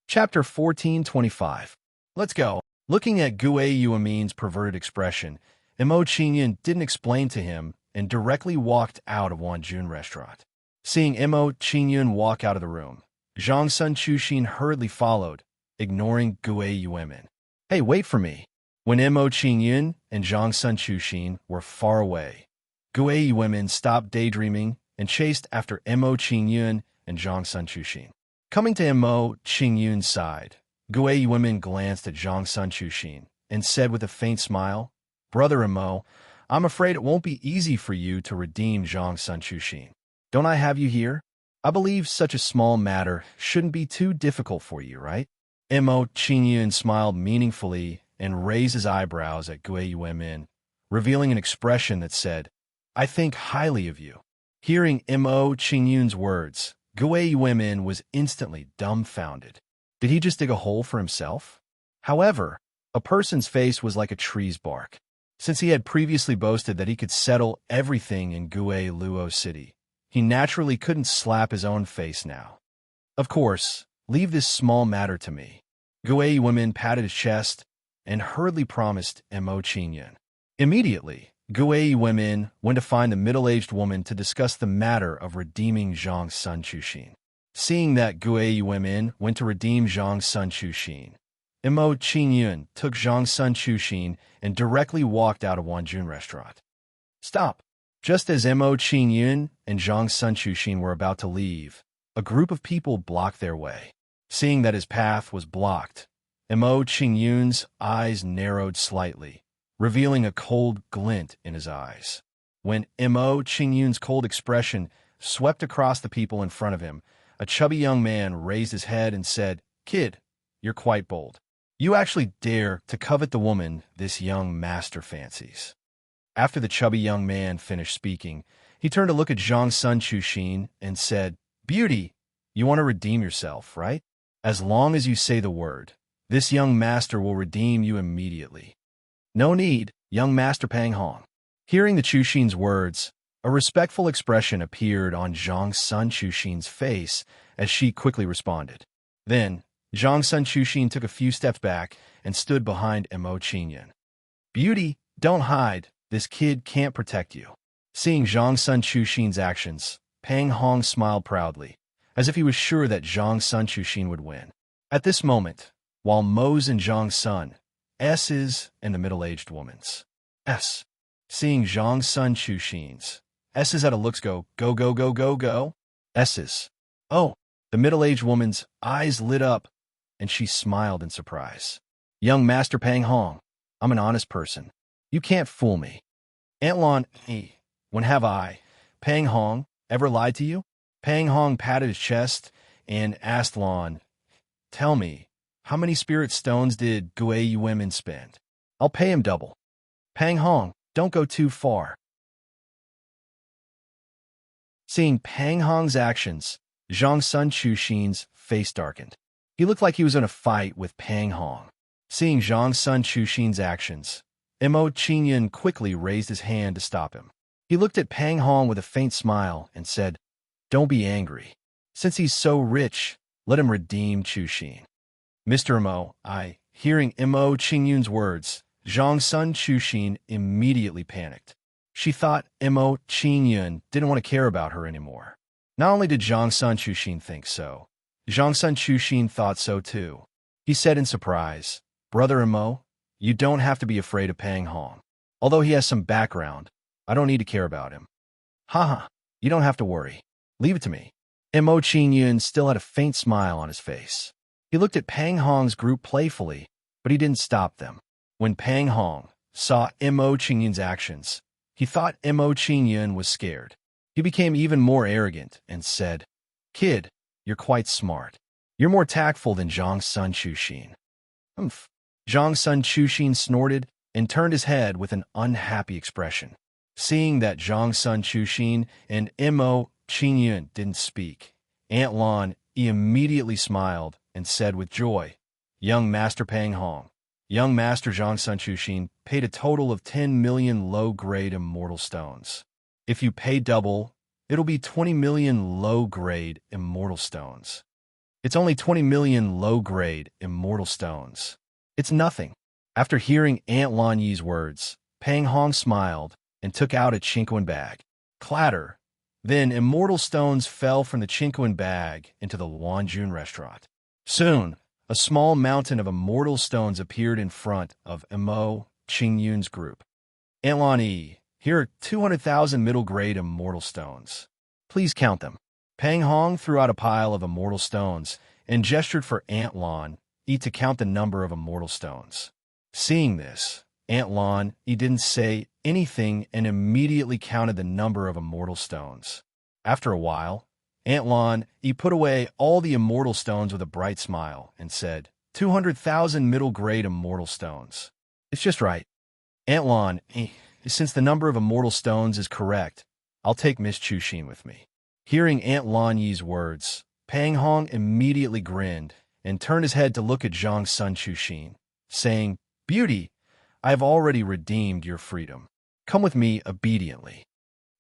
Chapter 1425. Let's go. Looking at Guei Yumin's perverted expression, Mo Qingyun didn't explain to him and directly walked out of Wanjun restaurant. Seeing Mo Qingyun walk out of the room, Zhang Sun Chuxin hurriedly followed, ignoring Guei Yumin. Hey, wait for me. When Mo Qingyun and Zhang Sun Chuxin were far away, Guei Yumin stopped daydreaming and chased after Mo Qingyun and Zhang Sun Chuxin. Coming to Mo Qingyun's side, Guei Yumin glanced at Zhang Sun Chuxin and said with a faint smile, "Brother Mo, I'm afraid it won't be easy for you to redeem Zhang Sun Chuxin. Don't I have you here?" I believe such a small matter shouldn't be too difficult for you, right? Mo Qingyun smiled meaningfully and raised his eyebrows at Gui Yuemin, revealing an expression that said, I think highly of you. Hearing Mo Qingyun's words, Gui Yuemin was instantly dumbfounded. Did he just dig a hole for himself? However, a person's face was like a tree's bark. Since he had previously boasted that he could settle everything in Gui Luo City, he naturally couldn't slap his own face now. Of course, leave this small matter to me. Gui Yuemin patted his chest and hurriedly promised Mo Qingyun. Immediately, Gui Yuemin went to find the middle-aged woman to discuss the matter of redeeming Zhang's son Chuxin. Seeing that Gui Yuemin went to redeem Zhang's son Chuxin, Mo Qingyun took Zhang's son Chuxin and directly walked out of Wanjun restaurant. Stop! Just as Mo Qingyun and Zhang's son Chuxin were about to leave, a group of people blocked their way. Seeing that his path was blocked, Mo Qingyun's eyes narrowed slightly, revealing a cold glint in his eyes. When Mo Qingyun's cold expression swept across the people in front of him, a chubby young man raised his head and said, Kid, you're quite bold. You actually dare to covet the woman this young master fancies. After the chubby young man finished speaking, he turned to look at Zhang's son Chuxin and said, Beauty, you want to redeem yourself, right? As long as you say the word, this young master will redeem you immediately. No need, young master Pang Hong. Hearing the Chuxin's words, a respectful expression appeared on Zhang's son Chuxin's face as she quickly responded. Then, Zhang's son Chuxin took a few steps back and stood behind Mo Qingyun. Beauty, don't hide. This kid can't protect you. Seeing Zhang's son Chuxin's actions, Pang Hong smiled proudly, as if he was sure that Zhang's son Chuxin would win. At this moment, while Mo's and Zhang's son, S's and the middle-aged woman's, S. Seeing Zhang's son Chuxin's, S's at a looks go, go, go, go, go, go, S's. Oh, the middle-aged woman's eyes lit up, and she smiled in surprise. Young Master Pang Hong, I'm an honest person. You can't fool me. Aunt Lon, when have I, Pang Hong, ever lied to you? Pang Hong patted his chest and asked Lon, Tell me, how many spirit stones did Gui Yuemin spend? I'll pay him double. Pang Hong, don't go too far. Seeing Pang Hong's actions, Zhang's son Chuxin's face darkened. He looked like he was in a fight with Pang Hong. Seeing Zhang's son Chuxin's actions, Mo Qingyun quickly raised his hand to stop him. He looked at Pang Hong with a faint smile and said, Don't be angry. Since he's so rich, let him redeem Chuxin. Mr. Mo, hearing Mo Qingyun's words, Zhang's son Chuxin immediately panicked. She thought Mo Qingyun didn't want to care about her anymore. Not only did Zhang's son Chuxin think so, Zhang's son Chuxin thought so too. He said in surprise, Brother Mo, you don't have to be afraid of Pang Hong. Although he has some background, I don't need to care about him. Haha, you don't have to worry. Leave it to me. Mo Qingyun still had a faint smile on his face. He looked at Pang Hong's group playfully, but he didn't stop them. When Pang Hong saw Mo Qingyun's actions, he thought Mo Qingyun was scared. He became even more arrogant and said, Kid, you're quite smart. You're more tactful than Zhang's son Chuxin. Humph. Zhang's son Chuxin snorted and turned his head with an unhappy expression. Seeing that Zhang's son Chuxin and Mo Qingyun didn't speak, Aunt Lon immediately smiled and said with joy, Young Master Pang Hong, young Master Zhang's son Chuxin paid a total of 10 million low-grade immortal stones. If you pay double, it'll be 20 million low-grade immortal stones. It's only 20 million low-grade immortal stones. It's nothing. After hearing Aunt Lan Yi's words, Pang Hong smiled and took out a Chinquan bag. Clatter. Then immortal stones fell from the Chinquan bag into the Wanjun restaurant. Soon, a small mountain of immortal stones appeared in front of Mo Qingyun's group. Aunt Lan Yi, here are 200,000 middle-grade immortal stones. Please count them. Pang Hong threw out a pile of immortal stones and gestured for Aunt Lan Yi to count the number of immortal stones. Seeing this, Aunt Lan Yi didn't say anything and immediately counted the number of immortal stones. After a while, Antlon, he put away all the immortal stones with a bright smile and said, 200,000 middle-grade immortal stones. It's just right. Antlon, since the number of immortal stones is correct, I'll take Miss Chushin with me. Hearing Aunt Lan Yi's words, Pang Hong immediately grinned and turned his head to look at Zhang Sun Chushin, saying, Beauty, I have already redeemed your freedom. Come with me obediently.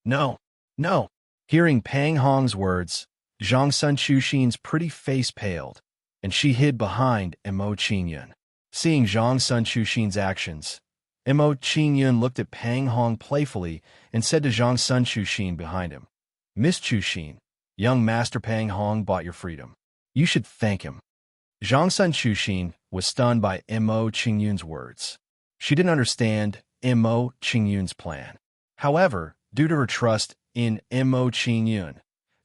No, no. Hearing Pang Hong's words, Zhang Sun Chushin's pretty face paled, and she hid behind Mo Qingyun. Seeing Zhang Sun Chushin's actions, Mo Qingyun looked at Pang Hong playfully and said to Zhang Sun Chushin behind him, Miss Chushin, young Master Pang Hong bought your freedom. You should thank him. Zhang Sun Chushin was stunned by Mo Qingyun's words. She didn't understand Mo Qingyun's plan. However, due to her trust in Mo Qingyun,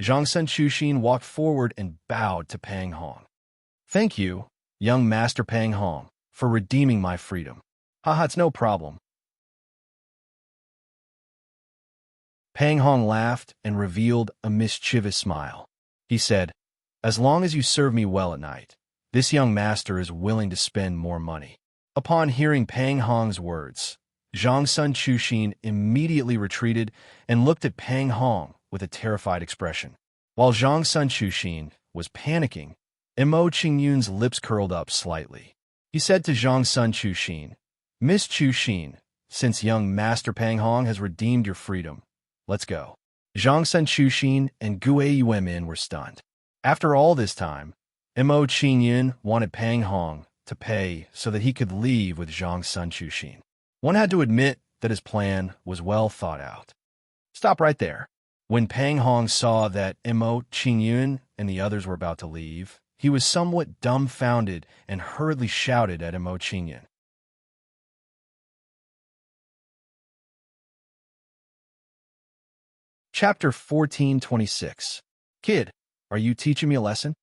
Zhang Sun Chushin walked forward and bowed to Pang Hong. Thank you, young Master Pang Hong, for redeeming my freedom. Haha, it's no problem. Pang Hong laughed and revealed a mischievous smile. He said, As long as you serve me well at night, this young master is willing to spend more money. Upon hearing Pang Hong's words, Zhang Sun Chushin immediately retreated and looked at Pang Hong with a terrified expression. While Zhang Sun Chushin was panicking, Mo Qingyun's lips curled up slightly. He said to Zhang Sun Chushin, Miss Chushin, since young Master Pang Hong has redeemed your freedom, let's go. Zhang Sun Chushin and Gue Yuemin were stunned. After all this time, Mo Qingyun wanted Pang Hong to pay so that he could leave with Zhang Sun Chushin. One had to admit that his plan was well thought out. Stop right there. When Pang Hong saw that Mo Qingyun and the others were about to leave, he was somewhat dumbfounded and hurriedly shouted at Mo Qingyun. Chapter 1426. Kid, are you teaching me a lesson?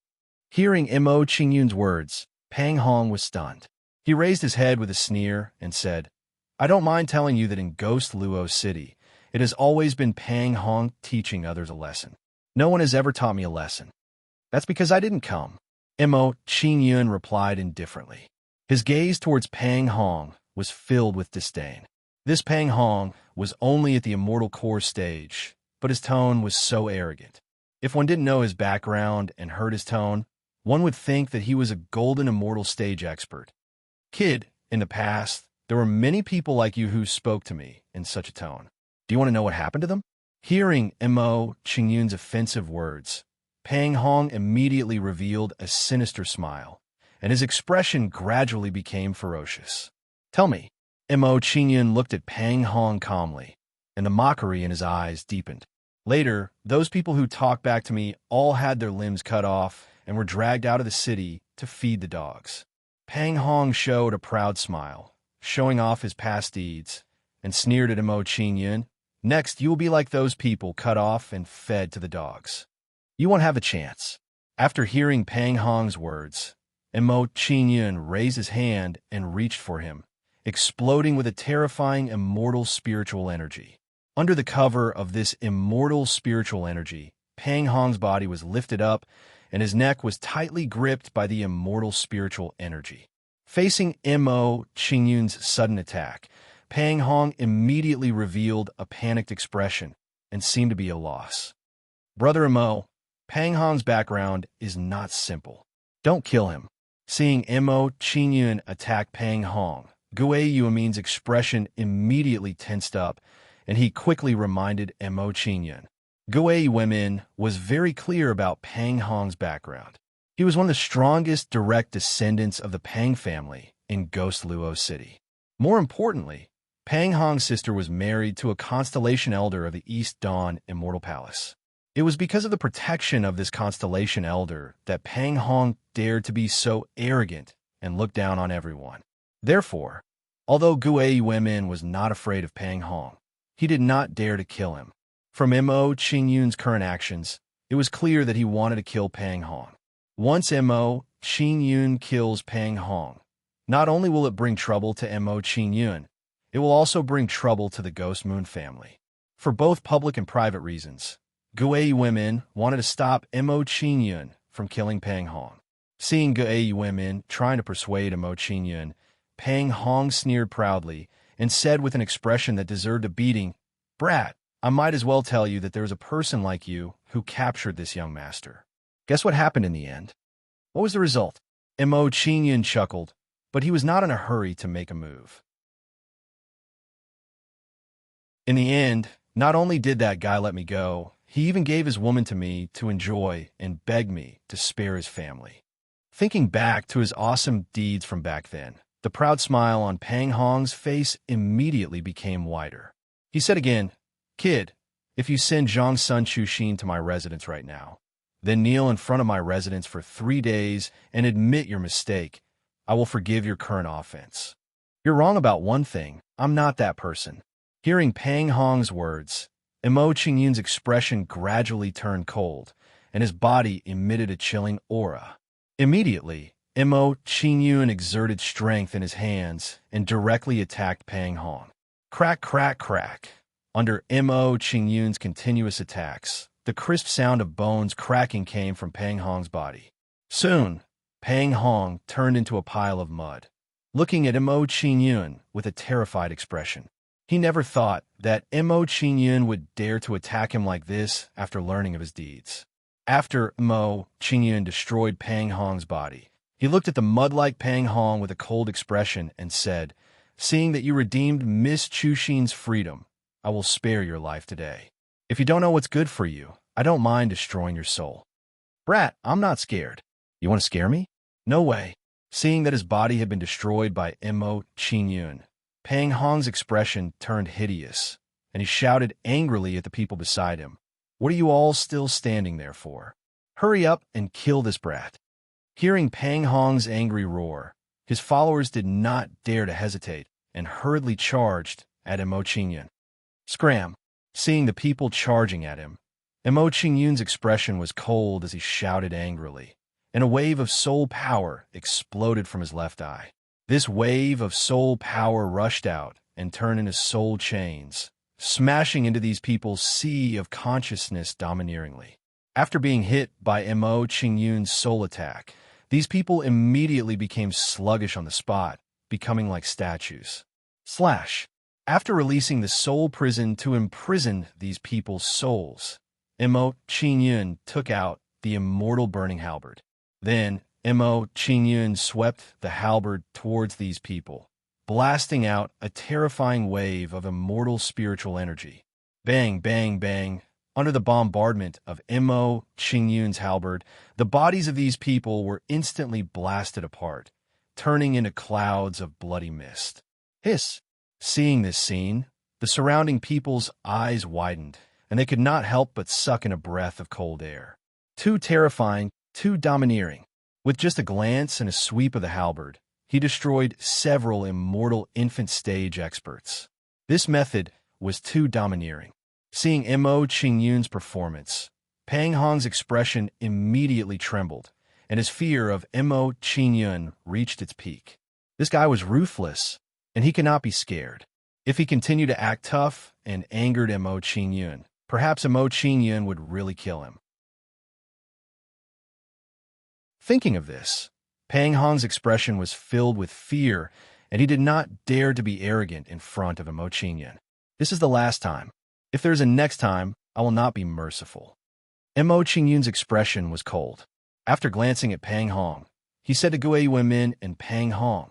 Hearing Mo Qingyun's words, Pang Hong was stunned. He raised his head with a sneer and said, I don't mind telling you that in Ghost Luo City, it has always been Pang Hong teaching others a lesson. No one has ever taught me a lesson. That's because I didn't come. Mo Qingyun replied indifferently. His gaze towards Pang Hong was filled with disdain. This Pang Hong was only at the Immortal Core stage, but his tone was so arrogant. If one didn't know his background and heard his tone, one would think that he was a golden immortal stage expert. Kid, in the past, there were many people like you who spoke to me in such a tone. Do you want to know what happened to them? Hearing Mo Qingyun's offensive words, Pang Hong immediately revealed a sinister smile, and his expression gradually became ferocious. Tell me. Mo Qingyun looked at Pang Hong calmly, and the mockery in his eyes deepened. Later, those people who talked back to me all had their limbs cut off and were dragged out of the city to feed the dogs. Pang Hong showed a proud smile, showing off his past deeds, and sneered at Mo Qingyun. Next, you will be like those people cut off and fed to the dogs. You won't have a chance. After hearing Pang Hong's words, Mo Qingyun raised his hand and reached for him, exploding with a terrifying immortal spiritual energy. Under the cover of this immortal spiritual energy, Pang Hong's body was lifted up, and his neck was tightly gripped by the immortal spiritual energy. Facing Mo Qingyun's sudden attack, Pang Hong immediately revealed a panicked expression and seemed to be at a loss. Brother Mo, Pang Hong's background is not simple. Don't kill him. Seeing Mo Qingyun attack Pang Hong, Gue Yuemin's expression immediately tensed up, and he quickly reminded Mo Qingyun. Gue Yuemin was very clear about Pang Hong's background. He was one of the strongest direct descendants of the Pang family in Ghost Luo City. More importantly, Pang Hong's sister was married to a constellation elder of the East Dawn Immortal Palace. It was because of the protection of this constellation elder that Pang Hong dared to be so arrogant and look down on everyone. Therefore, although Gue Yuemin was not afraid of Pang Hong, he did not dare to kill him. From Mo Qingyun's current actions, it was clear that he wanted to kill Pang Hong. Once Mo Qingyun kills Pang Hong, not only will it bring trouble to Mo Qingyun, it will also bring trouble to the Ghost Moon family. For both public and private reasons, Guai women wanted to stop Mo Qingyun from killing Pang Hong. Seeing Guai women trying to persuade Mo Qingyun, Pang Hong sneered proudly and said with an expression that deserved a beating, "Brat, I might as well tell you that there's a person like you who captured this young master." Guess what happened in the end? What was the result? Mo Qingyun chuckled, but he was not in a hurry to make a move. In the end, not only did that guy let me go, he even gave his woman to me to enjoy and begged me to spare his family. Thinking back to his awesome deeds from back then, the proud smile on Pang Hong's face immediately became wider. He said again, "Kid, if you send Zhang Sun Chuxin to my residence right now, then kneel in front of my residence for 3 days and admit your mistake, I will forgive your current offense. You're wrong about one thing, I'm not that person." Hearing Pang Hong's words, Mo Qingyun's expression gradually turned cold, and his body emitted a chilling aura. Immediately, Mo Qingyun exerted strength in his hands and directly attacked Pang Hong. Crack, crack, crack. Under Mo Qingyun's continuous attacks, the crisp sound of bones cracking came from Pang Hong's body. Soon, Pang Hong turned into a pile of mud, looking at Mo Qingyun with a terrified expression. He never thought that Mo Qingyun would dare to attack him like this after learning of his deeds. After Mo Qingyun destroyed Pang Hong's body, he looked at the mud-like Pang Hong with a cold expression and said, "Seeing that you redeemed Miss Chuxin's freedom, I will spare your life today. If you don't know what's good for you, I don't mind destroying your soul." "Brat, I'm not scared. You want to scare me?" "No way." Seeing that his body had been destroyed by Mo Qingyun, Pang Hong's expression turned hideous, and he shouted angrily at the people beside him, "What are you all still standing there for? Hurry up and kill this brat." Hearing Pang Hong's angry roar, his followers did not dare to hesitate and hurriedly charged at Mo Qingyun. Scram! Seeing the people charging at him, Mo Qingyun's expression was cold as he shouted angrily, and a wave of soul power exploded from his left eye. This wave of soul power rushed out and turned into soul chains, smashing into these people's sea of consciousness domineeringly. After being hit by Mo Qingyun's soul attack, these people immediately became sluggish on the spot, becoming like statues. Slash. After releasing the soul prison to imprison these people's souls, Mo Qingyun took out the immortal burning halberd. Then, Mo Qingyun swept the halberd towards these people, blasting out a terrifying wave of immortal spiritual energy. Bang, bang, bang. Under the bombardment of Mo Qingyun's halberd, the bodies of these people were instantly blasted apart, turning into clouds of bloody mist. Hiss! Seeing this scene, the surrounding people's eyes widened, and they could not help but suck in a breath of cold air. Too terrifying, too domineering. With just a glance and a sweep of the halberd, he destroyed several immortal infant stage experts. This method was too domineering. Seeing Mo Qingyun's performance, Pang Hong's expression immediately trembled, and his fear of Mo Qingyun reached its peak. This guy was ruthless, and he could not be scared. If he continued to act tough and angered Mo Qingyun, perhaps Mo Qingyun would really kill him. Thinking of this, Pang Hong's expression was filled with fear, and he did not dare to be arrogant in front of Mo Qingyun. "This is the last time. If there is a next time, I will not be merciful." Mo Qingyun's expression was cold. After glancing at Pang Hong, he said to Guai Wenmin and Pang Hong,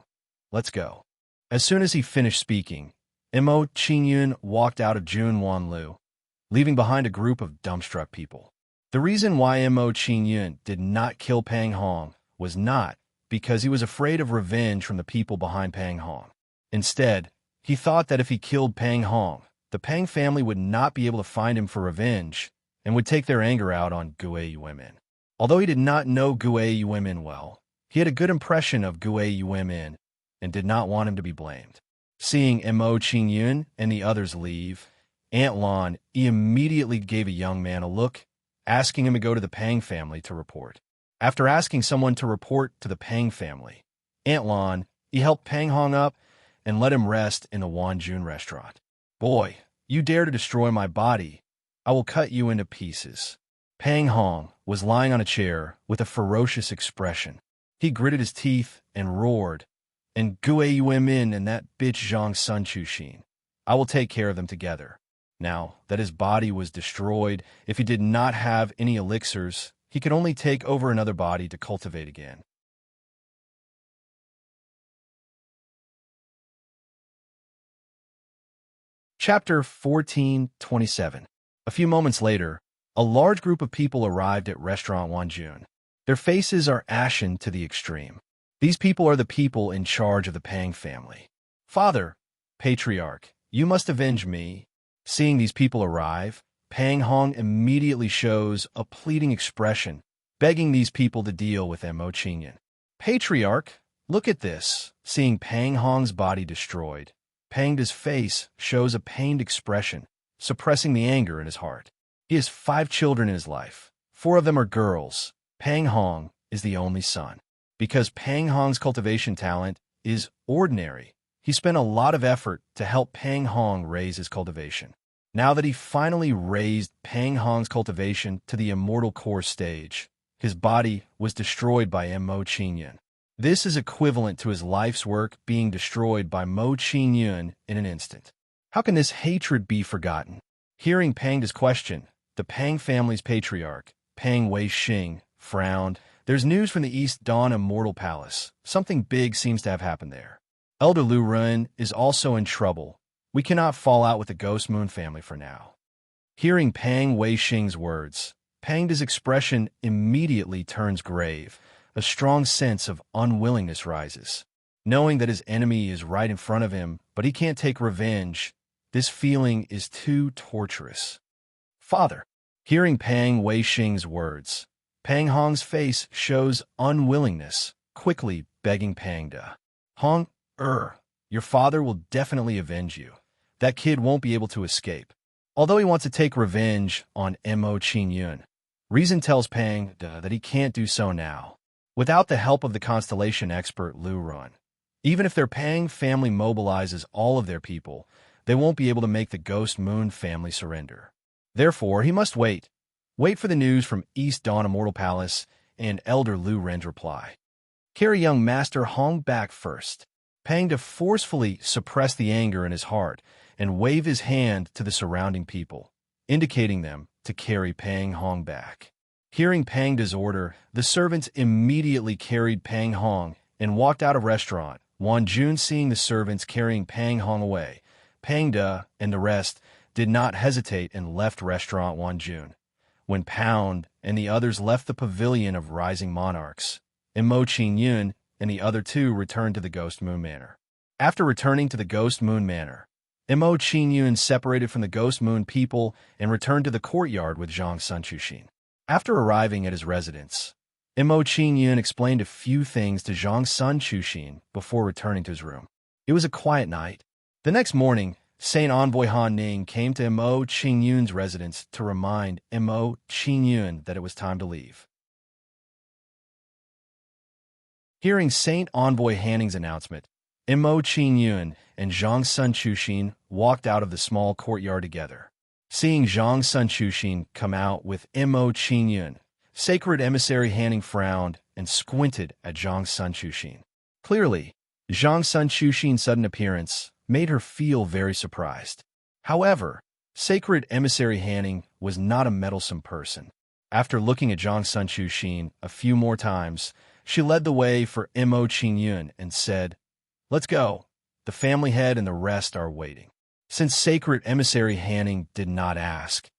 "Let's go." As soon as he finished speaking, Mo Qingyun walked out of Jun Wanlu, leaving behind a group of dumbstruck people. The reason why Mo Qingyun did not kill Pang Hong was not because he was afraid of revenge from the people behind Pang Hong. Instead, he thought that if he killed Pang Hong, the Pang family would not be able to find him for revenge and would take their anger out on Guai Wenmin. Although he did not know Guai Wenmin well, he had a good impression of Guai Wenmin and did not want him to be blamed. Seeing Mo Qingyun and the others leave, Aunt Lan immediately gave a young man a look, asking him to go to the Pang family to report. After asking someone to report to the Pang family, Aunt Lan, he helped Pang Hong up and let him rest in the Wanjun restaurant. "Boy, you dare to destroy my body, I will cut you into pieces. Pang Hong was lying on a chair with a ferocious expression. He gritted his teeth and roared, and Gue Yuem In and that bitch Zhang Sun Chuxin. I will take care of them together. Now that his body was destroyed, if he did not have any elixirs, he could only take over another body to cultivate again. Chapter 1427. A few moments later, a large group of people arrived at Restaurant Wanjun. Their faces are ashen to the extreme. These people are the people in charge of the Pang family. Father, patriarch, you must avenge me. Seeing these people arrive, Pang Hong immediately shows a pleading expression, begging these people to deal with Mo Qingyan. Patriarch, look at this. Seeing Pang Hong's body destroyed, Pangda's face shows a pained expression, suppressing the anger in his heart. He has 5 children in his life. 4 of them are girls. Pang Hong is the only son. Because Pang Hong's cultivation talent is ordinary, he spent a lot of effort to help Pang Hong raise his cultivation. Now that he finally raised Pang Hong's cultivation to the immortal core stage, his body was destroyed by Mo Qingyun. This is equivalent to his life's work being destroyed by Mo Qingyun in an instant. How can this hatred be forgotten? Hearing Pangda's question, the Pang family's patriarch, Pang Wei-shing, frowned. There's news from the East Dawn Immortal Palace. Something big seems to have happened there. Elder Lu Run is also in trouble. We cannot fall out with the Ghost Moon family for now. Hearing Pang Wei-shing's words, Pangda's expression immediately turns grave. A strong sense of unwillingness rises. Knowing that his enemy is right in front of him, but he can't take revenge, this feeling is too torturous. Father, hearing Pang Wei-shing's words, Pang Hong's face shows unwillingness, quickly begging Pangda. Hong, your father will definitely avenge you. That kid won't be able to escape. Although he wants to take revenge on Mo Qingyun, reason tells Pangda that he can't do so now. Without the help of the constellation expert Lu Run, even if their Pang family mobilizes all of their people, they won't be able to make the Ghost Moon family surrender. Therefore, he must wait. Wait for the news from East Dawn Immortal Palace and Elder Lu Ren's reply. Carry young Master Hong back first. Pangda forcefully suppressed the anger in his heart and waved his hand to the surrounding people, indicating them to carry Pang Hong back. Hearing Pangda's order, the servants immediately carried Pang Hong and walked out of restaurant. Wanjun, seeing the servants carrying Pang Hong away, Pangda and the rest did not hesitate and left restaurant Wanjun. When Pound and the others left the pavilion of Rising Monarchs, Mo Qingyun and the other 2 returned to the Ghost Moon Manor. After returning to the Ghost Moon Manor, Mo Qingyun separated from the Ghost Moon people and returned to the courtyard with Zhang Sun Chuxin. After arriving at his residence, Mo Qingyun explained a few things to Zhang Sun Chuxin before returning to his room. It was a quiet night. The next morning, Saint Envoy Han Ning came to Mo Qingyun's residence to remind Mo Qingyun that it was time to leave. Hearing Saint Envoy Han Ning's announcement, Mo Qingyun and Zhang Sun Chuxin walked out of the small courtyard together. Seeing Zhang Sun Chuxin come out with Mo Qingyun, Sacred Emissary Han Ning frowned and squinted at Zhang Sun Chuxin. Clearly, Zhang Sun Chuxin's sudden appearance made her feel very surprised. However, Sacred Emissary Han Ning was not a meddlesome person. After looking at Zhang Sun Chuxin a few more times, she led the way for Mo Qingyun and said, "Let's go. The family head and the rest are waiting." Since Sacred Emissary Han Ning did not ask,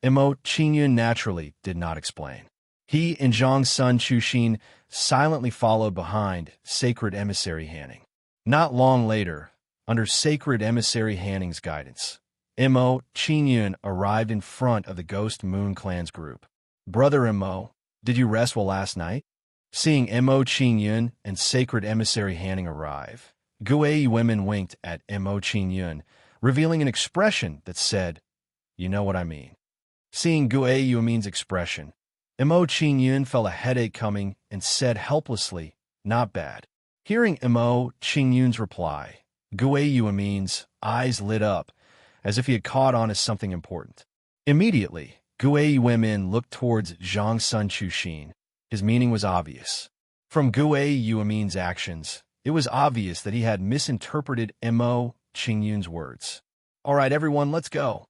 Mo Qingyun naturally did not explain. He and Zhang Sun Chuxin silently followed behind Sacred Emissary Han Ning. Not long later, under Sacred Emissary Han Ning's guidance, Mo Qingyun arrived in front of the Ghost Moon Clan's group. "Brother Mo, did you rest well last night?" Seeing Mo Qingyun and Sacred Emissary Han Ning arrive, Gue women winked at Mo Qingyun, revealing an expression that said, "You know what I mean." Seeing Gue Yumin's expression, Mo Qingyun felt a headache coming and said helplessly, "Not bad." Hearing Mo Qingyun's reply, Gue Yumin's eyes lit up, as if he had caught on to something important. Immediately, Gue Yuemin looked towards Zhang Sun Chuxin. His meaning was obvious. From Gue Yuemin's actions, it was obvious that he had misinterpreted Mo Qingyun's words. "All right, everyone, let's go."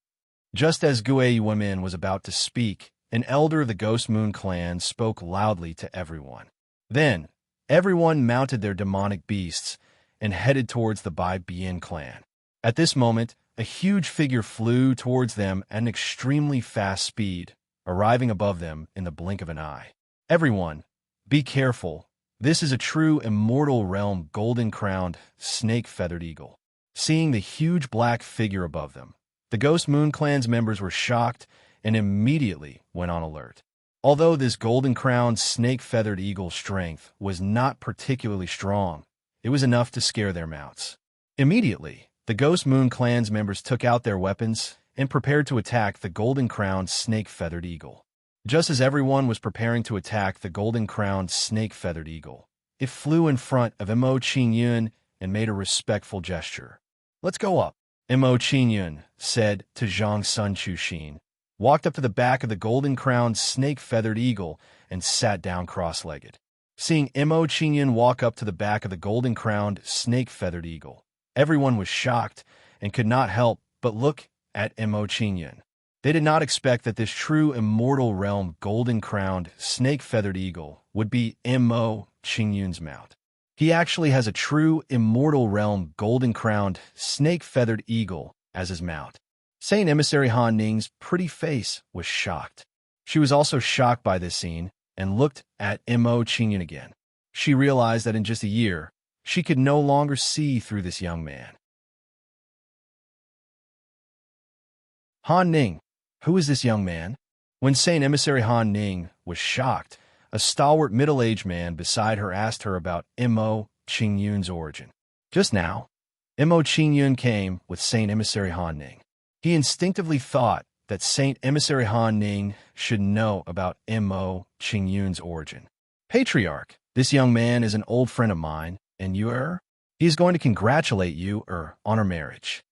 Just as Gue Yuemin was about to speak, an elder of the Ghost Moon clan spoke loudly to everyone. Then, everyone mounted their demonic beasts and headed towards the Bai Bian clan. At this moment, a huge figure flew towards them at an extremely fast speed, arriving above them in the blink of an eye. "Everyone, be careful. This is a true immortal realm golden-crowned, snake-feathered eagle." Seeing the huge black figure above them, the Ghost Moon clan's members were shocked and immediately went on alert. Although this golden-crowned, snake-feathered eagle's strength was not particularly strong, it was enough to scare their mounts. Immediately, the Ghost Moon clan's members took out their weapons and prepared to attack the golden-crowned, snake-feathered eagle. Just as everyone was preparing to attack the golden-crowned, snake-feathered eagle, it flew in front of Mo Qingyun and made a respectful gesture. "Let's go up," Mo Qingyun said to Zhang Sun Chuxin, walked up to the back of the golden-crowned, snake-feathered eagle and sat down cross-legged. Seeing Mo Qingyun walk up to the back of the golden-crowned, snake-feathered eagle, everyone was shocked and could not help but look at Mo Qingyun. They did not expect that this true immortal realm golden-crowned, snake-feathered eagle would be Mo Qingyun's mount. He actually has a true immortal realm golden-crowned, snake-feathered eagle as his mount. Saint Emissary Han Ning's pretty face was shocked. She was also shocked by this scene and looked at Mo Qingyun again. She realized that in just a year, she could no longer see through this young man. Han Ning, who is this young man? When Saint Emissary Han Ning was shocked, a stalwart middle-aged man beside her asked her about Mo Qingyun's origin. Just now, Mo Qingyun came with Saint Emissary Han Ning. He instinctively thought that Saint Emissary Han Ning should know about Mo Qingyun's origin. "Patriarch, this young man is an old friend of mine, and he is going to congratulate you on her marriage."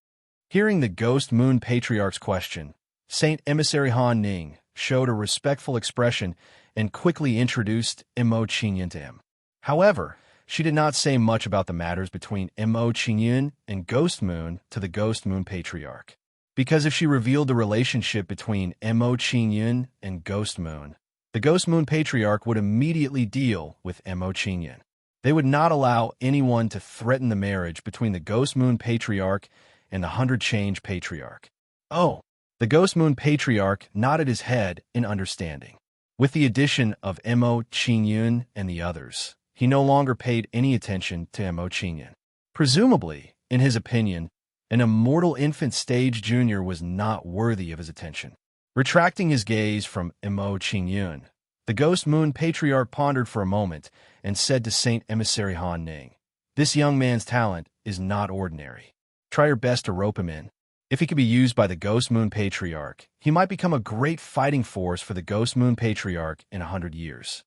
Hearing the Ghost Moon Patriarch's question, Saint Emissary Han Ning showed a respectful expression and quickly introduced Mo Qingyun to him. However, she did not say much about the matters between Mo Qingyun and Ghost Moon to the Ghost Moon Patriarch. Because if she revealed the relationship between Mo Qingyun and Ghost Moon, the Ghost Moon Patriarch would immediately deal with Mo Qingyun. They would not allow anyone to threaten the marriage between the Ghost Moon Patriarch and the 100 Change Patriarch. "Oh," the Ghost Moon Patriarch nodded his head in understanding. With the addition of Mo Qingyun and the others, he no longer paid any attention to Mo Qingyun. Presumably, in his opinion, an immortal infant stage junior was not worthy of his attention. Retracting his gaze from Mo Qingyun, the Ghost Moon Patriarch pondered for a moment and said to Saint Emissary Han Ning, "This young man's talent is not ordinary. Try your best to rope him in. If he could be used by the Ghost Moon Patriarch, he might become a great fighting force for the Ghost Moon Patriarch in 100 years.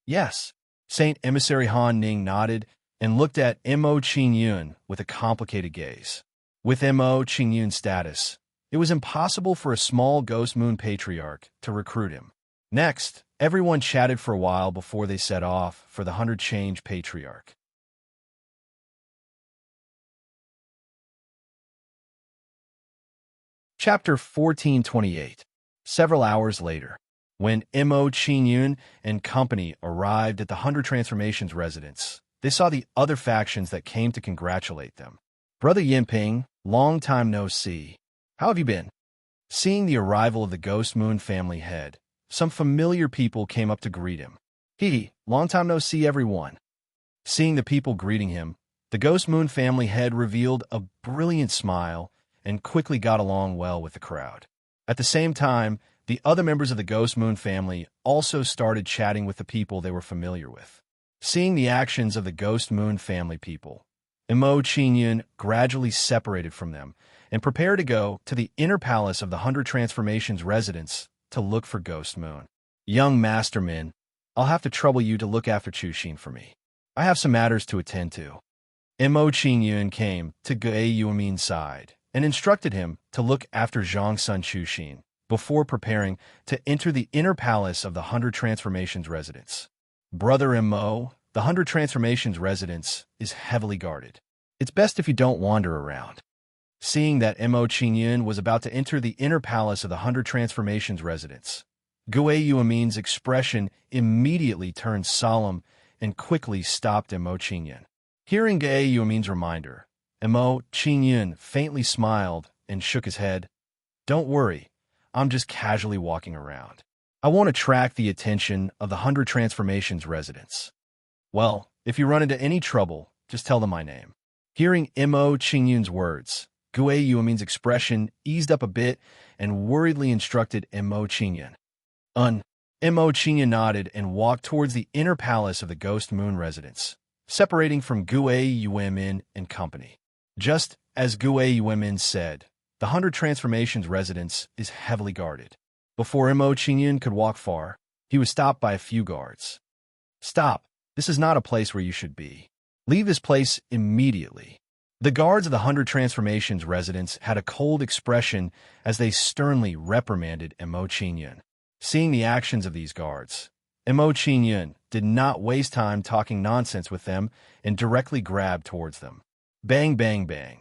"Yes." Saint Emissary Han Ning nodded and looked at Mo Qingyun with a complicated gaze. With Mo Qingyun's status, it was impossible for a small Ghost Moon Patriarch to recruit him. Next, everyone chatted for a while before they set off for the 100 Change Patriarch. Chapter 1428. Several hours later, when Mo Qingyun and company arrived at the 100 Transformations residence, they saw the other factions that came to congratulate them. "Brother Yinping, long time no see. How have you been?" Seeing the arrival of the Ghost Moon family head, some familiar people came up to greet him. Long time no see, everyone." Seeing the people greeting him, the Ghost Moon family head revealed a brilliant smile and quickly got along well with the crowd. At the same time, the other members of the Ghost Moon family also started chatting with the people they were familiar with. Seeing the actions of the Ghost Moon family people, Mo Qingyun gradually separated from them and prepared to go to the inner palace of the 100 Transformations residence to look for Ghost Moon. "Young Masterman, I'll have to trouble you to look after Chuxin for me. I have some matters to attend to." Mo Qingyun came to Gue Yuemin's side and instructed him to look after Zhang Sun Chuxin before preparing to enter the inner palace of the 100 Transformations residence. Brother Mo, the 100 Transformations residence is heavily guarded. It's best if you don't wander around. Seeing that Mo Qingyun was about to enter the inner palace of the 100 Transformations residence, Gue Yuemin's expression immediately turned solemn and quickly stopped Mo Qingyun. Hearing Gue Yuemin's reminder, Mo Qingyun faintly smiled and shook his head. Don't worry, I'm just casually walking around. I won't attract the attention of the 100 Transformations residents. Well, if you run into any trouble, just tell them my name. Hearing Mo Qingyun's words, Gue Yuemin's expression eased up a bit and worriedly instructed Mo Qingyun. Mo Qingyun nodded and walked towards the inner palace of the Ghost Moon residence, separating from Gue Yuemin and company. Just as Gue Yuemin said, the 100 Transformations residence is heavily guarded. Before Mo Qingyun could walk far, he was stopped by a few guards. Stop, this is not a place where you should be. Leave this place immediately. The guards of the 100 Transformations residence had a cold expression as they sternly reprimanded Mo Qingyun. Seeing the actions of these guards, Mo Qingyun did not waste time talking nonsense with them and directly grabbed towards them. Bang, bang, bang.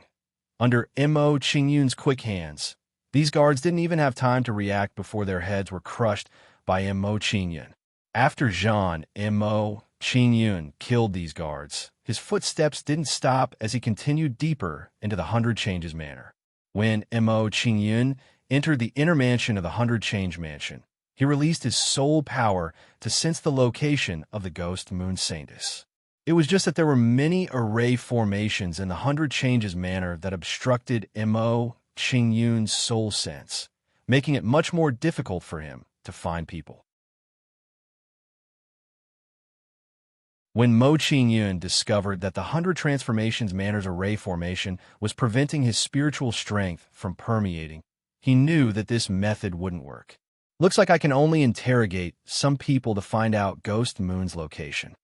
Under Mo Qingyun's quick hands, these guards didn't even have time to react before their heads were crushed by Mo Qingyun. After Mo Qingyun killed these guards, his footsteps didn't stop as he continued deeper into the 100 Changes Manor. When Mo Qingyun entered the inner mansion of the 100 Change Mansion, he released his soul power to sense the location of the Ghost Moon Saintus. It was just that there were many array formations in the 100 Changes Manor that obstructed Mo Qingyun's soul sense, making it much more difficult for him to find people. When Mo Qingyun discovered that the 100 Transformations Manor's array formation was preventing his spiritual strength from permeating, he knew that this method wouldn't work. Looks like I can only interrogate some people to find out Ghost Moon's location.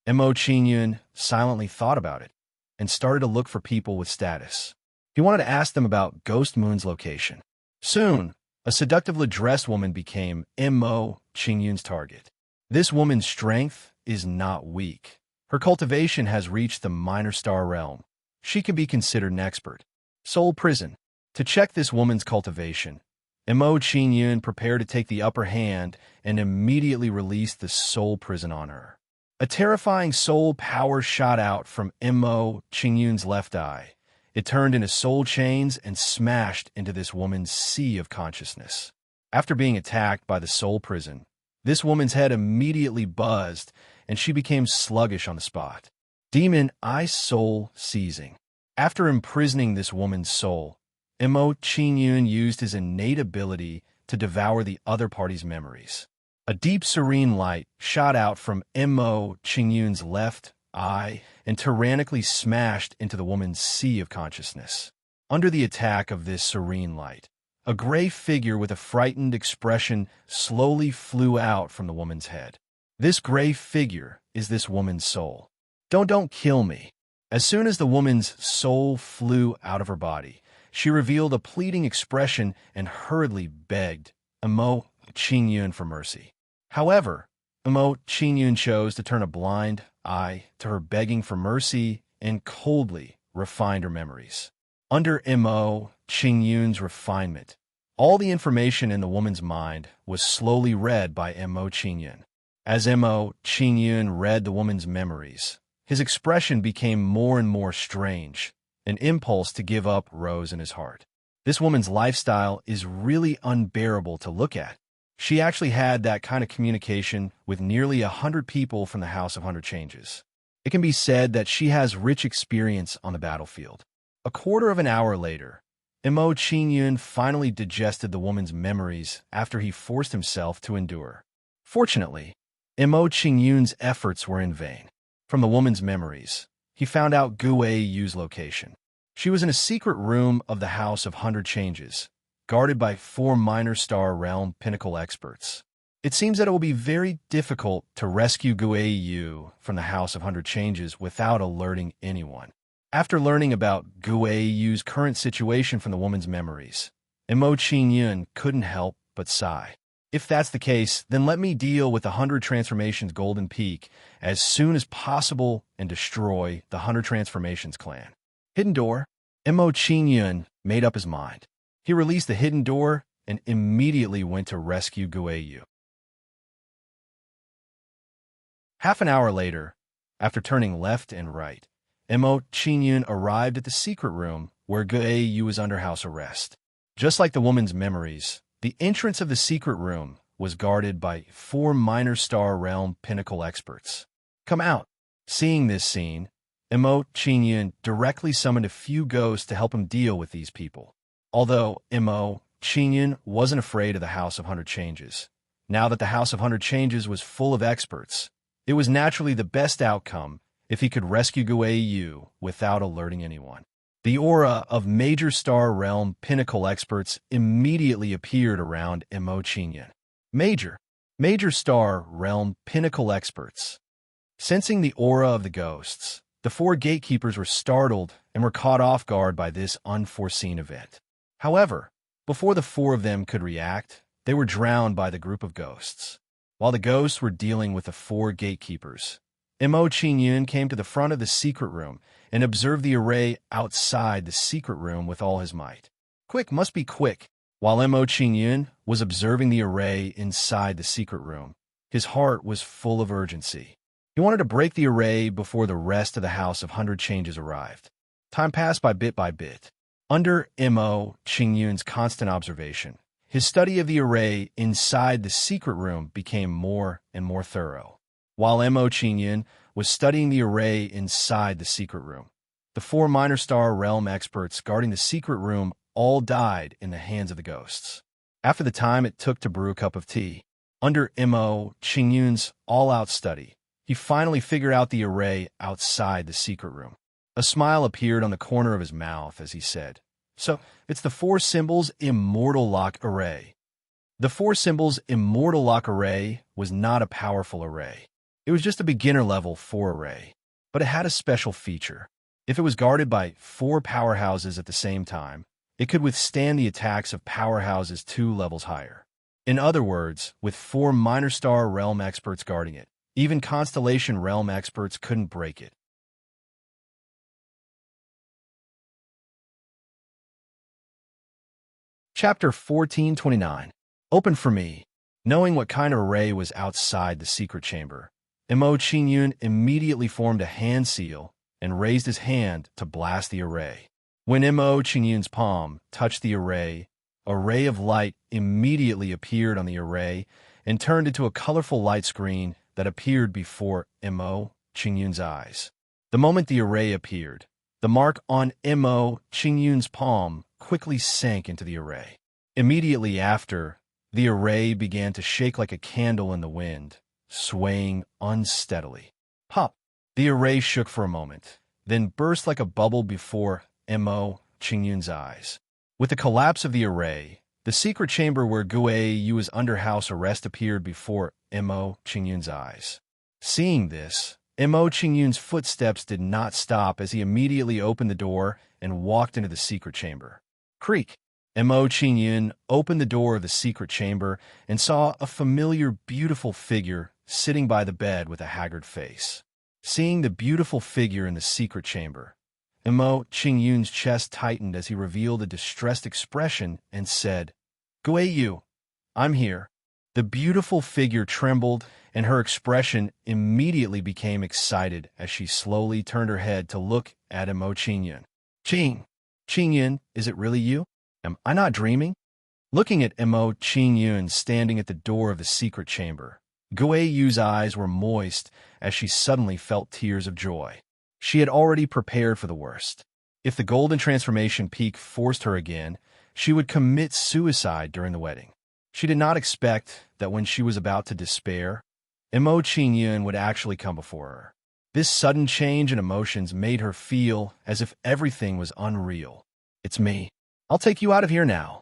Mo Qingyun silently thought about it and started to look for people with status. He wanted to ask them about Ghost Moon's location. Soon, a seductively dressed woman became Mo Qingyun's target. This woman's strength is not weak. Her cultivation has reached the minor star realm. She can be considered an expert. Soul Prison. To check this woman's cultivation, Mo Qingyun prepared to take the upper hand and immediately released the Soul Prison on her. A terrifying soul power shot out from Mo Qingyun's left eye. It turned into soul chains and smashed into this woman's sea of consciousness. After being attacked by the Soul Prison, this woman's head immediately buzzed and she became sluggish on the spot. Demon Eye Soul Seizing. After imprisoning this woman's soul, Mo Qingyun used his innate ability to devour the other party's memories. A deep serene light shot out from Mo Qingyun's left eye and tyrannically smashed into the woman's sea of consciousness. Under the attack of this serene light, a gray figure with a frightened expression slowly flew out from the woman's head. This gray figure is this woman's soul. Don't kill me. As soon as the woman's soul flew out of her body, she revealed a pleading expression and hurriedly begged Mo Qingyun for mercy. However, Mo Qingyun chose to turn a blind eye to her begging for mercy and coldly refined her memories. Under Mo Qingyun's refinement, all the information in the woman's mind was slowly read by Mo Qingyun. As Mo Qingyun read the woman's memories, his expression became more and more strange. An impulse to give up rose in his heart. This woman's lifestyle is really unbearable to look at. She actually had that kind of communication with nearly 100 people from the House of 100 Changes. It can be said that she has rich experience on the battlefield. A quarter of an hour later, Mo Qingyun finally digested the woman's memories after he forced himself to endure. Fortunately, Mo Qingyun's efforts were in vain. From the woman's memories, he found out Gue Yu's location. She was in a secret room of the House of 100 Changes, guarded by 4 minor star realm pinnacle experts. It seems that it will be very difficult to rescue Gue Yu from the House of 100 Changes without alerting anyone. After learning about Gue Yu's current situation from the woman's memories, Mo Qingyun couldn't help but sigh. If that's the case, then let me deal with the 100 Transformations Golden Peak as soon as possible and destroy the 100 Transformations clan. Hidden door? Mo Qingyun made up his mind. He released the hidden door and immediately went to rescue Guiyu. Half an hour later, after turning left and right, Mo Qingyun arrived at the secret room where Guiyu was under house arrest. Just like the woman's memories, the entrance of the secret room was guarded by 4 minor star realm pinnacle experts. Come out. Seeing this scene, Mo Qingyun directly summoned a few ghosts to help him deal with these people. Although Mo Qingyun wasn't afraid of the House of 100 Changes. Now that the House of 100 Changes was full of experts, it was naturally the best outcome if he could rescue Guiyu without alerting anyone. The aura of major star realm pinnacle experts immediately appeared around Mo Qingyun. Major star realm pinnacle experts. Sensing the aura of the ghosts, the 4 gatekeepers were startled and were caught off guard by this unforeseen event. However, before the 4 of them could react, they were drowned by the group of ghosts. While the ghosts were dealing with the 4 gatekeepers, Mo Qingyun came to the front of the secret room and observed the array outside the secret room with all his might. Quick must be quick. While Mo Qingyun was observing the array inside the secret room, his heart was full of urgency. He wanted to break the array before the rest of the House of 100 Changes arrived. Time passed by bit. Under Mo Qingyun's constant observation, his study of the array inside the secret room became more and more thorough. While Mo Qingyun was studying the array inside the secret room, the 4 minor star realm experts guarding the secret room all died in the hands of the ghosts. After the time it took to brew a cup of tea, under Mo Qingyun's all-out study, he finally figured out the array outside the secret room. A smile appeared on the corner of his mouth as he said, "So, it's the 4 symbols immortal lock array." The 4 symbols immortal lock array was not a powerful array. It was just a beginner-level 4 array, but it had a special feature. If it was guarded by 4 powerhouses at the same time, it could withstand the attacks of powerhouses 2 levels higher. In other words, with 4 minor star realm experts guarding it, even constellation realm experts couldn't break it. Chapter 1429. Open for me. Knowing what kind of array was outside the secret chamber, Mo Qingyun immediately formed a hand seal and raised his hand to blast the array. When Mo Qingyun's palm touched the array, a ray of light immediately appeared on the array and turned into a colorful light screen that appeared before Mo Qingyun's eyes. The moment the array appeared, the mark on Mo Qingyun's palm quickly sank into the array. Immediately after, the array began to shake like a candle in the wind, swaying unsteadily. Pop! The array shook for a moment, then burst like a bubble before Mo Qingyun's eyes. With the collapse of the array, the secret chamber where Guiyu was under house arrest appeared before Mo Qingyun's eyes. Seeing this, Mo Qingyun's footsteps did not stop as he immediately opened the door and walked into the secret chamber. Creak! Mo Qingyun opened the door of the secret chamber and saw a familiar, beautiful figure sitting by the bed with a haggard face. Seeing the beautiful figure in the secret chamber, Mo Qingyun's chest tightened as he revealed a distressed expression and said, "Guiyu, I'm here." The beautiful figure trembled, and her expression immediately became excited as she slowly turned her head to look at Mo Qingyun. Qingyun, is it really you? Am I not dreaming?" Looking at Mo Qingyun standing at the door of the secret chamber, Guiyu's eyes were moist as she suddenly felt tears of joy. She had already prepared for the worst. If the golden transformation peak forced her again, she would commit suicide during the wedding. She did not expect that when she was about to despair, Mo Qingyun would actually come before her. This sudden change in emotions made her feel as if everything was unreal. "It's me. I'll take you out of here now."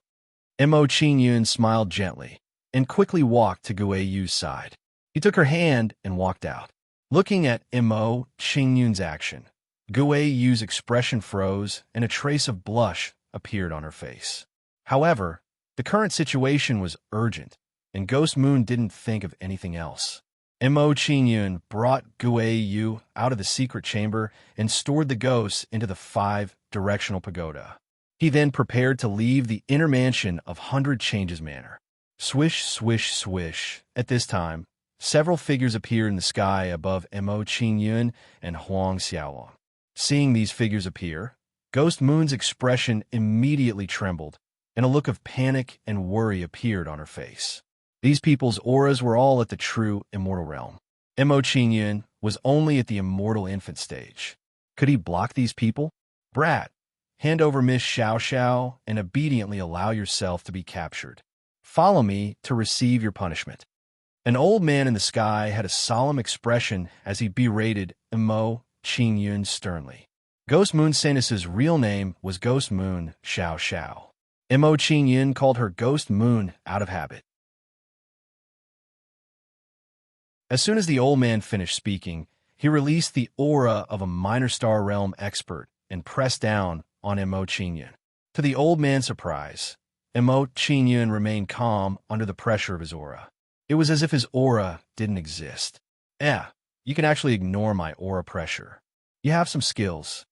Mo Qingyun smiled gently and quickly walked to Guiyu's side. He took her hand and walked out. Looking at Mo Qingyun's action, Guiyu's expression froze and a trace of blush appeared on her face. However, The current situation was urgent, and Ghost Moon didn't think of anything else. Mo Qingyun brought Gui Yu out of the secret chamber and stored the ghosts into the 5-directional pagoda. He then prepared to leave the inner mansion of 100 Changes Manor. Swish, swish, swish. At this time, several figures appeared in the sky above Mo Qingyun and Huang Xiaolong. Seeing these figures appear, Ghost Moon's expression immediately trembled, and a look of panic and worry appeared on her face. These people's auras were all at the true immortal realm. Mo Qingyun was only at the immortal infant stage. Could he block these people? Brat, hand over Miss Xiao Xiao and obediently allow yourself to be captured. Follow me to receive your punishment. An old man in the sky had a solemn expression as he berated Mo Qingyun sternly. Ghost Moon Sanus's real name was Ghost Moon Xiao Xiao. Mo Qingyun called her Ghost Moon out of habit. As soon as the old man finished speaking, he released the aura of a minor star realm expert and pressed down on Mo Qingyun. To the old man's surprise, Mo Qingyun remained calm under the pressure of his aura. It was as if his aura didn't exist. You can actually ignore my aura pressure. You have some skills.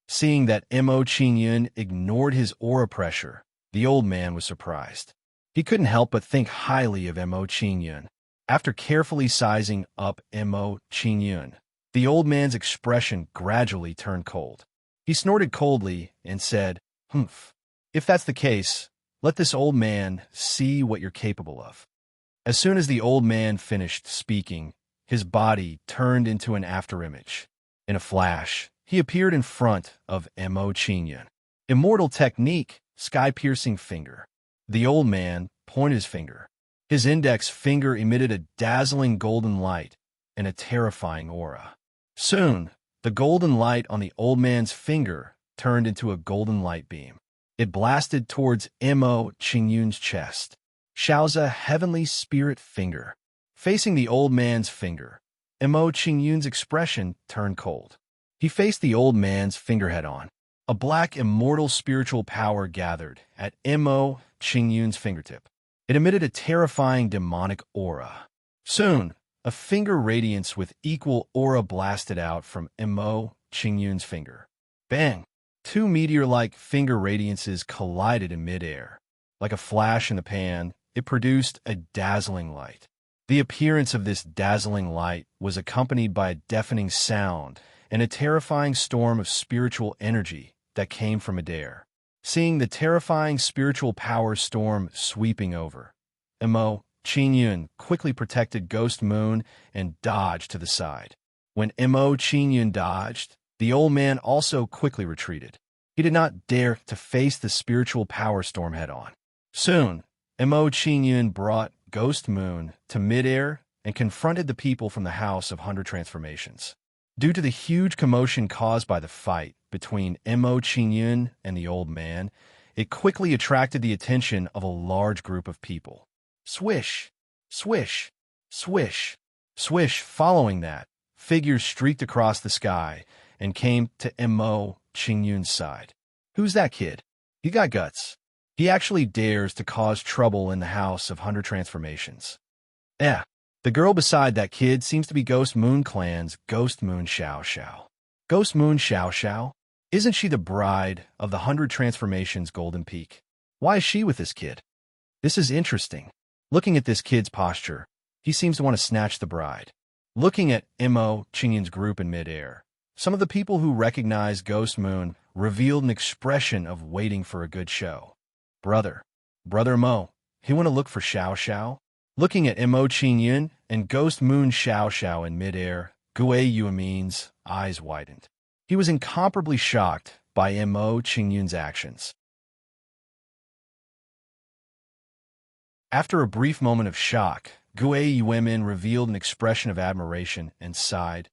Seeing that Mo Qingyun ignored his aura pressure, the old man was surprised. He couldn't help but think highly of Mo Qingyun. After carefully sizing up Mo Qingyun, the old man's expression gradually turned cold. He snorted coldly and said, "Humph. If that's the case, let this old man see what you're capable of." As soon as the old man finished speaking, his body turned into an afterimage. In a flash, he appeared in front of Mo Qingyun. Immortal technique, sky-piercing finger. The old man pointed his finger. His index finger emitted a dazzling golden light and a terrifying aura. Soon, the golden light on the old man's finger turned into a golden light beam. It blasted towards Mo Qingyun's chest. Xiao's heavenly spirit finger. Facing the old man's finger, Mo Qingyun's expression turned cold. He faced the old man's finger head-on. A black immortal spiritual power gathered at Mo Qingyun's fingertip. It emitted a terrifying demonic aura. Soon, a finger radiance with equal aura blasted out from Mo Qingyun's finger. Bang! 2 meteor-like finger radiances collided in midair. Like a flash in the pan, it produced a dazzling light. The appearance of this dazzling light was accompanied by a deafening sound and a terrifying storm of spiritual energy that came from midair. Seeing the terrifying spiritual power storm sweeping over, Mo Qingyun quickly protected Ghost Moon and dodged to the side. When Mo Qingyun dodged, the old man also quickly retreated. He did not dare to face the spiritual power storm head-on. Soon, Mo Qingyun brought Ghost Moon to midair and confronted the people from the House of 100 Transformations. Due to the huge commotion caused by the fight between Mo Qingyun and the old man, it quickly attracted the attention of a large group of people. Swish, swish, swish, swish. Following that, figures streaked across the sky and came to Mo Qingyun's side. Who's that kid? He got guts. He actually dares to cause trouble in the House of 100 Transformations. The girl beside that kid seems to be Ghost Moon Clan's Ghost Moon Xiao Xiao. Ghost Moon Xiao Xiao? Isn't she the bride of the 100 Transformations Golden Peak? Why is she with this kid? This is interesting. Looking at this kid's posture, he seems to want to snatch the bride. Looking at Mo Qingyun's group in midair, some of the people who recognized Ghost Moon revealed an expression of waiting for a good show. Brother Mo, you want to look for Xiao Xiao? Looking at Mo Qingyun and Ghost Moon Xiao Xiao in midair, Gui Yuemin's eyes widened. He was incomparably shocked by Mo Qingyun's actions. After a brief moment of shock, Gui Yuemin revealed an expression of admiration and sighed.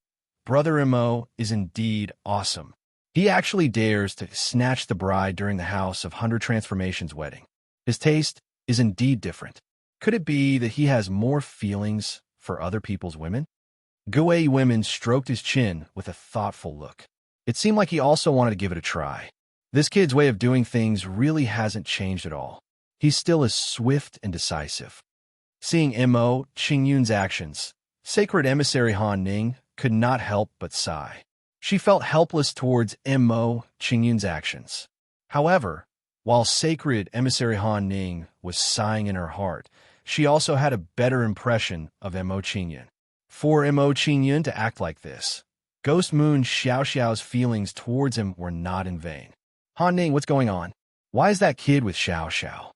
Brother Mo is indeed awesome. He actually dares to snatch the bride during the House of 100 Transformations wedding. His taste is indeed different. Could it be that he has more feelings for other people's women? Gui Yuemin stroked his chin with a thoughtful look. It seemed like he also wanted to give it a try. This kid's way of doing things really hasn't changed at all. he's still as swift and decisive. Seeing Mo Qingyun's actions, Sacred Emissary Han Ning could not help but sigh. She felt helpless towards Mo Qingyun's actions. However, while Sacred Emissary Han Ning was sighing in her heart, she also had a better impression of Mo Qingyun. For Mo Qingyun to act like this, Ghost Moon Xiao Xiao's feelings towards him were not in vain. Han Ning, what's going on? Why is that kid with Xiao Xiao?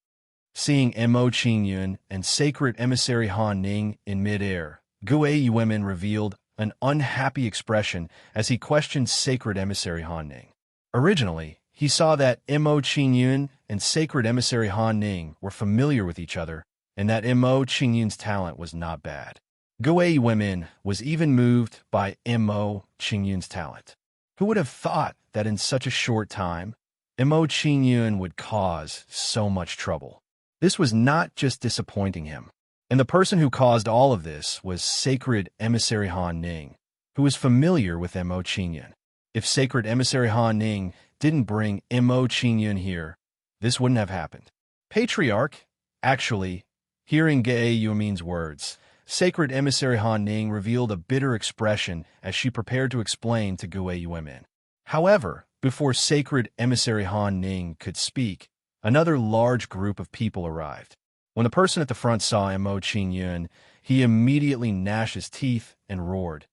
Seeing Mo Qingyun and Sacred Emissary Han Ning in midair, Gue Yuemin revealed an unhappy expression as he questioned Sacred Emissary Han Ning. Originally, he saw that Mo Qingyun and Sacred Emissary Han Ning were familiar with each other and that Mo Qingyun's talent was not bad. Gue Yuemin was even moved by Mo Qingyun's talent. Who would have thought that in such a short time, Mo Qingyun would cause so much trouble? This was not just disappointing him. And the person who caused all of this was Sacred Emissary Han Ning, who was familiar with Mo Qingyun. If Sacred Emissary Han Ning didn't bring Mo Qingyun here, this wouldn't have happened. Patriarch, actually, hearing Gue Yuemin's words, Sacred Emissary Han Ning revealed a bitter expression as she prepared to explain to Gue Yuemin. However, before Sacred Emissary Han Ning could speak, another large group of people arrived. When the person at the front saw Mo Qingyun, he immediately gnashed his teeth and roared,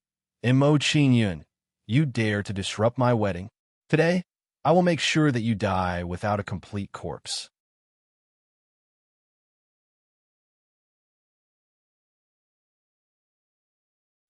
Mo Qingyun, you dare to disrupt my wedding? Today, I will make sure that you die without a complete corpse.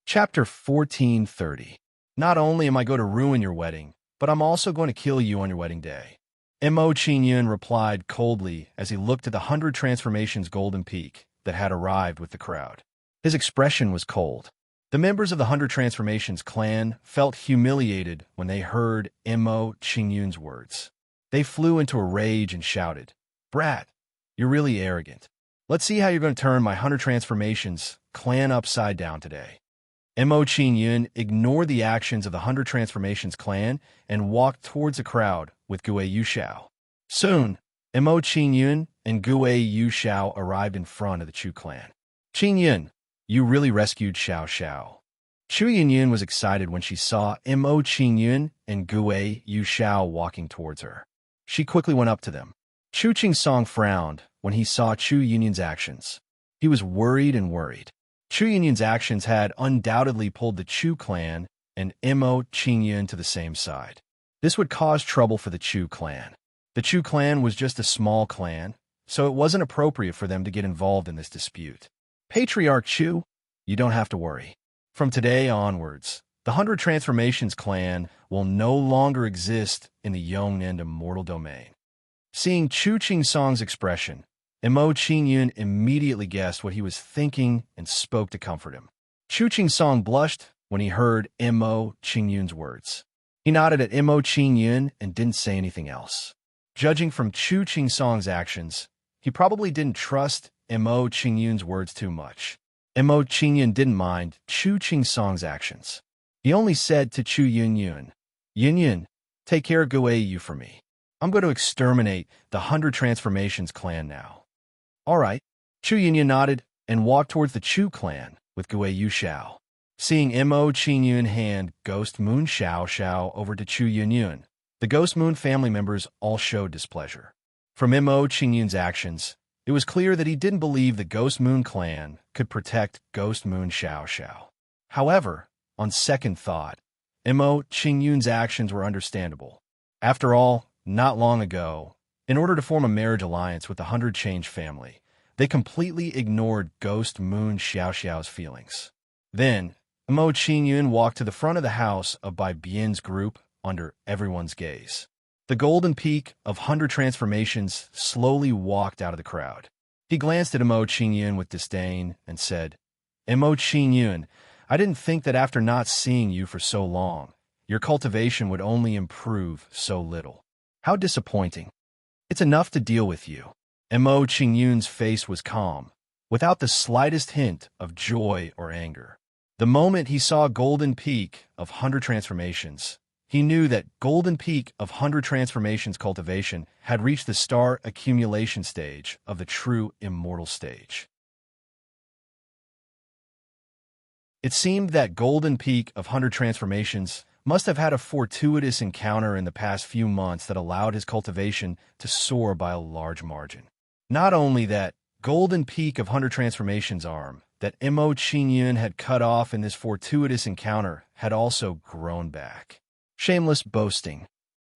Chapter 1430. Not only am I going to ruin your wedding, but I'm also going to kill you on your wedding day. Mo Qingyun replied coldly as he looked at the 100 Transformations Golden Peak that had arrived with the crowd. His expression was cold. The members of the 100 Transformations clan felt humiliated when they heard Mo Qingyun's words. They flew into a rage and shouted, Brat, you're really arrogant. Let's see how you're going to turn my 100 Transformations clan upside down today. Mo Qingyun ignored the actions of the 100 Transformations clan and walked towards the crowd with Gue Yuxiao. Soon, Mo Qingyun and Gue Yuxiao arrived in front of the Chu clan. Qingyun, you really rescued Xiao Xiao. Chu Yunyun was excited when she saw Mo Qingyun and Gue Yuxiao walking towards her. She quickly went up to them. Chu Qingsong frowned when he saw Chu Yunyun's actions. He was worried and worried. Chu Yunyun's actions had undoubtedly pulled the Chu clan and Mo Qingyun to the same side. This would cause trouble for the Chu clan. The Chu clan was just a small clan, so it wasn't appropriate for them to get involved in this dispute. Patriarch Chu, you don't have to worry. From today onwards, the 100 Transformations clan will no longer exist in the Yongnan immortal domain. Seeing Chu Qingsong's expression, Mo Qingyun immediately guessed what he was thinking and spoke to comfort him. Chu Qingsong blushed when he heard Mo Qingyun's words. He nodded at Mo Qingyun and didn't say anything else. Judging from Chu Qingsong's actions, he probably didn't trust Mo Qingyun's words too much. Mo Qingyun didn't mind Chu Qingsong's actions. He only said to Chu Yunyun, Yunyun, take care of Gue Yu for me. I'm going to exterminate the 100 Transformations clan now. All right. Chu Yunyun nodded and walked towards the Chu clan with Gue Yuxiao. Seeing Mo Qingyun hand Ghost Moon Xiao Xiao over to Chu Yunyun, the Ghost Moon family members all showed displeasure. From Mo Qingyun's actions, it was clear that he didn't believe the Ghost Moon clan could protect Ghost Moon Xiao Xiao. However, on second thought, Mo Qingyun's actions were understandable. After all, not long ago, in order to form a marriage alliance with the 100 Change family, they completely ignored Ghost Moon Xiao Xiao's feelings. Then, Mo Qingyun walked to the front of the house of Bai Bian's group under everyone's gaze. The golden peak of 100 Transformations slowly walked out of the crowd. He glanced at Mo Qingyun with disdain and said, Mo Qingyun, I didn't think that after not seeing you for so long, your cultivation would only improve so little. How disappointing. It's enough to deal with you. Mo Qingyun's face was calm, without the slightest hint of joy or anger. The moment he saw golden peak of 100 Transformations, He knew that golden peak of 100 transformations cultivation had reached the star accumulation stage of the true immortal stage. It seemed that golden peak of 100 transformations must have had a fortuitous encounter in the past few months that allowed his cultivation to soar by a large margin. Not only that, golden peak of 100 transformations arm that Mo Qingyun had cut off in this fortuitous encounter had also grown back. Shameless boasting.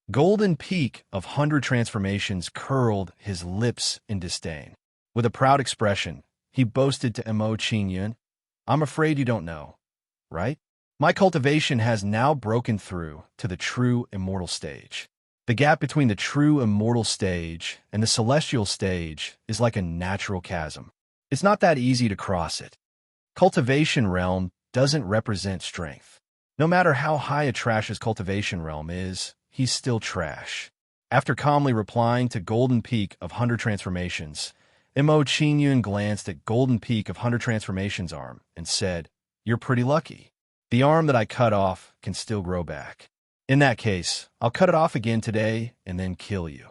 Golden peak of 100 transformations curled his lips in disdain. With a proud expression, he boasted to Mo Qingyun, "I'm afraid you don't know, right? My cultivation has now broken through to the true immortal stage. The gap between the true immortal stage and the celestial stage is like a natural chasm. It's not that easy to cross it. Cultivation realm doesn't represent strength. No matter how high a trash's cultivation realm is, he's still trash." After calmly replying to Golden Peak of 100 Transformations, Mo Qingyun glanced at Golden Peak of 100 Transformations arm and said, "You're pretty lucky. The arm that I cut off can still grow back. In that case, I'll cut it off again today and then kill you."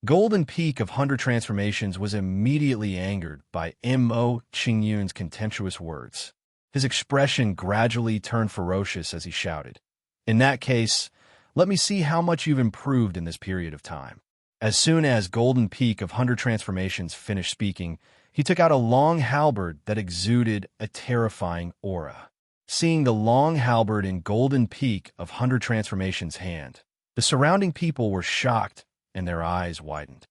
Golden Peak of 100 Transformations was immediately angered by Mo Qingyun's contemptuous words. His expression gradually turned ferocious as he shouted, "In that case, let me see how much you've improved in this period of time." As soon as Golden Peak of 100 Transformations finished speaking, he took out a long halberd that exuded a terrifying aura. Seeing the long halberd in Golden Peak of 100 Transformations' hand, the surrounding people were shocked and their eyes widened.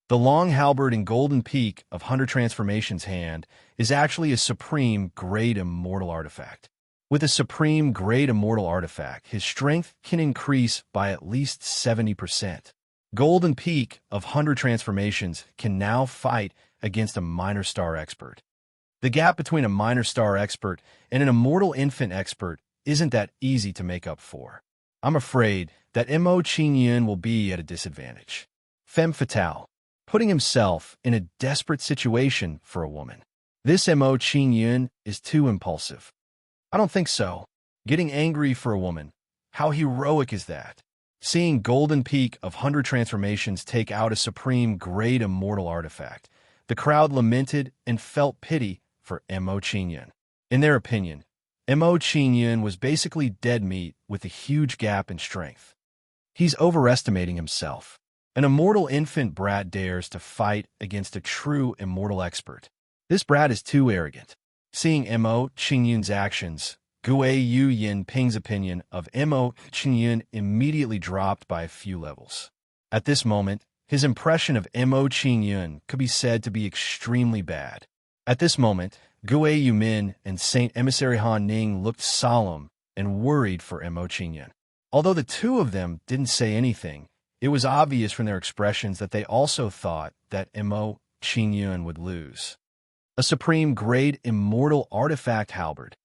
The long halberd in Golden Peak of 100 Transformations' hand is actually a supreme grade immortal artifact. With a supreme grade immortal artifact, his strength can increase by at least 70%. Golden Peak of 100 Transformations can now fight against a minor star expert. The gap between a minor star expert and an immortal infant expert isn't that easy to make up for. I'm afraid that Mo Qingyun will be at a disadvantage. Femme fatale. Putting himself in a desperate situation for a woman. This Mo Qingyun is too impulsive. I don't think so. Getting angry for a woman. How heroic is that? Seeing Golden Peak of 100 Transformations take out a supreme grade immortal artifact, the crowd lamented and felt pity for Mo Qingyun. In their opinion, Mo Qingyun was basically dead meat with a huge gap in strength. He's overestimating himself. An immortal infant brat dares to fight against a true immortal expert. This brat is too arrogant. Seeing Mo Qingyun's actions, Gue Yu Yin Ping's opinion of Mo Qingyun immediately dropped by a few levels. At this moment, his impression of Mo Qingyun could be said to be extremely bad. At this moment, Gue Yu Min and Saint Emissary Han Ning looked solemn and worried for Mo Qingyun. Although the two of them didn't say anything, it was obvious from their expressions that they also thought that Mo Qingyun would lose. A supreme grade immortal artifact halberd.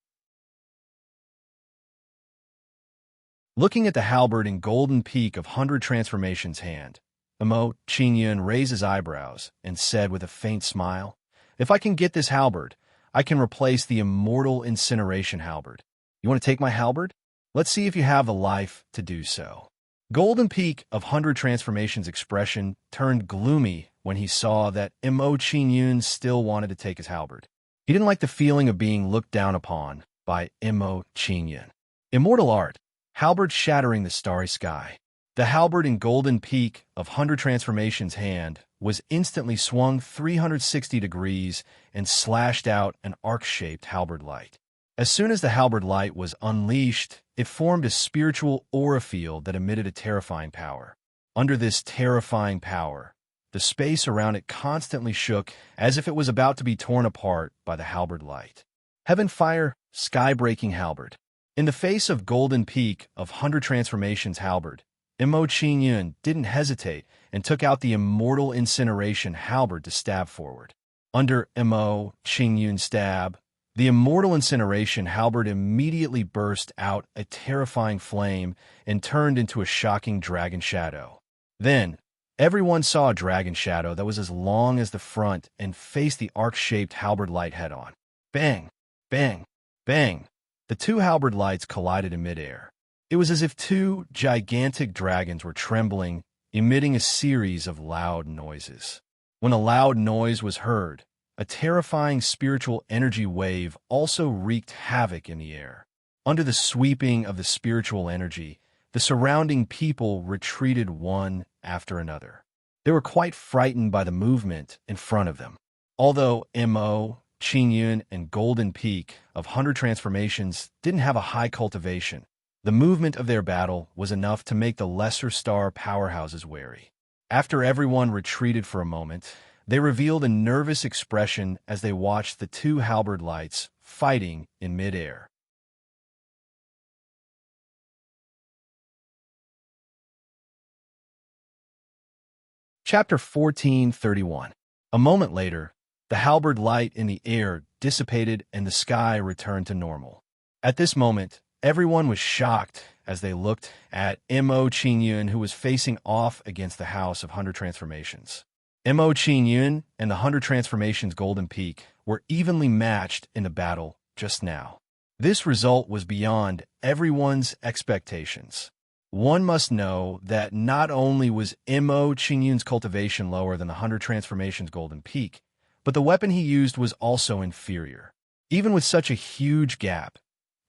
Looking at the halberd in Golden Peak of 100 Transformations' hand, Mo Qingyun raised his eyebrows and said with a faint smile, "If I can get this halberd, I can replace the immortal incineration halberd. You want to take my halberd? Let's see if you have the life to do so." Golden Peak of 100 Transformations' expression turned gloomy when he saw that Mo Qingyun still wanted to take his halberd. He didn't like the feeling of being looked down upon by Mo Qingyun. Immortal art, halberd shattering the starry sky. The halberd in Golden Peak of 100 Transformations' hand was instantly swung 360 degrees and slashed out an arc-shaped halberd light. As soon as the halberd light was unleashed, it formed a spiritual aura field that emitted a terrifying power. Under this terrifying power, the space around it constantly shook as if it was about to be torn apart by the halberd light. Heaven Fire, Sky-Breaking Halberd. In the face of Golden Peak of 100 Transformations halberd, Mo Qingyun didn't hesitate and took out the immortal incineration halberd to stab forward. Under Mo Qingyun's stab, the immortal incineration halberd immediately burst out a terrifying flame and turned into a shocking dragon shadow. Then, everyone saw a dragon shadow that was as long as the front and faced the arc-shaped halberd light head-on. Bang! Bang! Bang! The two halberd lights collided in midair. It was as if two gigantic dragons were trembling, emitting a series of loud noises. When a loud noise was heard, a terrifying spiritual energy wave also wreaked havoc in the air. Under the sweeping of the spiritual energy, the surrounding people retreated one after another. They were quite frightened by the movement in front of them. Although Mo, Qingyun, and Golden Peak of 100 transformations didn't have a high cultivation, the movement of their battle was enough to make the lesser star powerhouses wary. After everyone retreated for a moment, they revealed a nervous expression as they watched the two halberd lights fighting in midair. Chapter 14:31. A moment later, the halberd light in the air dissipated and the sky returned to normal. At this moment, everyone was shocked as they looked at Mo Qingyun, who was facing off against the House of 100 Transformations. Mo Qingyun and the 100 Transformations Golden Peak were evenly matched in the battle just now. This result was beyond everyone's expectations. One must know that not only was Mo Qingyun's cultivation lower than the 100 Transformations Golden Peak, but the weapon he used was also inferior. Even with such a huge gap,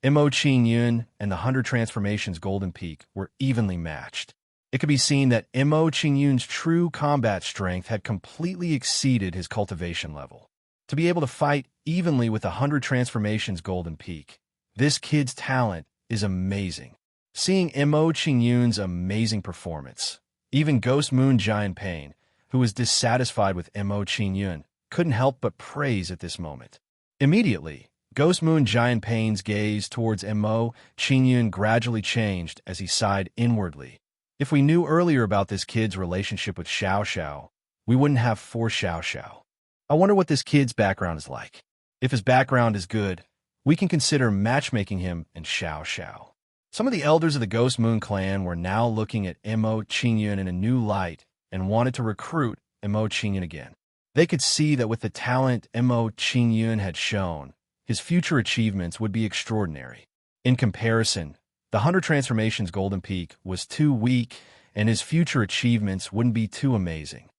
Mo Qingyun and the 100 Transformations Golden Peak were evenly matched. It could be seen that Mo Qingyun's true combat strength had completely exceeded his cultivation level. To be able to fight evenly with the 100 Transformations Golden Peak, this kid's talent is amazing. Seeing Mo Qingyun's amazing performance, even Ghost Moon Giant Pain, who was dissatisfied with Mo Qingyun, couldn't help but praise at this moment. Immediately, Ghost Moon Giant Pain's gaze towards Mo Qingyun gradually changed as he sighed inwardly. If we knew earlier about this kid's relationship with Xiao Xiao, we wouldn't have 4 Xiao Xiao. I wonder what this kid's background is like. If his background is good, we can consider matchmaking him and Xiao Xiao. Some of the elders of the Ghost Moon clan were now looking at Mo Qingyun in a new light and wanted to recruit Mo Qingyun again. They could see that with the talent Mo Qingyun had shown, his future achievements would be extraordinary. In comparison, the 100 Transformations Golden Peak was too weak and his future achievements wouldn't be too amazing.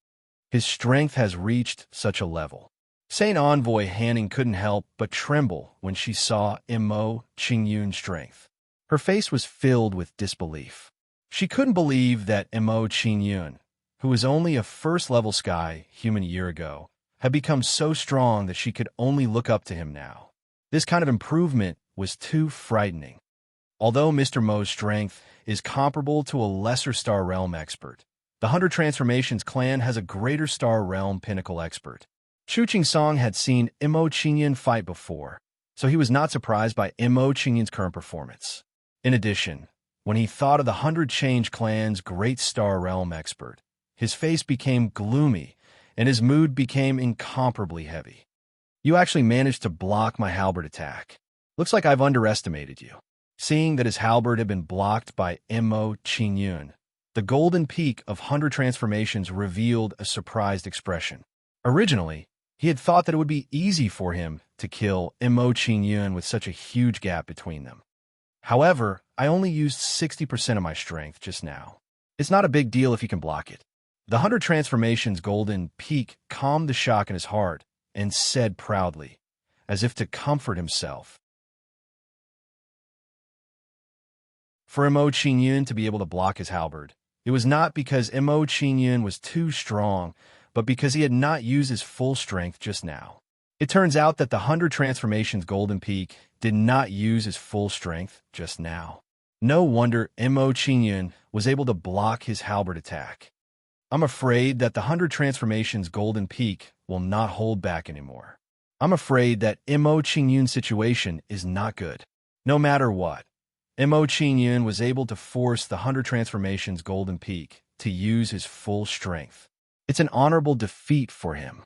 His strength has reached such a level. Saint Envoy Hanning couldn't help but tremble when she saw Mo Qingyun's strength. Her face was filled with disbelief. She couldn't believe that Mo Qingyun, who was only a first-level sky human a year ago, had become so strong that she could only look up to him now. This kind of improvement was too frightening. Although Mr. Mo's strength is comparable to a lesser Star Realm expert, the 100 Transformations clan has a greater Star Realm pinnacle expert. Chu Song had seen Mo Qingyun fight before, so he was not surprised by Mo Qingyun's current performance. In addition, when he thought of the 100 Change clan's great Star Realm expert, his face became gloomy and his mood became incomparably heavy. You actually managed to block my halberd attack. Looks like I've underestimated you. Seeing that his halberd had been blocked by Mo Qingyun, the Golden Peak of 100 Transformations revealed a surprised expression. Originally, he had thought that it would be easy for him to kill Mo Qingyun with such a huge gap between them. However, I only used 60% of my strength just now. It's not a big deal if you can block it. The 100 Transformations Golden Peak calmed the shock in his heart and said proudly, as if to comfort himself. For Mo Qingyun to be able to block his halberd, it was not because Mo Qingyun was too strong, but because he had not used his full strength just now. It turns out that the 100 Transformations Golden Peak did not use his full strength just now. No wonder Mo Qingyun was able to block his halberd attack. I'm afraid that the 100 Transformations Golden Peak will not hold back anymore. I'm afraid that Mo Qingyun's situation is not good. No matter what, Mo Qingyun was able to force the 100 Transformations Golden Peak to use his full strength. It's an honorable defeat for him.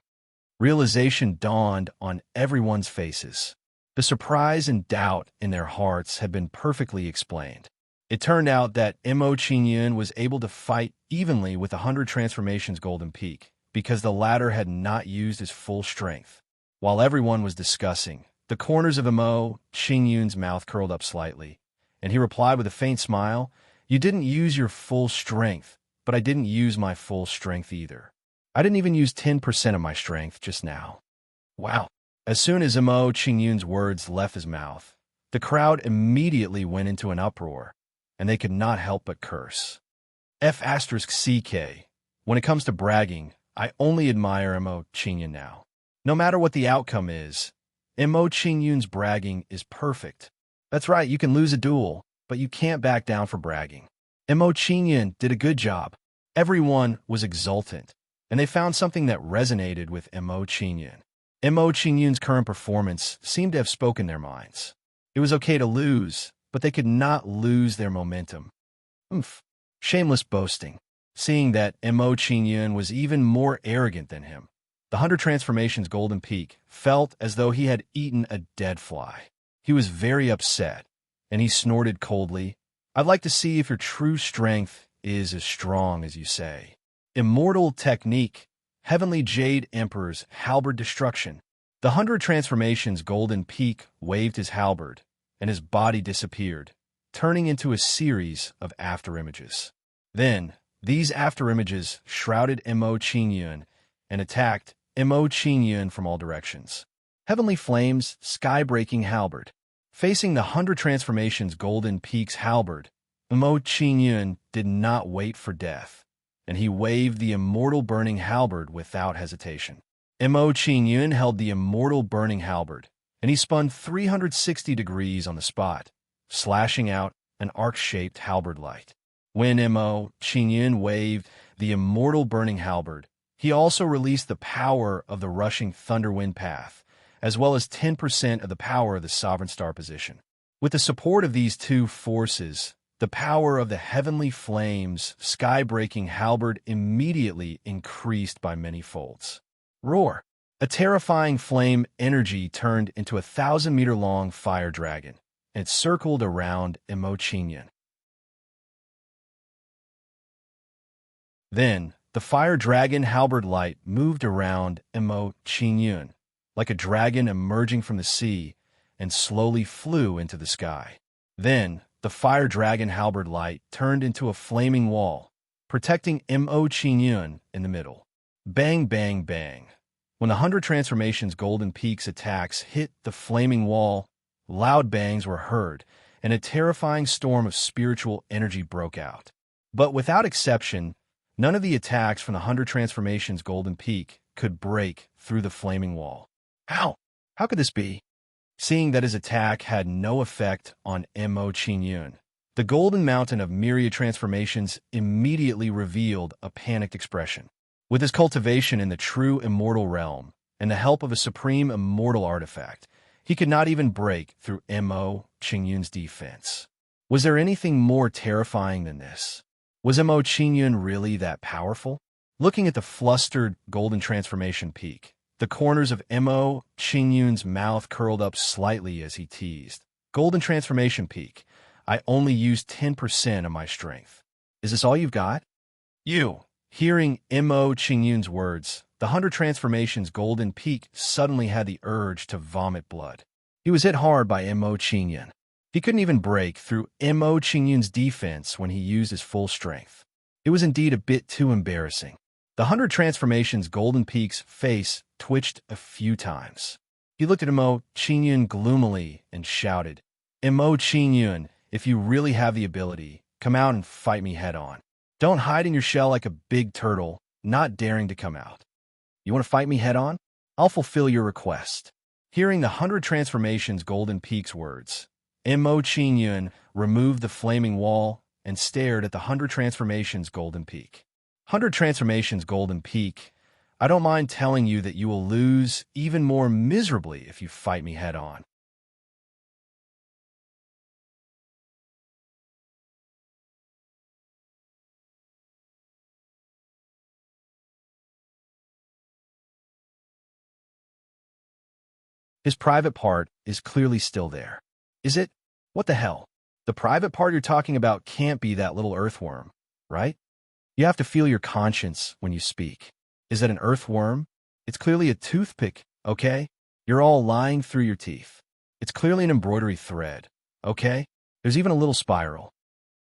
Realization dawned on everyone's faces. The surprise and doubt in their hearts had been perfectly explained. It turned out that Mo Qingyun was able to fight evenly with the 100 Transformations Golden Peak because the latter had not used his full strength. While everyone was discussing, the corners of Mo Qingyun's mouth curled up slightly, And he replied with a faint smile, "You didn't use your full strength, but I didn't use my full strength either. I didn't even use 10% of my strength just now." Wow. As soon as Mo Qingyun's words left his mouth, the crowd immediately went into an uproar, and they could not help but curse. F***CK. When it comes to bragging, I only admire Mo Qingyun now. No matter what the outcome is, Mo Qingyun's bragging is perfect. That's right, you can lose a duel, but you can't back down for bragging. Mo Qingyun did a good job. Everyone was exultant, and they found something that resonated with Mo Qingyun. Mo Qingyun's current performance seemed to have spoken their minds. It was okay to lose, but they could not lose their momentum. Oomph. Shameless boasting. Seeing that Mo Qingyun was even more arrogant than him, the 100 Transformations Golden Peak felt as though he had eaten a dead fly. He was very upset, and he snorted coldly, "I'd like to see if your true strength is as strong as you say." Immortal Technique, Heavenly Jade Emperor's Halberd Destruction. The 100 Transformations Golden Peak waved his halberd, and his body disappeared, turning into a series of afterimages. Then, these afterimages shrouded Mo Qingyun and attacked Mo Qingyun from all directions. Heavenly Flames, Sky-Breaking Halberd. Facing the 100 Transformations Golden Peak's halberd, Mo Qingyun did not wait for death, and he waved the immortal burning halberd without hesitation. Mo Qingyun held the immortal burning halberd, and he spun 360 degrees on the spot, slashing out an arc-shaped halberd light. When Mo Qingyun waved the immortal burning halberd, he also released the power of the rushing Thunderwind Path, as well as 10% of the power of the Sovereign Star position. With the support of these two forces, the power of the Heavenly Flames Sky-Breaking Halberd immediately increased by many folds. Roar! A terrifying flame energy turned into a 1,000-meter-long fire dragon, and it circled around Mo Qingyun. Then, the fire dragon halberd light moved around Mo Qingyun, like a dragon emerging from the sea, and slowly flew into the sky. Then, the fire dragon halberd light turned into a flaming wall, protecting Mo Qingyun in the middle. Bang, bang, bang. When the 100 Transformations Golden Peak's attacks hit the flaming wall, loud bangs were heard, and a terrifying storm of spiritual energy broke out. But without exception, none of the attacks from the 100 Transformations Golden Peak could break through the flaming wall. How? How could this be? Seeing that his attack had no effect on Mo Qingyun, the Golden Mountain of Myriad Transformations immediately revealed a panicked expression. With his cultivation in the true immortal realm and the help of a supreme immortal artifact, he could not even break through Mo Qingyun's defense. Was there anything more terrifying than this? Was Mo Qingyun really that powerful? Looking at the flustered Golden Transformation Peak, the corners of Mo Qingyun's mouth curled up slightly as he teased. Golden Transformation Peak, I only used 10% of my strength. Is this all you've got? You. Hearing Mo Qingyun's words, the 100 Transformations Golden Peak suddenly had the urge to vomit blood. He was hit hard by Mo Qingyun. He couldn't even break through Mo Qingyun's defense when he used his full strength. It was indeed a bit too embarrassing. The 100 Transformations Golden Peak's face twitched a few times. He looked at Mo Qingyun gloomily and shouted, "Mo Qingyun, if you really have the ability, come out and fight me head-on. Don't hide in your shell like a big turtle, not daring to come out. You want to fight me head-on? I'll fulfill your request." Hearing the 100 Transformations Golden Peak's words, Mo Qingyun removed the flaming wall and stared at the 100 Transformations Golden Peak. 100 Transformations Golden Peak, I don't mind telling you that you will lose even more miserably if you fight me head-on. His private part is clearly still there. Is it? What the hell? The private part you're talking about can't be that little earthworm, right? You have to feel your conscience when you speak. Is it an earthworm? It's clearly a toothpick, okay? You're all lying through your teeth. It's clearly an embroidery thread, okay? There's even a little spiral.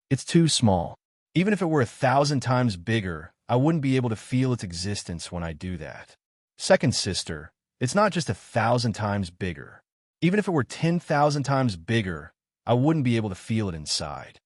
It's too small. Even if it were 1,000 times bigger, I wouldn't be able to feel its existence when I do that. Second sister, it's not just 1,000 times bigger. Even if it were 10,000 times bigger, I wouldn't be able to feel it inside.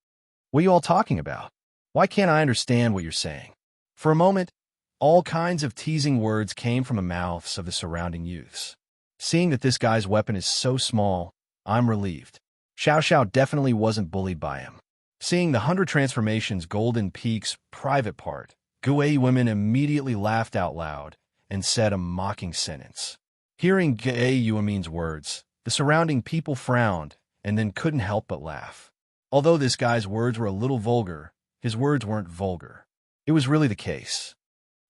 What are you all talking about? Why can't I understand what you're saying? For a moment, all kinds of teasing words came from the mouths of the surrounding youths. Seeing that this guy's weapon is so small, I'm relieved. Xiao Xiao definitely wasn't bullied by him. Seeing the 100 Transformations Golden Peak's private part, Guei women immediately laughed out loud and said a mocking sentence. Hearing Guei Yuemin's words, the surrounding people frowned and then couldn't help but laugh. Although this guy's words were a little vulgar, his words weren't vulgar. It was really the case.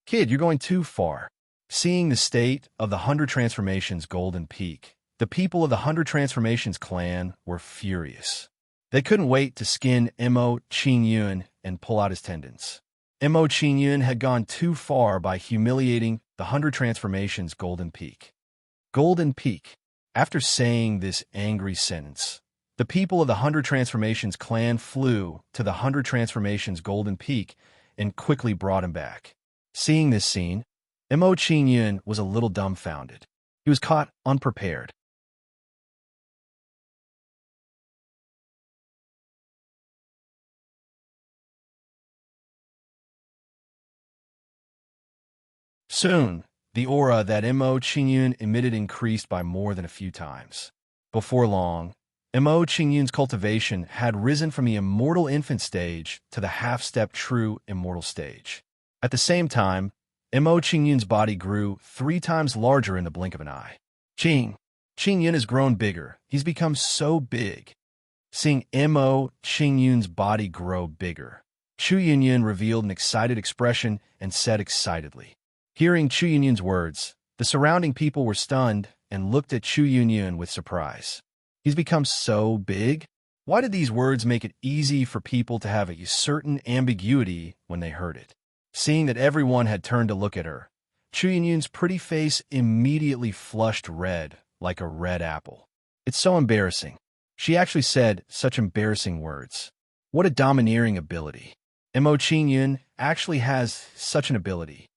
Kid, you're going too far. Seeing the state of the 100 Transformations Golden Peak, the people of the 100 Transformations clan were furious. They couldn't wait to skin Mo Qingyun and pull out his tendons. Mo Qingyun had gone too far by humiliating the 100 Transformations Golden Peak. Golden Peak. After saying this angry sentence, the people of the 100 Transformations clan flew to the 100 Transformations Golden Peak and quickly brought him back. Seeing this scene, Mo Qingyun was a little dumbfounded. He was caught unprepared. Soon, the aura that Mo Qingyun emitted increased by more than a few times. Before long, Mo Qingyun's cultivation had risen from the immortal infant stage to the half-step true immortal stage. At the same time, Mo Qingyun's body grew 3 times larger in the blink of an eye. Qingyun has grown bigger. He's become so big. Seeing Mo Qingyun's body grow bigger, Chu Yunyun revealed an excited expression and said excitedly. Hearing Chu Yunyun's words, the surrounding people were stunned and looked at Chu Yunyun with surprise. He's become so big? Why did these words make it easy for people to have a certain ambiguity when they heard it? Seeing that everyone had turned to look at her, Chu Yunyun's pretty face immediately flushed red like a red apple. It's so embarrassing. She actually said such embarrassing words. What a domineering ability. Mo Qingyun actually has such an ability.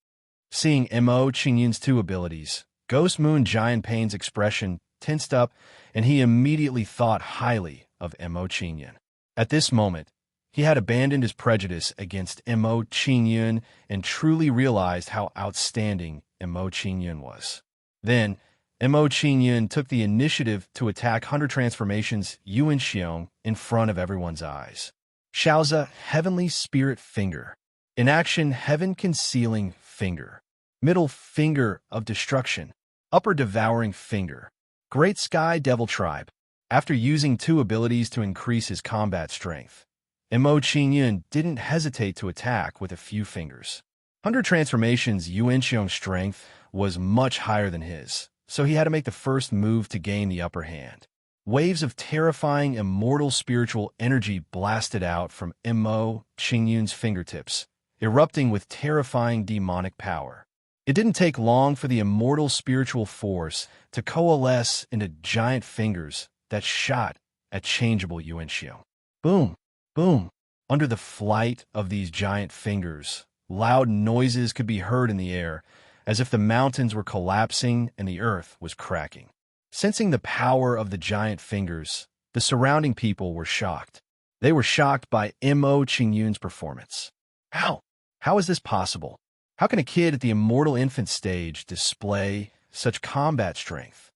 Seeing Mo Qingyun's 2 abilities, Ghost Moon Giant Pain's expression tensed up, and he immediately thought highly of Mo Qingyun. At this moment, he had abandoned his prejudice against Mo Qingyun and truly realized how outstanding Mo Qingyun was. Then, Mo Qingyun took the initiative to attack 100 Transformations Yuan Xiong in front of everyone's eyes. Xiaoza Heavenly Spirit Finger. In action, Heaven Concealing Finger. Middle Finger of Destruction. Upper Devouring Finger. Great Sky Devil Tribe. After using 2 abilities to increase his combat strength, Mo Qingyun didn't hesitate to attack with a few fingers. 100 Transformations Yuan Xiong's strength was much higher than his, so he had to make the first move to gain the upper hand. Waves of terrifying immortal spiritual energy blasted out from Mo Qingyun's fingertips, erupting with terrifying demonic power. It didn't take long for the immortal spiritual force to coalesce into giant fingers that shot at changeable Yuan Xiong. Boom, boom. Under the flight of these giant fingers, loud noises could be heard in the air, as if the mountains were collapsing and the earth was cracking. Sensing the power of the giant fingers, the surrounding people were shocked. They were shocked by Mo Qingyun's performance. How is this possible? How can a kid at the immortal infant stage display such combat strength?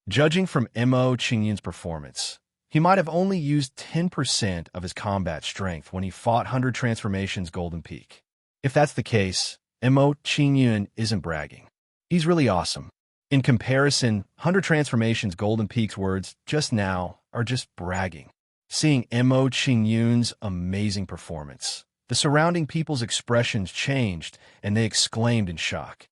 Judging from Mo Qingyun's performance, he might have only used 10% of his combat strength when he fought 100 Transformations Golden Peak. If that's the case, Mo Qingyun isn't bragging. He's really awesome. In comparison, 100 Transformations Golden Peak's words just now are just bragging. Seeing Mo Qingyun's amazing performance, the surrounding people's expressions changed and they exclaimed in shock.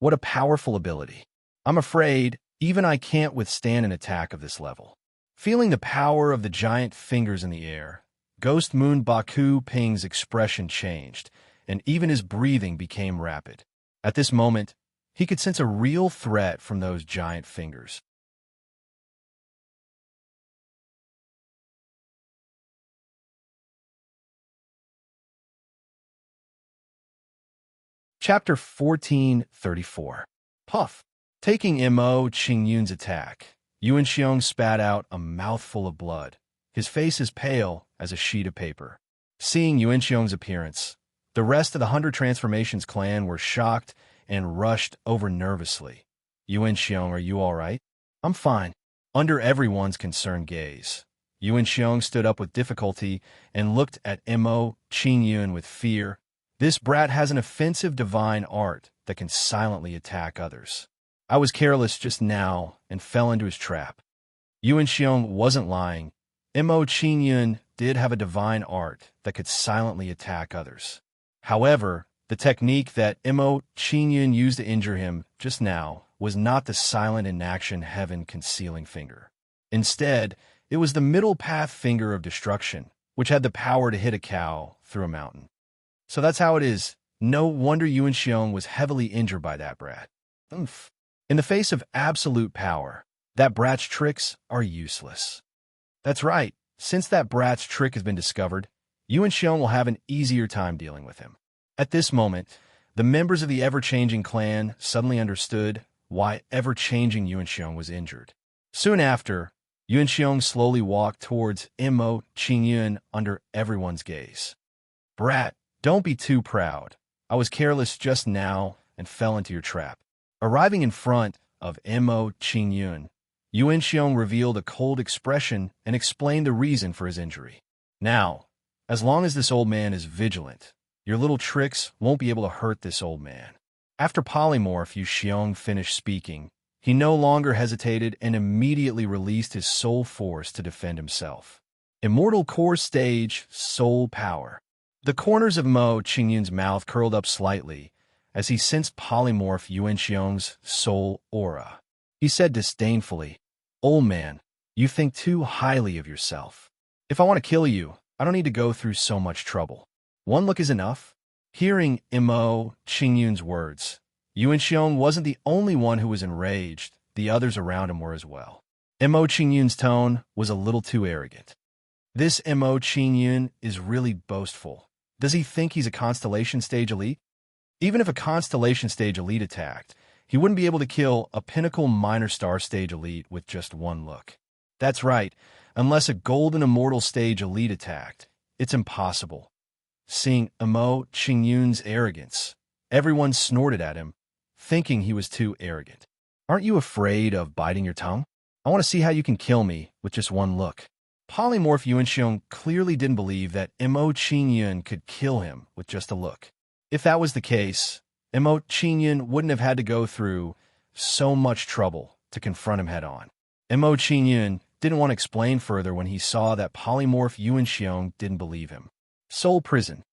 What a powerful ability. I'm afraid even I can't withstand an attack of this level. Feeling the power of the giant fingers in the air, Ghost Moon Baku Ping's expression changed, and even his breathing became rapid. At this moment, he could sense a real threat from those giant fingers. Chapter 1434. Puff. Taking Mo Qingyun's attack, Yuan Xiong spat out a mouthful of blood. His face as pale as a sheet of paper. Seeing Yuan Xiong's appearance, the rest of the 100 Transformations clan were shocked and rushed over nervously. Yuan Xiong, are you all right? I'm fine. Under everyone's concerned gaze, Yuan Xiong stood up with difficulty and looked at Mo Qingyun with fear. This brat has an offensive divine art that can silently attack others. I was careless just now and fell into his trap. Yuan Xiong wasn't lying. Mo Qingyun did have a divine art that could silently attack others. However, the technique that Mo Qingyun used to injure him just now was not the silent inaction heaven concealing finger. Instead, it was the middle path finger of destruction, which had the power to hit a cow through a mountain. So that's how it is. No wonder Yuan Xiong was heavily injured by that brat. Oomph. In the face of absolute power, that brat's tricks are useless. That's right. Since that brat's trick has been discovered, Yuan Xiong will have an easier time dealing with him. At this moment, the members of the ever-changing clan suddenly understood why ever-changing Yuan Xiong was injured. Soon after, Yuan Xiong slowly walked towards Mo Qingyun under everyone's gaze. Brat, don't be too proud. I was careless just now and fell into your trap. Arriving in front of Mo Qingyun, Yuan Xiong revealed a cold expression and explained the reason for his injury. Now, as long as this old man is vigilant, your little tricks won't be able to hurt this old man. After Polymorph Yu Xiong finished speaking, he no longer hesitated and immediately released his soul force to defend himself. Immortal Core Stage, Soul Power. The corners of Mo Qingyun's mouth curled up slightly as he sensed Polymorph Yuan Xiong's soul aura. He said disdainfully, "Old man, you think too highly of yourself. If I want to kill you, I don't need to go through so much trouble. One look is enough." Hearing Mo Qingyun's words, Yuan Xiong wasn't the only one who was enraged. The others around him were as well. Mo Qingyun's tone was a little too arrogant. This Mo Qingyun is really boastful. Does he think he's a Constellation Stage elite? Even if a Constellation Stage elite attacked, he wouldn't be able to kill a Pinnacle Minor Star Stage elite with just one look. That's right, unless a Golden Immortal Stage elite attacked, it's impossible. Seeing Mo Qingyun's arrogance, everyone snorted at him, thinking he was too arrogant. Aren't you afraid of biting your tongue? I want to see how you can kill me with just one look. Polymorph Yuan Xiong clearly didn't believe that Mo Qingyun could kill him with just a look. If that was the case, Mo Qingyun wouldn't have had to go through so much trouble to confront him head-on. Mo Qingyun didn't want to explain further when he saw that Polymorph Yuan Xiong didn't believe him. Soul Prison.